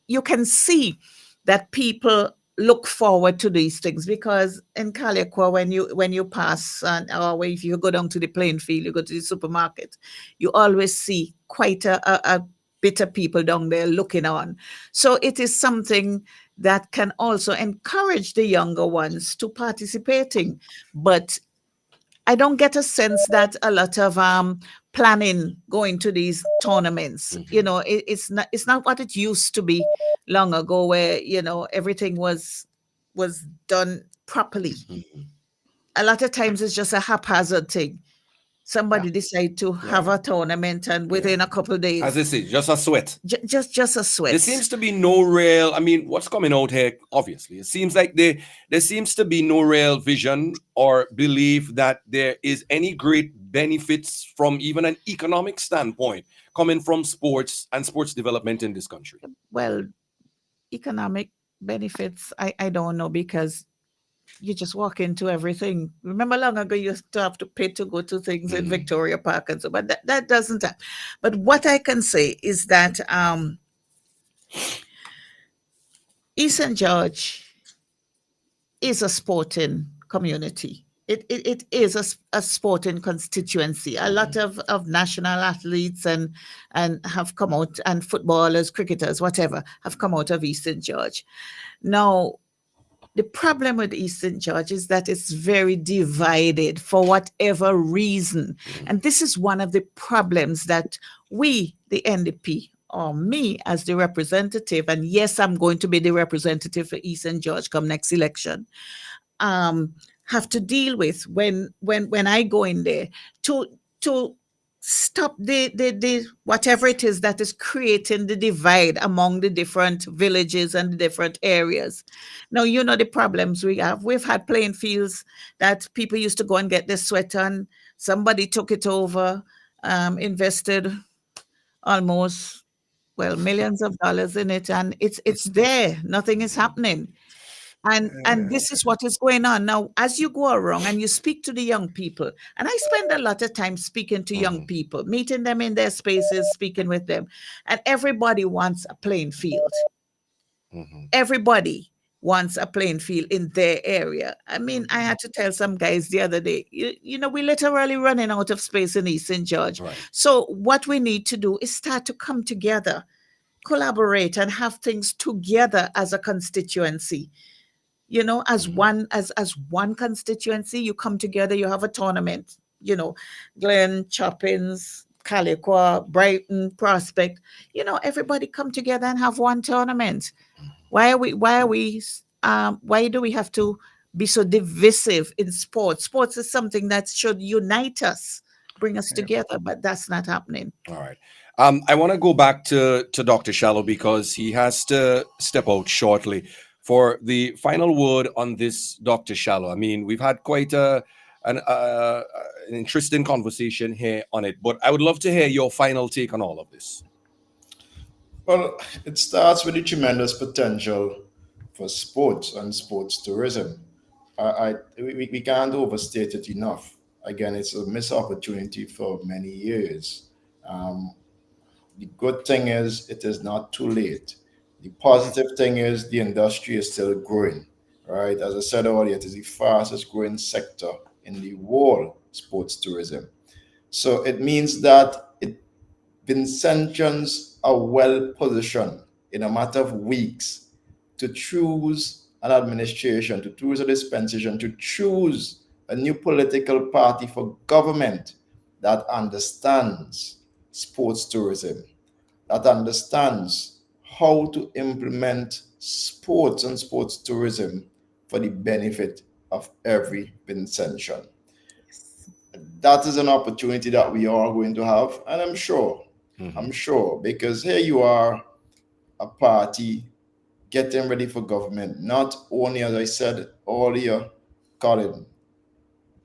you can see that people look forward to these things because in Calico, when you pass or if you go down to the playing field, you go to the supermarket, you always see quite a bit of people down there looking on. So it is something that can also encourage the younger ones to participating. But I don't get a sense that a lot of planning going to these tournaments. You know, it's not what it used to be long ago, where you know everything was done properly. A lot of times it's just a haphazard thing. Somebody decide to have a tournament, and within a couple of days, As I say, just a sweat. Just a sweat. There seems to be no real, I mean, what's coming out here, obviously, it seems like there seems to be no real vision or belief that there is any great benefits from even an economic standpoint coming from sports and sports development in this country. Well, economic benefits, I don't know, because you just walk into everything. Remember long ago you used to have to pay to go to things in Victoria Park and so, but that doesn't happen. But what I can say is that East St. George is a sporting community. It is a sporting constituency. A lot of national athletes and have come out, and footballers, cricketers, whatever, have come out of East St. George. Now, the problem with East St. George is that it's very divided for whatever reason. And this is one of the problems that we, the NDP, or me as the representative, and yes, I'm going to be the representative for East St. George come next election, have to deal with when I go in there to stop the whatever it is that is creating the divide among the different villages and the different areas. Now, you know the problems we have. We've had playing fields that people used to go and get their sweat on. Somebody took it over, invested almost, well, millions of dollars in it, and it's there. Nothing is happening. And this is what is going on now. As you go around and you speak to the young people, and I spend a lot of time speaking to young people, meeting them in their spaces, speaking with them, and everybody wants a playing field. Everybody wants a playing field in their area. I mean, I had to tell some guys the other day, you know, we're literally running out of space in East St. George. So what we need to do is start to come together, collaborate, and have things together as a constituency. You know, as one constituency, you come together, you have a tournament, you know, Glen, Choppins, Calico, Brighton, Prospect, you know, everybody come together and have one tournament. Why do we have to be so divisive in sports? Sports is something that should unite us, bring us together, but that's not happening. All right. I want to go back to Dr. Shallow because he has to step out shortly. For the final word on this, Dr. Shallow, I mean, we've had quite an interesting conversation here on it, but I would love to hear your final take on all of this. Well, it starts with the tremendous potential for sports and sports tourism. We can't overstate it enough. Again, it's a missed opportunity for many years. Um, the good thing is it is not too late. The positive thing is the industry is still growing, right? As I said earlier, it is the fastest growing sector in the world, sports tourism. So it means that Vincentians are well positioned in a matter of weeks to choose an administration, to choose a dispensation, to choose a new political party for government that understands sports tourism, that understands how to implement sports and sports tourism for the benefit of every Vincentian. That is an opportunity that we are going to have, and I'm sure, because here you are, a party getting ready for government. Not only, as I said earlier, Colin,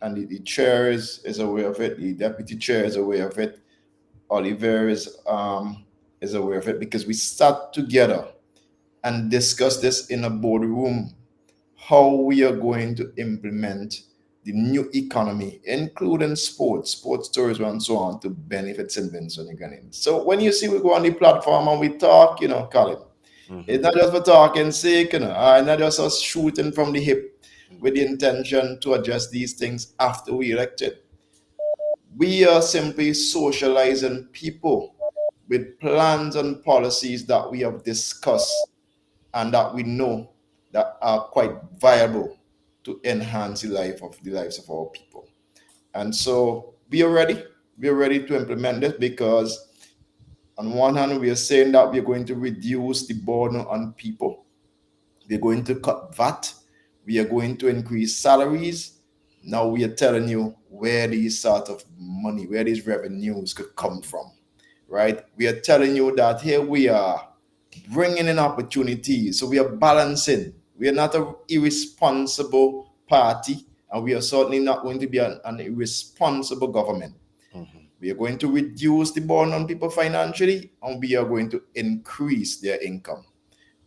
and the chair is aware of it, the deputy chair is aware of it, Oliver is aware of it, because we sat together and discussed this in a boardroom, how we are going to implement the new economy, including sports tourism, and so on, to benefit St. Vincent and Grenadines. So when you see we go on the platform and we talk, Colin, it's not just for talking sake, not just us shooting from the hip with the intention to address these things after we elected. We are simply socializing people with plans and policies that we have discussed and that we know that are quite viable to enhance the lives of our people. And so we are ready. We are ready to implement this, because on one hand, we are saying that we are going to reduce the burden on people. We are going to cut VAT. We are going to increase salaries. Now we are telling you where these sort of money, where these revenues could come from, right? We are telling you that here we are bringing in opportunities. So we are balancing. We are not an irresponsible party, and we are certainly not going to be an irresponsible government. We are going to reduce the burden on people financially, and we are going to increase their income.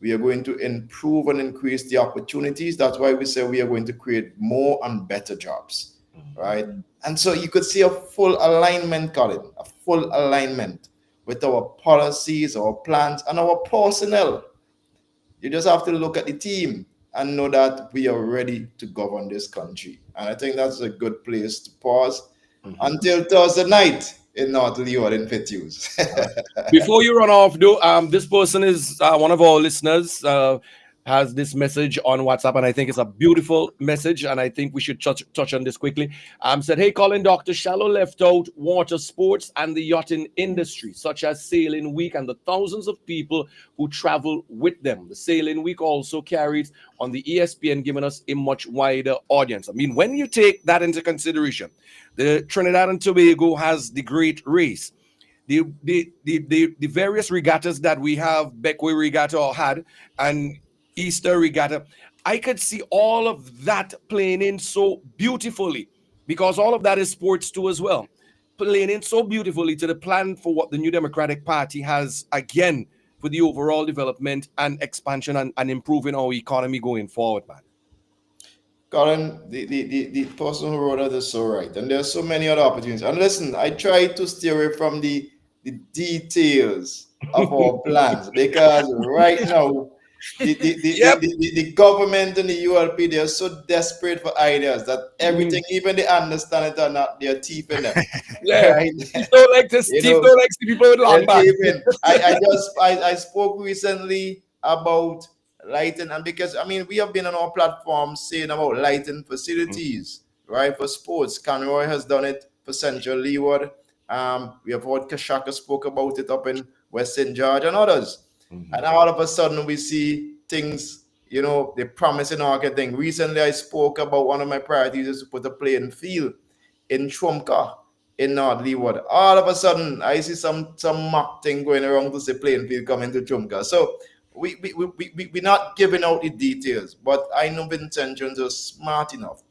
We are going to improve and increase the opportunities. That's why we say we are going to create more and better jobs, right? And so you could see a full alignment, Colin, a full alignment with our policies, our plans, and our personnel. You just have to look at the team and know that we are ready to govern this country. And I think that's a good place to pause until Thursday night in North Leeward in Fitzhughes. Before you run off, though, this person is one of our listeners. Has this message on WhatsApp, and I think it's a beautiful message, and I think we should touch on this quickly. Said, hey, Colin, Dr. Shallow left out water sports and the yachting industry, such as Sailing Week and the thousands of people who travel with them. The Sailing Week also carries on the ESPN, giving us a much wider audience. I mean, when you take that into consideration, the Trinidad and Tobago has the Great Race. The various regattas that we have, Beckway Regatta or had, and Easter Regatta, I could see all of that playing in so beautifully, because all of that is sports too as well, playing in so beautifully to the plan for what the New Democratic Party has, again, for the overall development and expansion and improving our economy going forward, man. Colin, the person who wrote that is so right. And there's so many other opportunities. And listen, I try to steer away from the details of our plans, because right now, the government and the ULP, they're so desperate for ideas that everything, even they understand it or not, they're teeth in them. Yeah, right? Steve don't like to see people with long back. I spoke recently about lighting, and because we have been on our platform saying about lighting facilities, right, for sports. Conroy has done it for Central Leeward. We have heard Kashaka spoke about it up in West St. George and others. And all of a sudden we see things, they're promising marketing. Recently I spoke about one of my priorities is to put a playing field in Trumka in North Leeward. All of a sudden I see some mock thing going around to say playing field coming to Trumka. So we're not giving out the details, but I know Vincentians are smart enough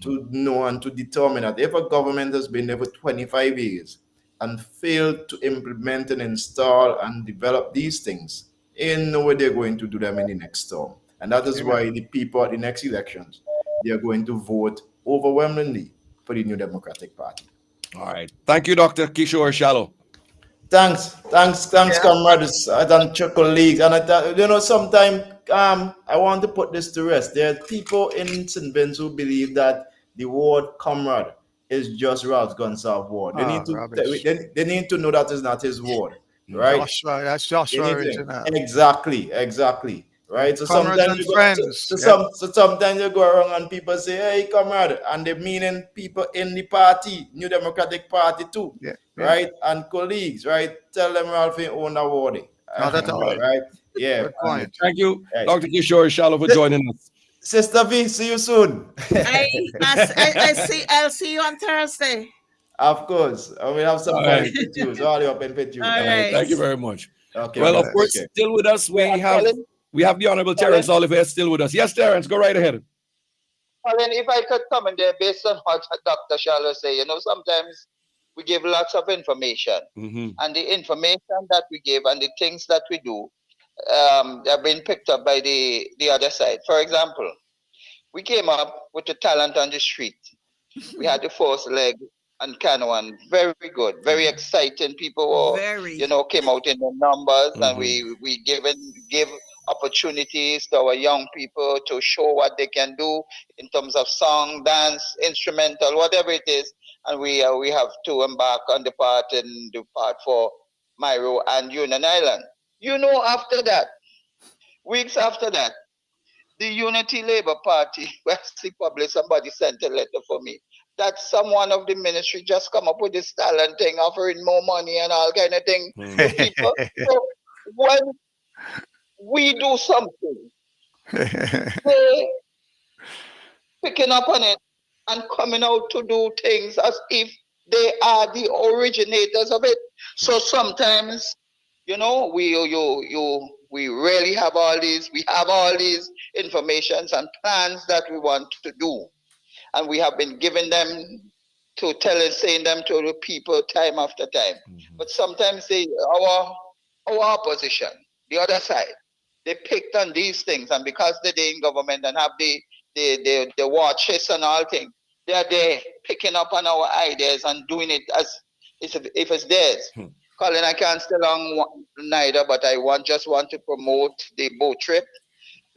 to know and to determine that if a government has been there for 25 years and failed to implement and install and develop these things, ain't no way they're going to do them in the next term. And that is why the people at the next elections, they are going to vote overwhelmingly for the New Democratic Party. All right. Thank you, Dr. Kishore Shallow. Thanks, Yeah. comrades. I done chuckle leagues, and sometimes I want to put this to rest. There are people in St. Vince who believe that the word comrade is just Ralph Gonsalves' word. They Ah, need to rubbish. they need to know that is not his word, right? Joshua, that's They Joshua need to original. exactly, Yeah, right? So comrades sometimes and you go friends. so Yeah. some so sometimes you go around and people say, "Hey, comrade," and they meaning people in the party, New Democratic Party too, Yeah. right? And colleagues, right? Tell them Ralph ain't own a word, Not at all. right? Yeah. Good point. Thank you, Right. Dr. Kishore Shallow, for joining us. Sister V, see you soon. I'll see you on Thursday. Of course, I will have some All fun right. with you. So all you open with you. All All right. right. Thank you very much. Okay. Well, of bless. course, Okay. still with us, Yeah, we have the Honorable Terence Oliver still with us. Yes, Terence, go right ahead. Colin, if I could come in there based on what Dr. Shallow say, sometimes we give lots of information. Mm-hmm. And the information that we give and the things that we do have been picked up by the other side. For example, we came up with the talent on the street. We had the first leg and Canoan. Very good, very exciting. People were, came out in the numbers, and we give opportunities to our young people to show what they can do in terms of song, dance, instrumental, whatever it is. And we have to embark on the part for Myro and Union Island. After that, weeks after that, the Unity Labour Party, where see public, somebody sent a letter for me that someone of the ministry just come up with this talent thing, offering more money and all kind of thing to people. So when we do something, they picking up on it and coming out to do things as if they are the originators of it. So sometimes, we really have all these informations and plans that we want to do. And we have been giving them saying them to the people time after time. But sometimes our opposition, the other side, they picked on these things, and because they're in government and have the watches and all things, they're there picking up on our ideas and doing it as if it's theirs. Colin, I can't stay long neither, but I just want to promote the boat trip,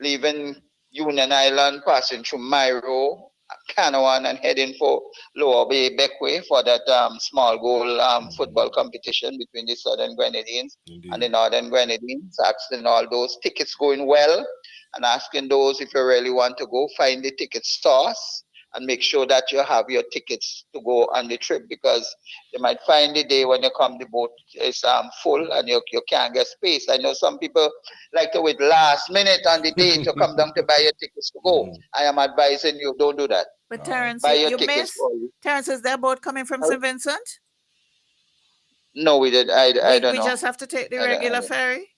leaving Union Island, passing through Myro, Canoan, and heading for Lower Bay Beckway for that small goal football competition between the Southern Grenadines and the Northern Grenadines. Asking all those tickets going well, and asking those, if you really want to go, find the ticket stores and make sure that you have your tickets to go on the trip, because you might find the day when you come, the boat is full and you can't get space. I know some people like to wait last minute on the day to come down to buy your tickets to go. I am advising you, don't do that. But Terence, Buy your you tickets missed. for you. Terence, is there a boat coming from St. Vincent? No, we did. I don't We know. just have to take the I don't- regular ferry.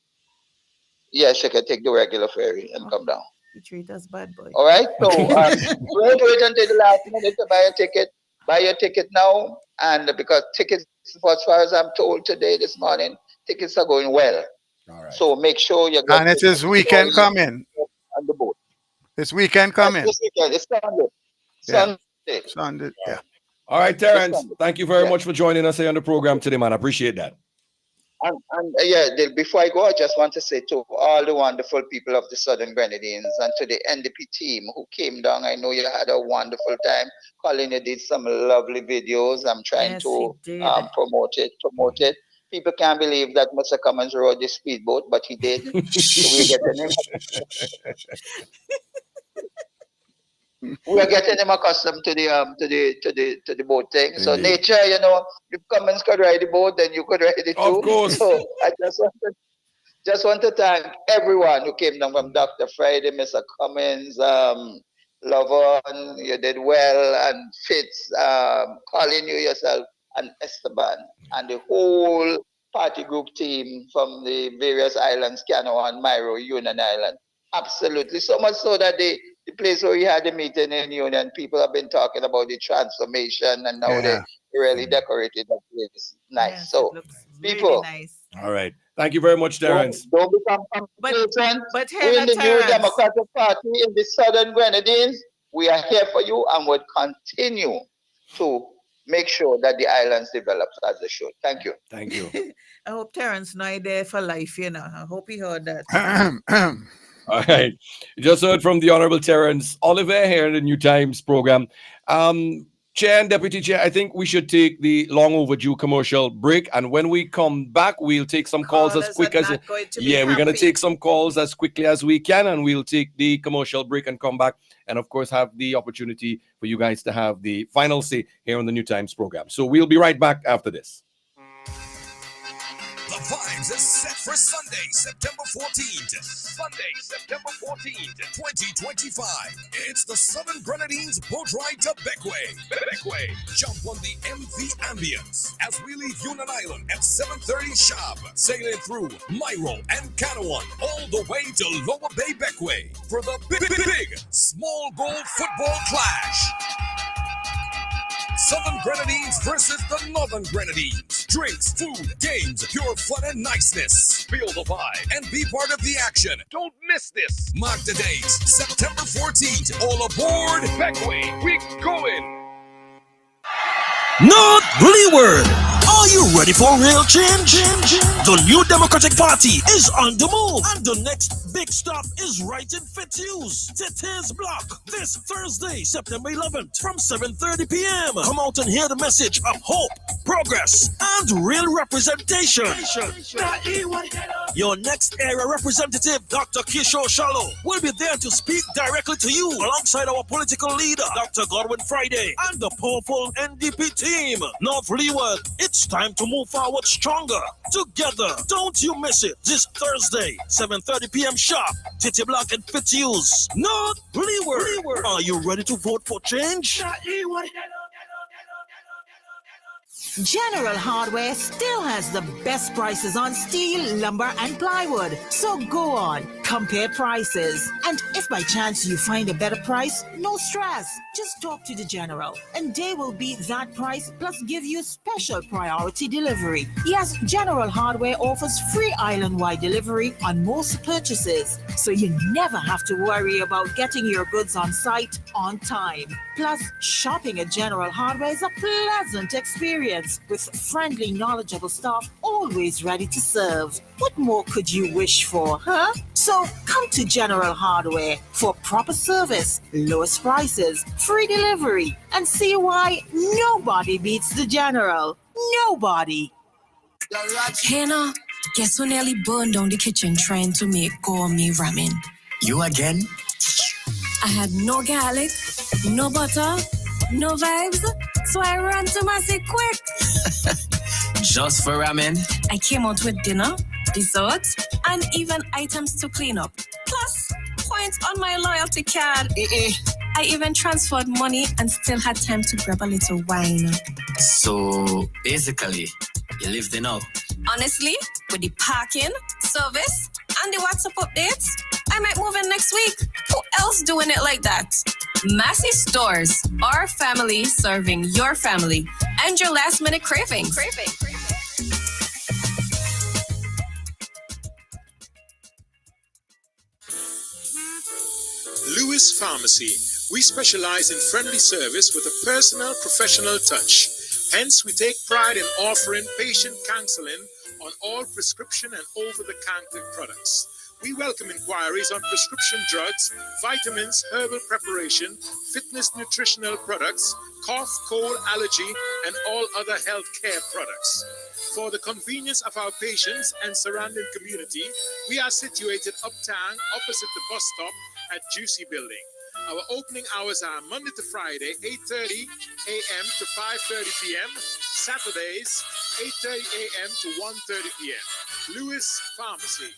Yes, you can take the regular ferry and come down. You treat us bad, boy. All right. So don't wait until the last minute to buy a ticket. Buy your ticket now, and because tickets, as far as I'm told today, this morning, tickets are going well. All right. So make sure you get. And it is weekend coming. On the boat. This weekend coming. This weekend. It's Sunday. Yeah. Sunday. Sunday. Yeah. All right, Terence, thank you very much for joining us here on the program today, man. I appreciate that. And before I go, I just want to say to all the wonderful people of the Southern Grenadines and to the NDP team who came down. I know you had a wonderful time. Colin, you did some lovely videos. I'm trying to promote it. People can't believe that Mr. Cummins rode the speedboat, but he did. So we're getting him. We are getting him accustomed to the boat thing. So nature, if Cummins could ride the boat, then you could ride it too. Of course. So I just want to thank everyone who came down, from Dr. Friday, Mr. Cummins, Lovon, you did well, and Fitz, Colin, you yourself, and Esteban, and the whole party group team from the various islands, Canoan, Myro, Union Island. Absolutely. So much so that the place where we had the meeting in Union, people have been talking about the transformation, and now they really decorated that place. Nice. Yes, so people, really nice. All right. Thank you very much, Terence. don't become complacent. But We're in the New Terence, Democratic Party in the Southern Grenadines. We are here for you and will continue to make sure that the islands develops as they should. Thank you. Thank you. I hope Terrence not there for life, you know. I hope he heard that. All right. You just heard from the Honorable Terrence Oliver here in the New Times program. Chair and Deputy Chair, I think we should take the long overdue commercial break. And when we come back, we'll take some calls as quick as... Yeah, we're going to take some calls as quickly as we can. And we'll take the commercial break and come back. And of course, have the opportunity for you guys to have the final say here on the New Times program. So we'll be right back after this. The vibes is set for Sunday, September 14th. Sunday, September 14th, 2025. It's the Southern Grenadines boat ride to Beckway. Jump on the MV Ambience as we leave Union Island at 7:30 sharp, sailing through Myro and Canawan all the way to Lower Bay Beckway for the big small goal football clash. Southern Grenadines versus the Northern Grenadines. Drinks, food, games, pure fun and niceness. Feel the vibe and be part of the action. Don't miss this. Mark the date, September 14th. All aboard Beckway. We going. North Leeward, are you ready for real change? The New Democratic Party is on the move, and the next big stop is right in Fitzhughes, Titties Block, this Thursday, September 11th, from 7:30 p.m. Come out and hear the message of hope, progress, and real representation. Your next area representative, Dr. Kishore Shallow, will be there to speak directly to you, alongside our political leader, Dr. Godwin Friday, and the powerful Ndp team. North Leeward, it's time to move forward stronger together. Don't you miss it this Thursday, 7:30 p.m. sharp, Titty Block and Fitzhughes. North Leeward. Are you ready to vote for change? General Hardware still has the best prices on steel, lumber, and plywood. So go on, compare prices. And if by chance you find a better price, no stress. Just talk to the General, and they will beat that price plus give you special priority delivery. Yes, General Hardware offers free island-wide delivery on most purchases, so you never have to worry about getting your goods on site on time. Plus, shopping at General Hardware is a pleasant experience with friendly, knowledgeable staff always ready to serve. What more could you wish for, huh? So come to General Hardware for proper service, lowest prices, free delivery, and see why nobody beats the General. Nobody. Hannah, guess who nearly burned down the kitchen trying to make gourmet ramen? You again? I had no garlic, no butter, no vibes, so I ran to Massey quick. Just for ramen? I came out with dinner, dessert, and even items to clean up. Plus, points on my loyalty card. I even transferred money and still had time to grab a little wine. So, basically, you live there now? Honestly, with the parking, service, and the WhatsApp updates, I might move in next week. Who else doing it like that? Massey Stores, our family serving your family and your last minute cravings. Lewis Pharmacy. We specialize in friendly service with a personal, professional touch. Hence, we take pride in offering patient counseling on all prescription and over-the-counter products. We welcome inquiries on prescription drugs, vitamins, herbal preparation, fitness nutritional products, cough, cold, allergy, and all other health care products. For the convenience of our patients and surrounding community, we are situated uptown opposite the bus stop at Juicy Building. Our opening hours are Monday to Friday, 8:30 a.m. to 5:30 p.m. Saturdays, 8:30 a.m. to 1:30 p.m. Lewis Pharmacy.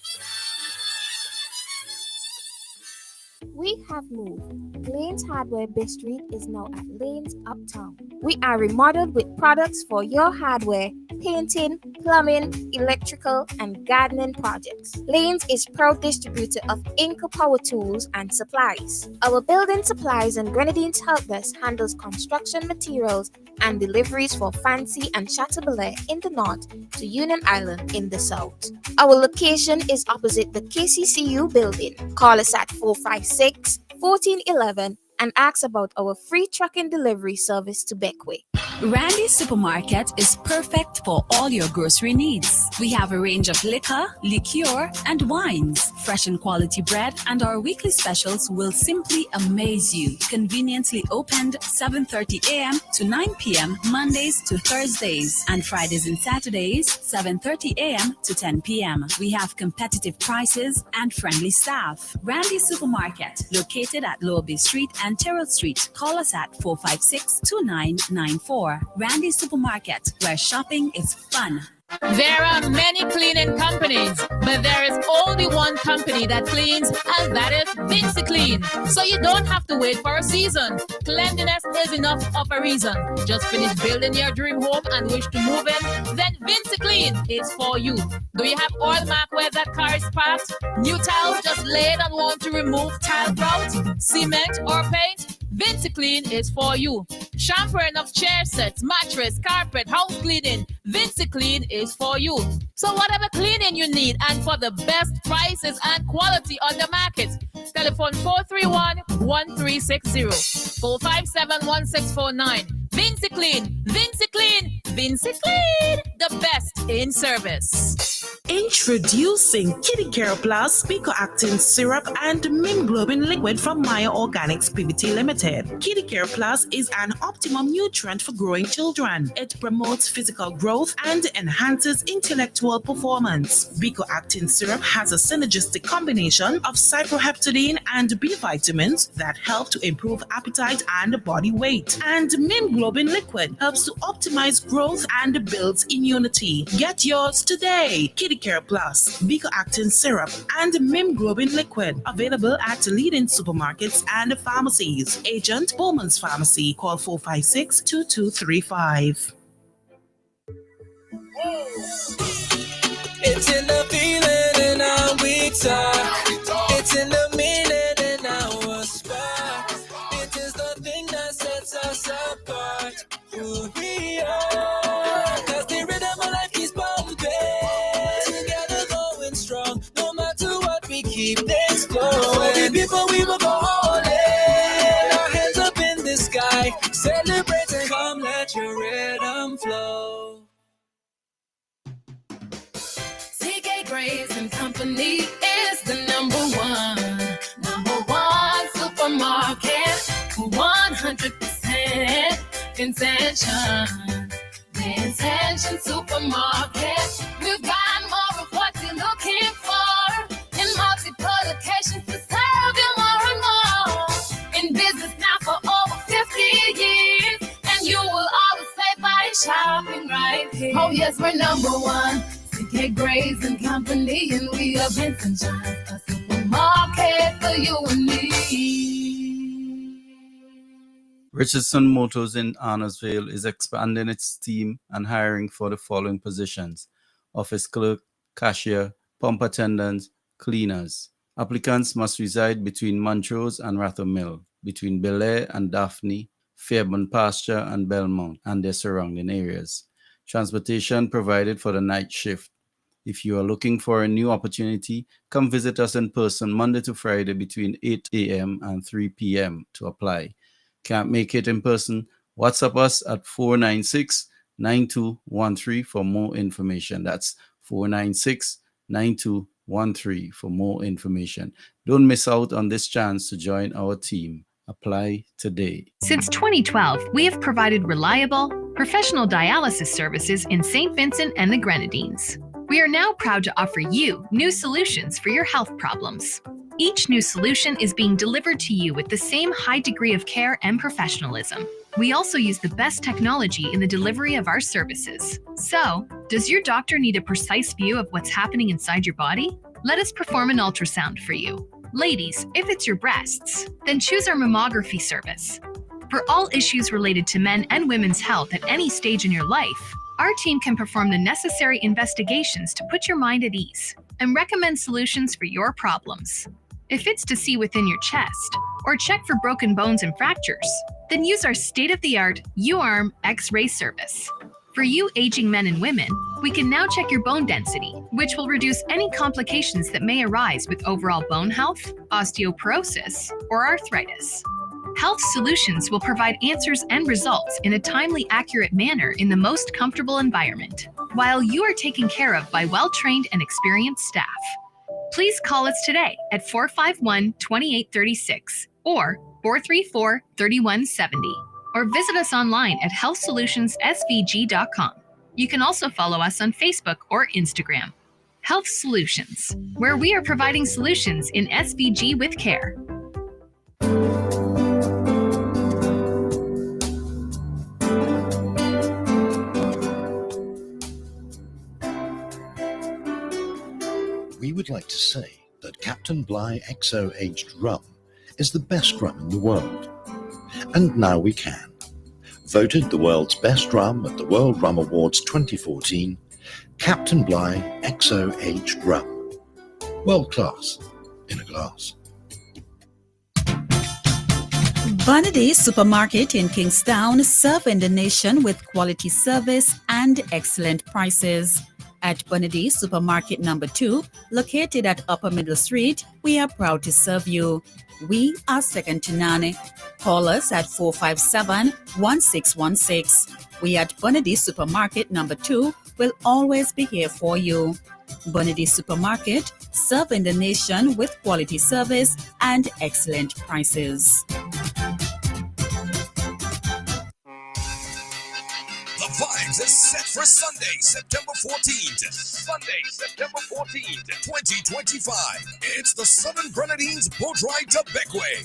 We have moved. Lane's Hardware Bay Street is now at Lane's Uptown. We are remodeled with products for your hardware, painting, plumbing, electrical, and gardening projects. Lane's is proud distributor of Inca Power Tools and Supplies. Our building supplies and Grenadines Help Desk handles construction materials and deliveries for Fancy and Chateaubriand in the north to Union Island in the south. Our location is opposite the KCCU building. Call us at 456-1411 and ask about our free truck and delivery service to Beckway. Randy's Supermarket is perfect for all your grocery needs. We have a range of liquor, liqueur, and wines, fresh and quality bread, and our weekly specials will simply amaze you. Conveniently opened 7:30 a.m. to 9 p.m. Mondays to Thursdays, and Fridays and Saturdays 7:30 a.m. to 10 p.m. We have competitive prices and friendly staff. Randy's Supermarket, located at Lower Bay Street and Terrell Street. Call us at 456-2994. Randy's Supermarket, where shopping is fun. There are many cleaning companies, but there is only one company that cleans, and that is Vinci Clean. So you don't have to wait for a season. Cleanliness is enough of a reason. Just finish building your dream home and wish to move in? Then Vinci Clean is for you. Do you have oil mark where that car is parked? New tiles just laid and want to remove tile grout, cement or paint? Vinci Clean is for you. Shampooing of chair sets, mattress, carpet, house cleaning. Vinci Clean is for you. So whatever cleaning you need and for the best prices and quality on the market, telephone 431-1360, 457-1649. Vinci Clean, Vinci Clean, Vinci Clean, the best in service. Introducing Kitty Care Plus Pico Actin Syrup and Mimglobin Liquid from Maya Organics PVT Limited. Kitty Care Plus is an optimum nutrient for growing children. It promotes physical growth and enhances intellectual performance. Pico Actin Syrup has a synergistic combination of cyproheptadine and B vitamins that help to improve appetite and body weight. And Mimglobin Liquid helps to optimize growth and builds immunity. Get yours today. Kitty Care Plus, Pico Actin Syrup, and Mimglobin Liquid. Available at leading supermarkets and pharmacies. Agent Bowman's Pharmacy. Call 456-2235. It's in the feeling in our weak side. It's in the meaning in our spark. It is the thing that sets us apart. Who we are. Cause the rhythm of life keeps bumping. Together going strong. No matter what, we keep things flowing. Before we will go all in. Our hands up in the sky. Celebrating. Come let your rhythm flow. CK Graves and Company is the number one supermarket, 100% intention supermarket. We've got more of what you're looking for in multiple locations to serve you more and more. In business now for over 50 years, and you will always say by shopping right here. Oh yes, we're number one. CK Graves and Company, and we are Vincent Johns, a supermarket for you and me. Richardson Motors in Arnorsville is expanding its team and hiring for the following positions: office clerk, cashier, pump attendants, cleaners. Applicants must reside between Montrose and Ratho Mill, between Bel Air and Daphne, Fairburn Pasture and Belmont and their surrounding areas. Transportation provided for the night shift. If you are looking for a new opportunity, come visit us in person Monday to Friday between 8 a.m. and 3 p.m. to apply. Can't make it in person? WhatsApp us at 496-9213 for more information. That's 496-9213 for more information. Don't miss out on this chance to join our team. Apply today. Since 2012, we have provided reliable, professional dialysis services in St. Vincent and the Grenadines. We are now proud to offer you new solutions for your health problems. Each new solution is being delivered to you with the same high degree of care and professionalism. We also use the best technology in the delivery of our services. So, does your doctor need a precise view of what's happening inside your body? Let us perform an ultrasound for you. Ladies, if it's your breasts, then choose our mammography service. For all issues related to men and women's health at any stage in your life, our team can perform the necessary investigations to put your mind at ease and recommend solutions for your problems. If it's to see within your chest or check for broken bones and fractures, then use our state-of-the-art U-Arm X-ray service. For you aging men and women, we can now check your bone density, which will reduce any complications that may arise with overall bone health, osteoporosis, or arthritis. Health Solutions will provide answers and results in a timely, accurate manner in the most comfortable environment, while you are taken care of by well-trained and experienced staff. Please call us today at 451-2836 or 434-3170, or visit us online at healthsolutionsSVG.com. You can also follow us on Facebook or Instagram. Health Solutions, where we are providing solutions in SVG with care. We would like to say that Captain Bligh XO aged rum is the best rum in the world. And now we can. Voted the world's best rum at the World Rum Awards 2014, Captain Bligh XO aged rum. World class in a glass. Bonady Supermarket in Kingstown, serving the nation with quality service and excellent prices. At Bonady Supermarket number 2, located at Upper Middle Street, we are proud to serve you. We are second to none. Call us at 457-1616. We at Bonady Supermarket number 2 will always be here for you. Bonady Supermarket, serving the nation with quality service and excellent prices. The vibes is set for Sunday, September 14th. Sunday, September 14th, 2025. It's the Southern Grenadines boat ride to Beckway.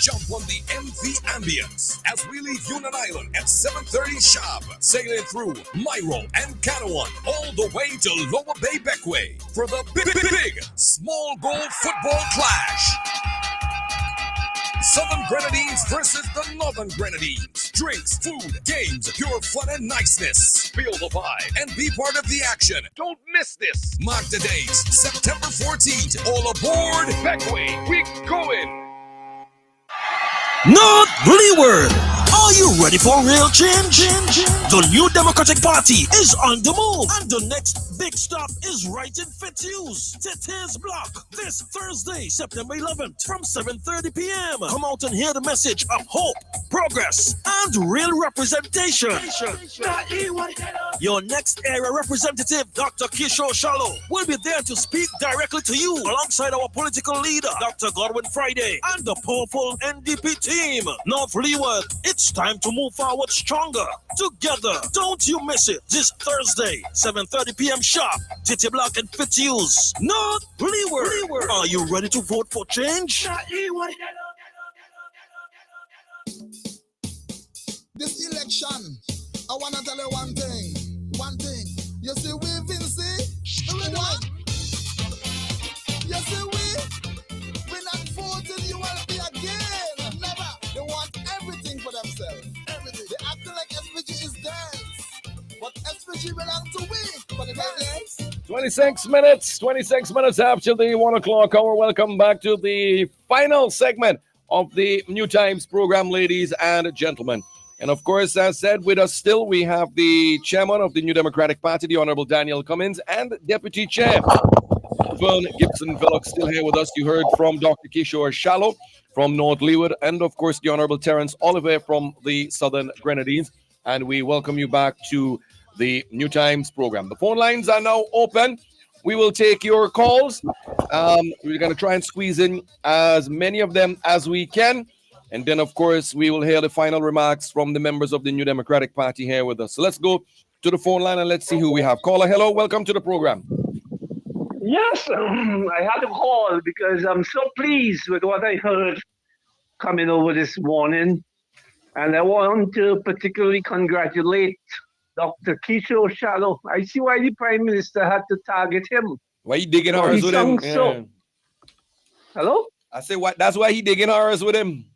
Jump on the MV Ambience as we leave Union Island at 7:30 sharp, sailing through Myro and Canawan all the way to Lower Bay Beckway for the big small goal football clash. Southern Grenadines versus the Northern Grenadines. Drinks, food, games, pure fun and niceness. Feel the vibe and be part of the action. Don't miss this. Mark the dates. September 14th. All aboard Beckway. We going. North Leeward. Are you ready for real change? The New Democratic Party is on the move, and the next big stop is right in Fitzhughes, Titties Block, this Thursday, September 11th, from 7:30 p.m. Come out and hear the message of hope, progress, and real representation. Your next area representative, Dr. Kishore Shallow, will be there to speak directly to you, alongside our political leader, Dr. Godwin Friday, and the powerful Ndp team. North Leeward, it's time to move forward stronger together. Don't you miss it this Thursday, 7:30 p.m. sharp. Titty Block and Fitzhughes. North Leeward. Are you ready to vote for change? This election, I want to tell you one thing. You see, we Vinci, what? You see, we're not voting you will be again. Never. They want everything for themselves. Everything. They acting like SPG is theirs. But SPG belongs to we. For the yes. 26 minutes after the 1 o'clock hour. Welcome back to the final segment of the New Times program, ladies and gentlemen. And of course, as said, with us still, we have the chairman of the New Democratic Party, the Honorable Daniel Cummins, and Deputy Chair, Vern Gibson-Villock, still here with us. You heard from Dr. Kishore Shallow from North Leeward, and of course, the Honorable Terence Oliver from the Southern Grenadines. And we welcome you back to the New Times program. The phone lines are now open. We will take your calls. We're going to try and squeeze in as many of them as we can. And then, of course, we will hear the final remarks from the members of the New Democratic Party here with us. So let's go to the phone line and let's see who we have. Caller, hello, welcome to the program. Yes, I had to call because I'm so pleased with what I heard coming over this morning. And I want to particularly congratulate Dr. Kishore Shallow. I see why the Prime Minister had to target him. Why he digging ours with him? Yeah. Hello? I say what? That's why he digging ours with him.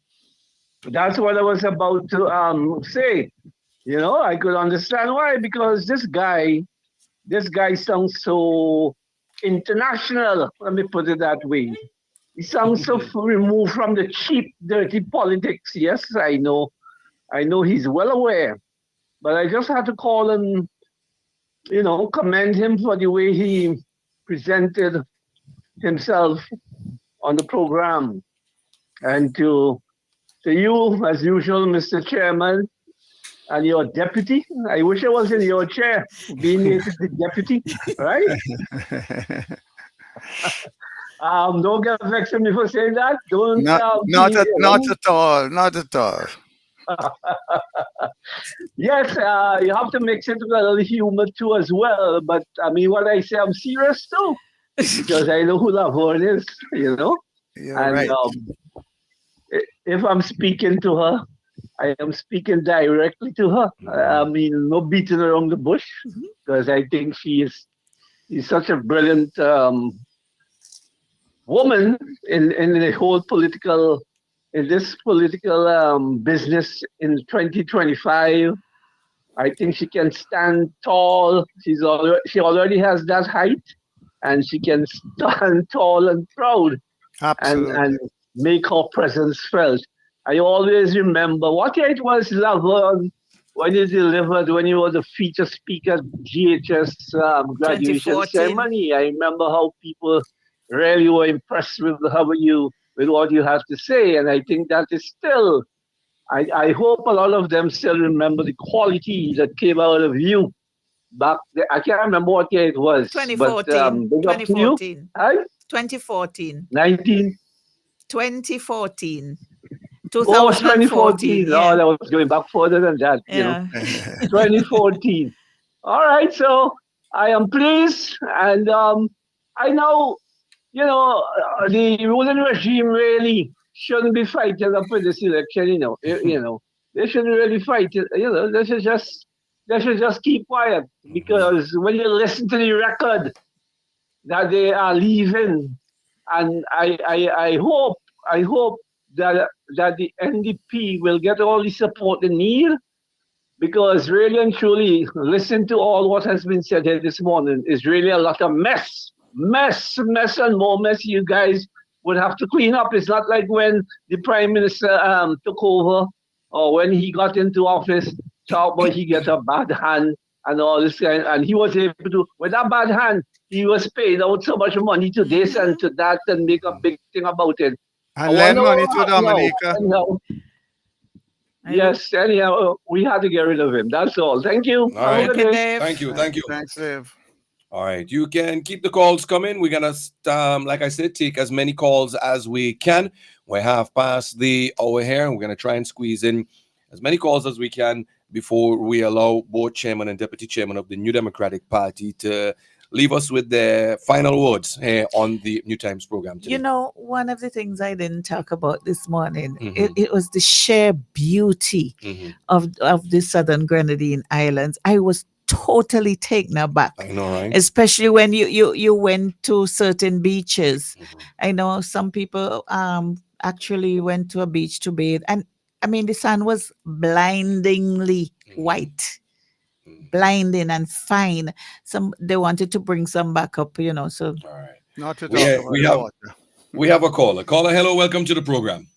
That's what I was about to say. You know, I could understand why, because this guy sounds so international. Let me put it that way. He sounds so removed from the cheap, dirty politics. Yes, I know he's well aware. But I just had to call and, commend him for the way he presented himself on the program, and to to you, as usual, Mr. Chairman, and your deputy. I wish I was in your chair, being named the deputy, right? Don't get vexed with me for saying that. Don't Not not at not at all. Not at all. Yes, you have to mix it with a little humor too as well. But I mean, what I say, I'm serious too, because I know who Laverne is, you know. You're And right. if I'm speaking to her, I am speaking directly to her. I mean, no beating around the bush, because I think she's such a brilliant woman in the whole political in this political business in 2025. I think she can stand tall. She already has that height, and she can stand tall and proud, and Absolutely. make her presence felt. I always remember what year it was, Lavon, when he delivered, when he was a feature speaker at GHS graduation 2014. ceremony. I remember how people really were impressed with with what you have to say, and I think that is still. I hope a lot of them still remember the quality that came out of you back there. I can't remember what year it was, but 2014. big up to you. 2014. Hi? 2014. 19. 2014. Oh, it's 2014. 2014. Oh, Yeah. that was going back further than that, Yeah. 2014. All right, so I am pleased, and I know, the ruling regime really shouldn't be fighting up in this election. They shouldn't really fight it. They should just keep quiet, because when you listen to the record that they are leaving, and I hope that the NDP will get all the support they need, because really and truly, listen to all what has been said here this morning is really a lot of mess, and more mess you guys would have to clean up. It's not like when the Prime Minister took over, or when he got into office, talk about he get a bad hand and all this kind, and he was able to, with that bad hand, he was paying out so much money to this and to that and make a big thing about it. I And lend wonder money what to happened now. Dominica. Yes, anyhow, we had to get rid of him. That's all. Thank you. All Have a right. good day. Thank you. Thank you. Thanks, Dave. All right. You can keep the calls coming. We're going to, like I said, take as many calls as we can. We're half past the hour here. We're going to try and squeeze in as many calls as we can before we allow both chairman and deputy chairman of the New Democratic Party to leave us with their final words here on the New Times program today. You know, one of the things I didn't talk about this morning, Mhm. it was the sheer beauty Mhm. of the Southern Grenadine Islands. I was totally taken aback. I know, right? Especially when you went to certain beaches. I know some people actually went to a beach to bathe, and I mean the sun was blindingly white, blinding and fine. Some they wanted to bring some back up, so Not to We, talk ha- about we the have water. we have a caller. Caller, hello, welcome to the program.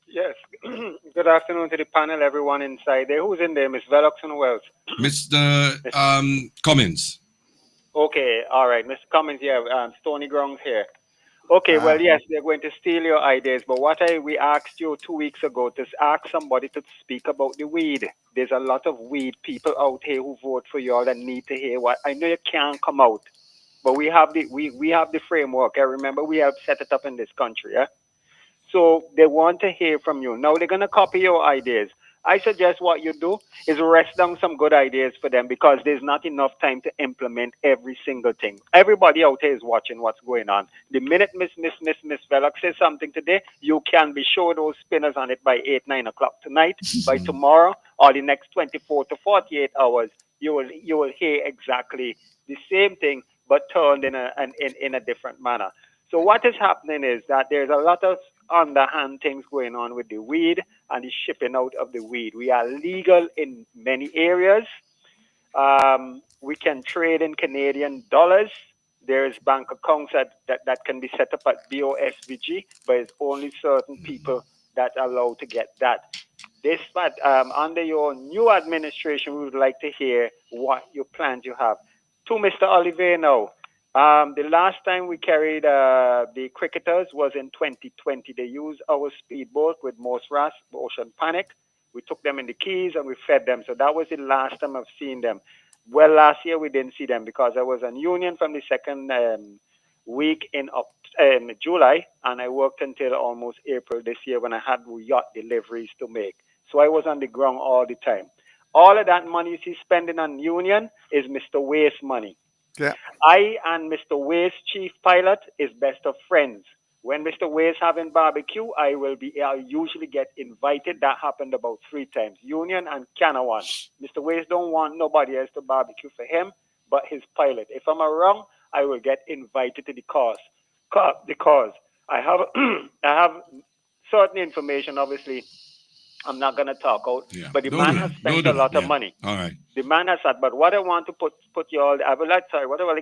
Yes. Good afternoon to the panel, everyone inside there. Who's in there? Miss Velox and Wells. Mr. Cummins. Okay, all right. Mr. Cummins, yeah, Stony Grounds here. Okay, well, yes, they're going to steal your ideas, but we asked you 2 weeks ago to ask somebody to speak about the weed. There's a lot of weed people out here who vote for you all that need to hear what. I know you can't come out, but we have the framework. I remember we have set it up in this country, yeah? So they want to hear from you. Now they're going to copy your ideas. I suggest what you do is rest down some good ideas for them, because there's not enough time to implement every single thing. Everybody out here is watching what's going on. The minute Miss Velox says something today, you can be sure those spinners on it by 8, 9 o'clock tonight, by tomorrow, or the next 24 to 48 hours. You will hear exactly the same thing, but turned in a different manner. So what is happening is that there's a lot of underhand things going on with the weed and the shipping out of the weed. We are legal in many areas. We can trade in Canadian dollars. There's bank accounts that can be set up at BOSVG, but it's only certain people that are allowed to get that. But under your new administration, we would like to hear what your plans you have. To Mr. Olivier now, The last time we carried the cricketers was in 2020. They used our speedboat with Most Ras, Ocean Panic. We took them in the Keys and we fed them. So that was the last time I've seen them. Well, last year we didn't see them because I was on union from the second week in July, and I worked until almost April this year when I had yacht deliveries to make. So I was on the ground all the time. All of that money you see spending on union is Mr. Waste money. Yeah. I and Mr. Waste chief pilot is best of friends. When Mr. Waste having barbecue, I usually get invited. That happened about 3 times. Union and Canawan. Mr. Waste don't want nobody else to barbecue for him but his pilot. If I'm around, I will get invited to the cause. Because I have I have certain information, obviously I'm not gonna talk out. Yeah. But the Don't man do has that. spent Don't a do lot that. of Yeah. money. All right. The man has had, but what I want to put you all, what I would like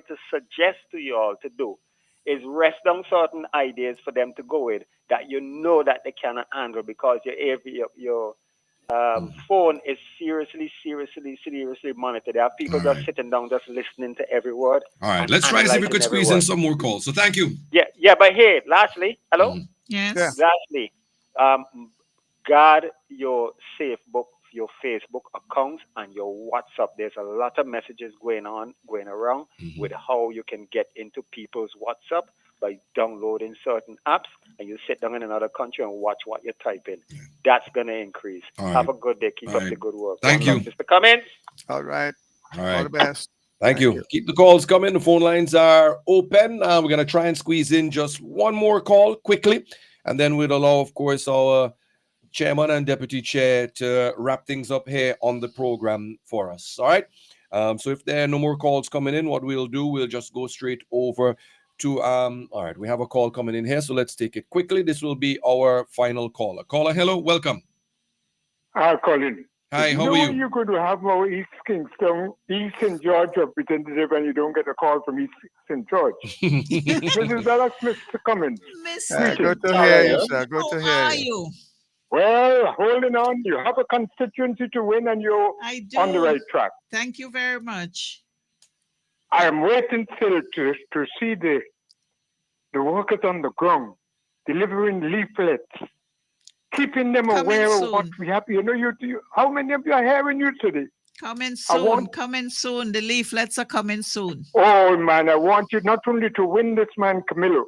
to suggest to you all to do is rest down certain ideas for them to go with that you know that they cannot handle because your phone is seriously monitored. There are people All just right. sitting down, just listening to every word All right. and Let's try and see if we analyzing could every squeeze in word. some more calls. So thank you. Yeah. But hey, lastly, hello. Yes. Yeah. Lastly, um, guard your Facebook, your Facebook accounts, and your WhatsApp. There's a lot of messages going around with how you can get into people's WhatsApp by downloading certain apps, and you sit down in another country and watch what you type in. That's gonna increase. All right. Have a good day. Keep All up right. the good work. Thank One you. love. Mr. Cummins. All right. All All right. the best. Thank you. Keep the calls coming. The phone lines are open. We're going to try and squeeze in just one more call quickly. And then we'll allow, of course, our chairman and deputy chair to wrap things up here on the program for us. All right. So if there are no more calls coming in, what we'll do, we'll just go straight over to, all right, we have a call coming in here. So let's take it quickly. This will be our final caller. Caller, hello. Welcome. Hi, Colin. Hi, how No are way you? you're going to have our East Kingston, East St. George representative and you don't get a call from East St. George. Mrs. Dallas, Mr. Cummins. Good to hear you, sir. Good to hear How you. are you? Well, holding on. You have a constituency to win and you're I do. on the right track. Thank you very much. I am waiting still to see the workers on the ground delivering leaflets, keeping them aware of what we have. You know, how many of you are hearing you today? Coming soon. Coming soon. The leaflets are coming soon. Oh, man, I want you not only to win this man, Camilo,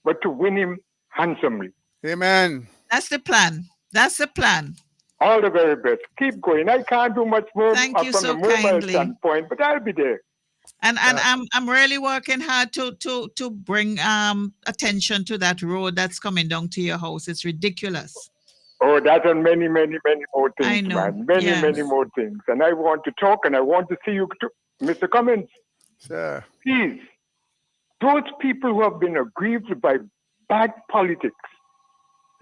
but to win him handsomely. Amen. That's the plan. That's the plan. All the very best. Keep going. I can't do much more Thank you from so the mobile kindly. standpoint, but I'll be there. And I'm really working hard to bring attention to that road that's coming down to your house. It's ridiculous. Oh, that and many more things, I know. man. Many more things. And I want to talk and I want to see you, Mr. Cummins. Sir. Please, those people who have been aggrieved by bad politics,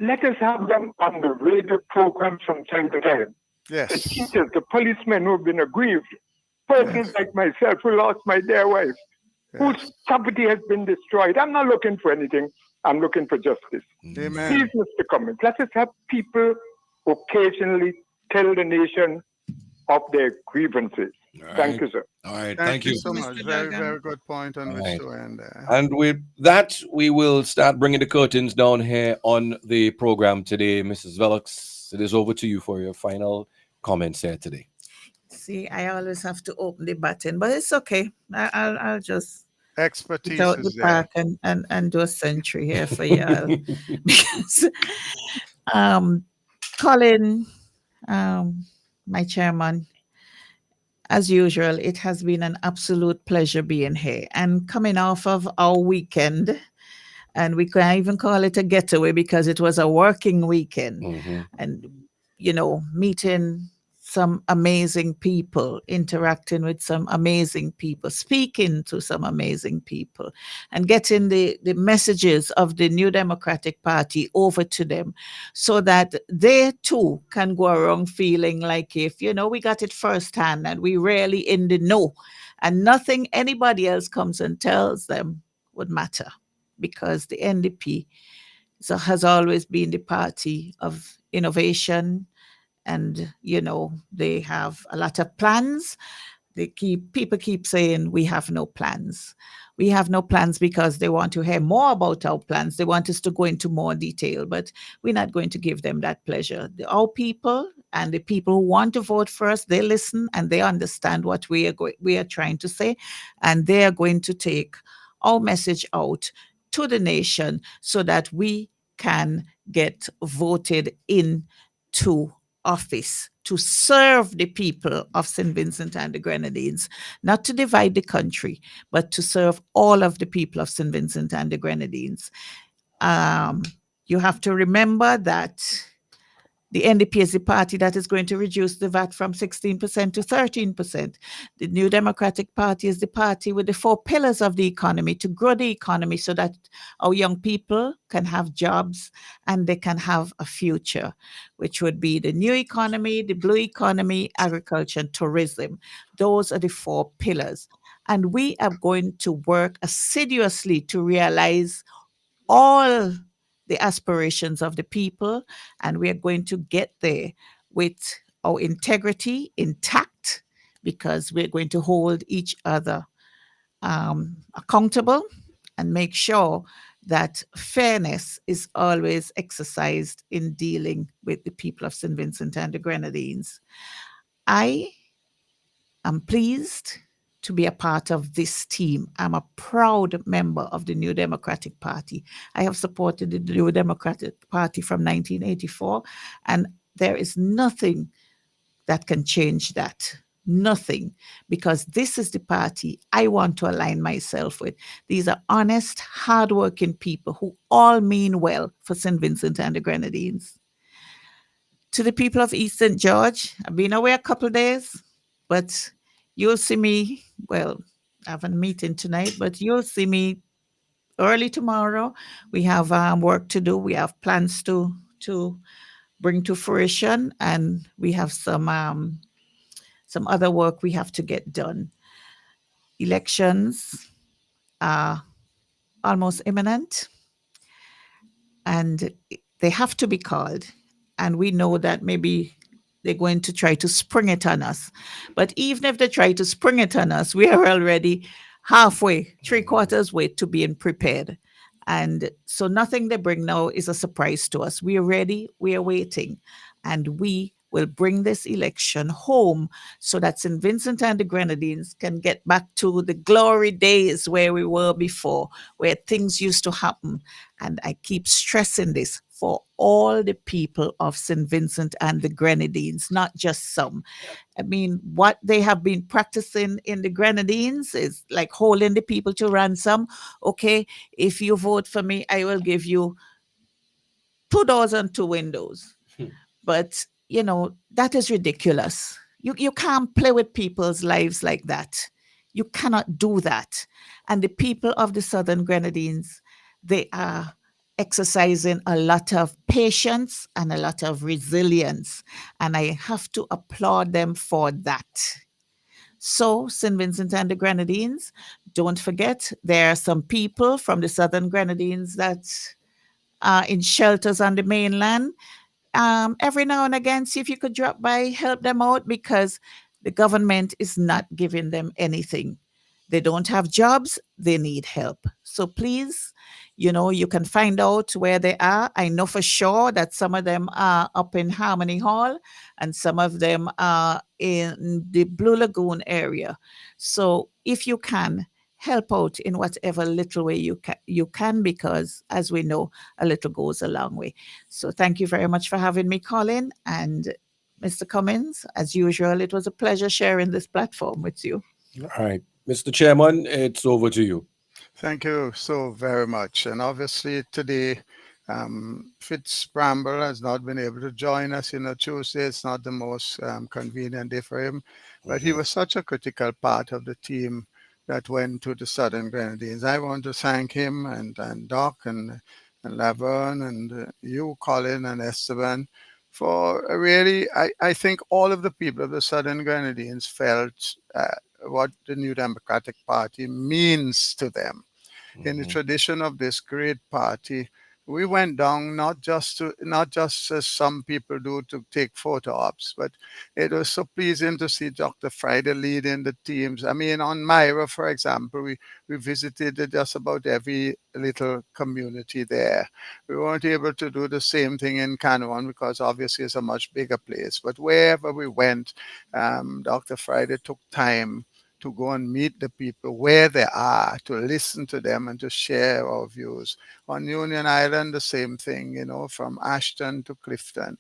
let us have them on the radio programs from time to time. Yes. The teachers, the policemen who have been aggrieved, persons like myself who lost my dear wife, whose property has been destroyed. I'm not looking for anything. I'm looking for justice. Amen. Please, Mr. Cummins, let us have people occasionally tell the nation of their grievances. Thank you, sir. All right. Thank you you so much. Very good point on which Right. to end there. And with that, we will start bringing the curtains down here on the program today. Mrs. Velox, it is over to you for your final comments here today. See, I always have to open the button, but it's okay. I'll just expertise get out is the there. park and do a century here for y'all. Because Colin, my chairman, as usual, it has been an absolute pleasure being here and coming off of our weekend. And we can even call it a getaway because it was a working weekend. And, you know, meeting some amazing people, interacting with some amazing people, speaking to some amazing people, and getting the messages of the New Democratic Party over to them so that they too can go around feeling like if, you know, we got it firsthand and we really in the know and nothing anybody else comes and tells them would matter, because the NDP has always been the party of innovation. And, you know, they have a lot of plans People keep saying we have no plans. We have no plans because they want to hear more about our plans. They want us to go into more detail, but we're not going to give them that pleasure. Our people and the people who want to vote for us, they listen and they understand what we are trying to say, and they are going to take our message out to the nation so that we can get voted into office to serve the people of St. Vincent and the Grenadines, not to divide the country, but to serve all of the people of St. Vincent and the Grenadines. You have to remember that the NDP is the party that is going to reduce the VAT from 16% to 13%. The New Democratic Party is the party with the 4 pillars of the economy to grow the economy so that our young people can have jobs and they can have a future, which would be the new economy, the blue economy, agriculture, and tourism. Those are the 4 pillars. And we are going to work assiduously to realize all the aspirations of the people, and we are going to get there with our integrity intact because we're going to hold each other accountable and make sure that fairness is always exercised in dealing with the people of St. Vincent and the Grenadines. I am pleased to be a part of this team. I'm a proud member of the New Democratic Party. I have supported the New Democratic Party from 1984, and there is nothing that can change that. Nothing, because this is the party I want to align myself with. These are honest, hardworking people who all mean well for St. Vincent and the Grenadines. To the people of East St. George, I've been away a couple of days, but you'll see me, well, I have a meeting tonight, but you'll see me early tomorrow. We have work to do. We have plans to bring to fruition, and we have some other work we have to get done. Elections are almost imminent, and they have to be called. And we know that maybe they're going to try to spring it on us. But even if they try to spring it on us, we are already halfway, 3/4 way to being prepared. And so nothing they bring now is a surprise to us. We are ready, we are waiting, and we will bring this election home so that St. Vincent and the Grenadines can get back to the glory days where we were before, where things used to happen. And I keep stressing this for all the people of St. Vincent and the Grenadines, not just some. I mean, what they have been practicing in the Grenadines is like holding the people to ransom. Okay, if you vote for me, I will give you 2 doors and 2 windows. But, that is ridiculous. You can't play with people's lives like that. You cannot do that. And the people of the Southern Grenadines, they are exercising a lot of patience and a lot of resilience. And I have to applaud them for that. So, St. Vincent and the Grenadines, don't forget, there are some people from the Southern Grenadines that are in shelters on the mainland. Every now and again, see if you could drop by, help them out, because the government is not giving them anything. They don't have jobs, they need help. So please, you can find out where they are. I know for sure that some of them are up in Harmony Hall and some of them are in the Blue Lagoon area. So if you can, help out in whatever little way you can, because as we know, a little goes a long way. So thank you very much for having me, Colin. And Mr. Cummins, as usual, it was a pleasure sharing this platform with you. All right. Mr. Chairman, it's over to you. Thank you so very much. And obviously today, Fitz Bramble has not been able to join us. Tuesday it's not the most convenient day for him, but he was such a critical part of the team that went to the Southern Grenadines. I want to thank him and Doc and Laverne and you, Colin and Esteban, for really, I think all of the people of the Southern Grenadines felt what the New Democratic Party means to them. In the tradition of this great party, we went down not just as some people do to take photo ops, but it was so pleasing to see Dr. Friday leading the teams. I mean, on Myra, for example, we visited just about every little community there. We weren't able to do the same thing in Canouan because obviously it's a much bigger place. But wherever we went, Dr. Friday took time to go and meet the people where they are, to listen to them and to share our views. On Union Island, the same thing, from Ashton to Clifton.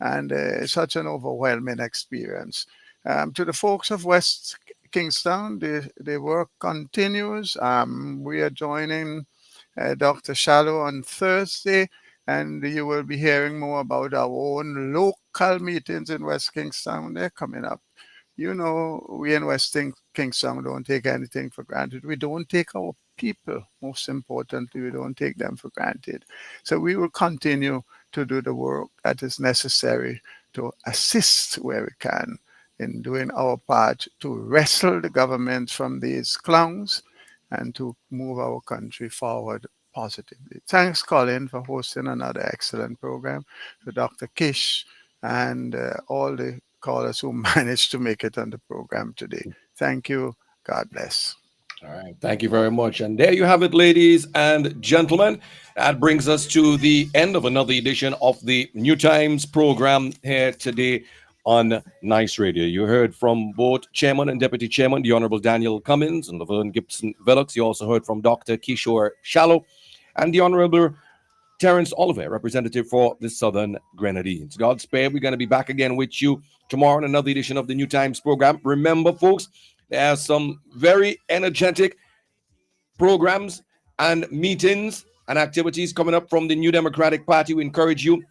And it's such an overwhelming experience. To the folks of West Kingstown, the work continues. We are joining Dr. Shallow on Thursday, and you will be hearing more about our own local meetings in West Kingstown. They're coming up. We in West Kingstown don't take anything for granted. We don't take our people, most importantly, we don't take them for granted. So we will continue to do the work that is necessary to assist where we can in doing our part to wrestle the government from these clowns and to move our country forward positively. Thanks, Colin, for hosting another excellent program, to Dr. Kish and all the callers who managed to make it on the program today. Thank you. God bless. All right. Thank you very much. And there you have it, ladies and gentlemen. That brings us to the end of another edition of the New Times program here today on Nice Radio. You heard from both Chairman and Deputy Chairman, the Honorable Daniel Cummins and Laverne Gibson Vellux. You also heard from Dr. Kishore Shallow and the Honorable Terence Oliver, representative for the Southern Grenadines. God spare, we're going to be back again with you tomorrow on another edition of the New Times program. Remember, folks, there are some very energetic programs and meetings and activities coming up from the New Democratic Party. We encourage you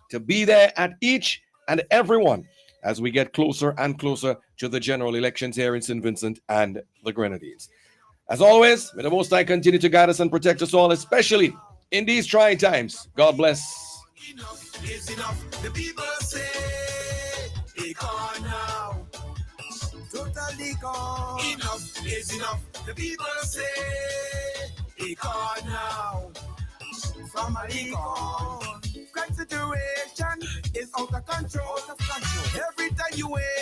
to be there at each and every one as we get closer and closer to the general elections here in St. Vincent and the Grenadines. As always, may the Most High continue to guide us and protect us all, especially in these trying times. God bless. Enough is enough. The people say, "Be gone now." Totally gone. Enough is enough. The people say, "Be gone now." Family gone. Current situation is out of control. Every time you wait.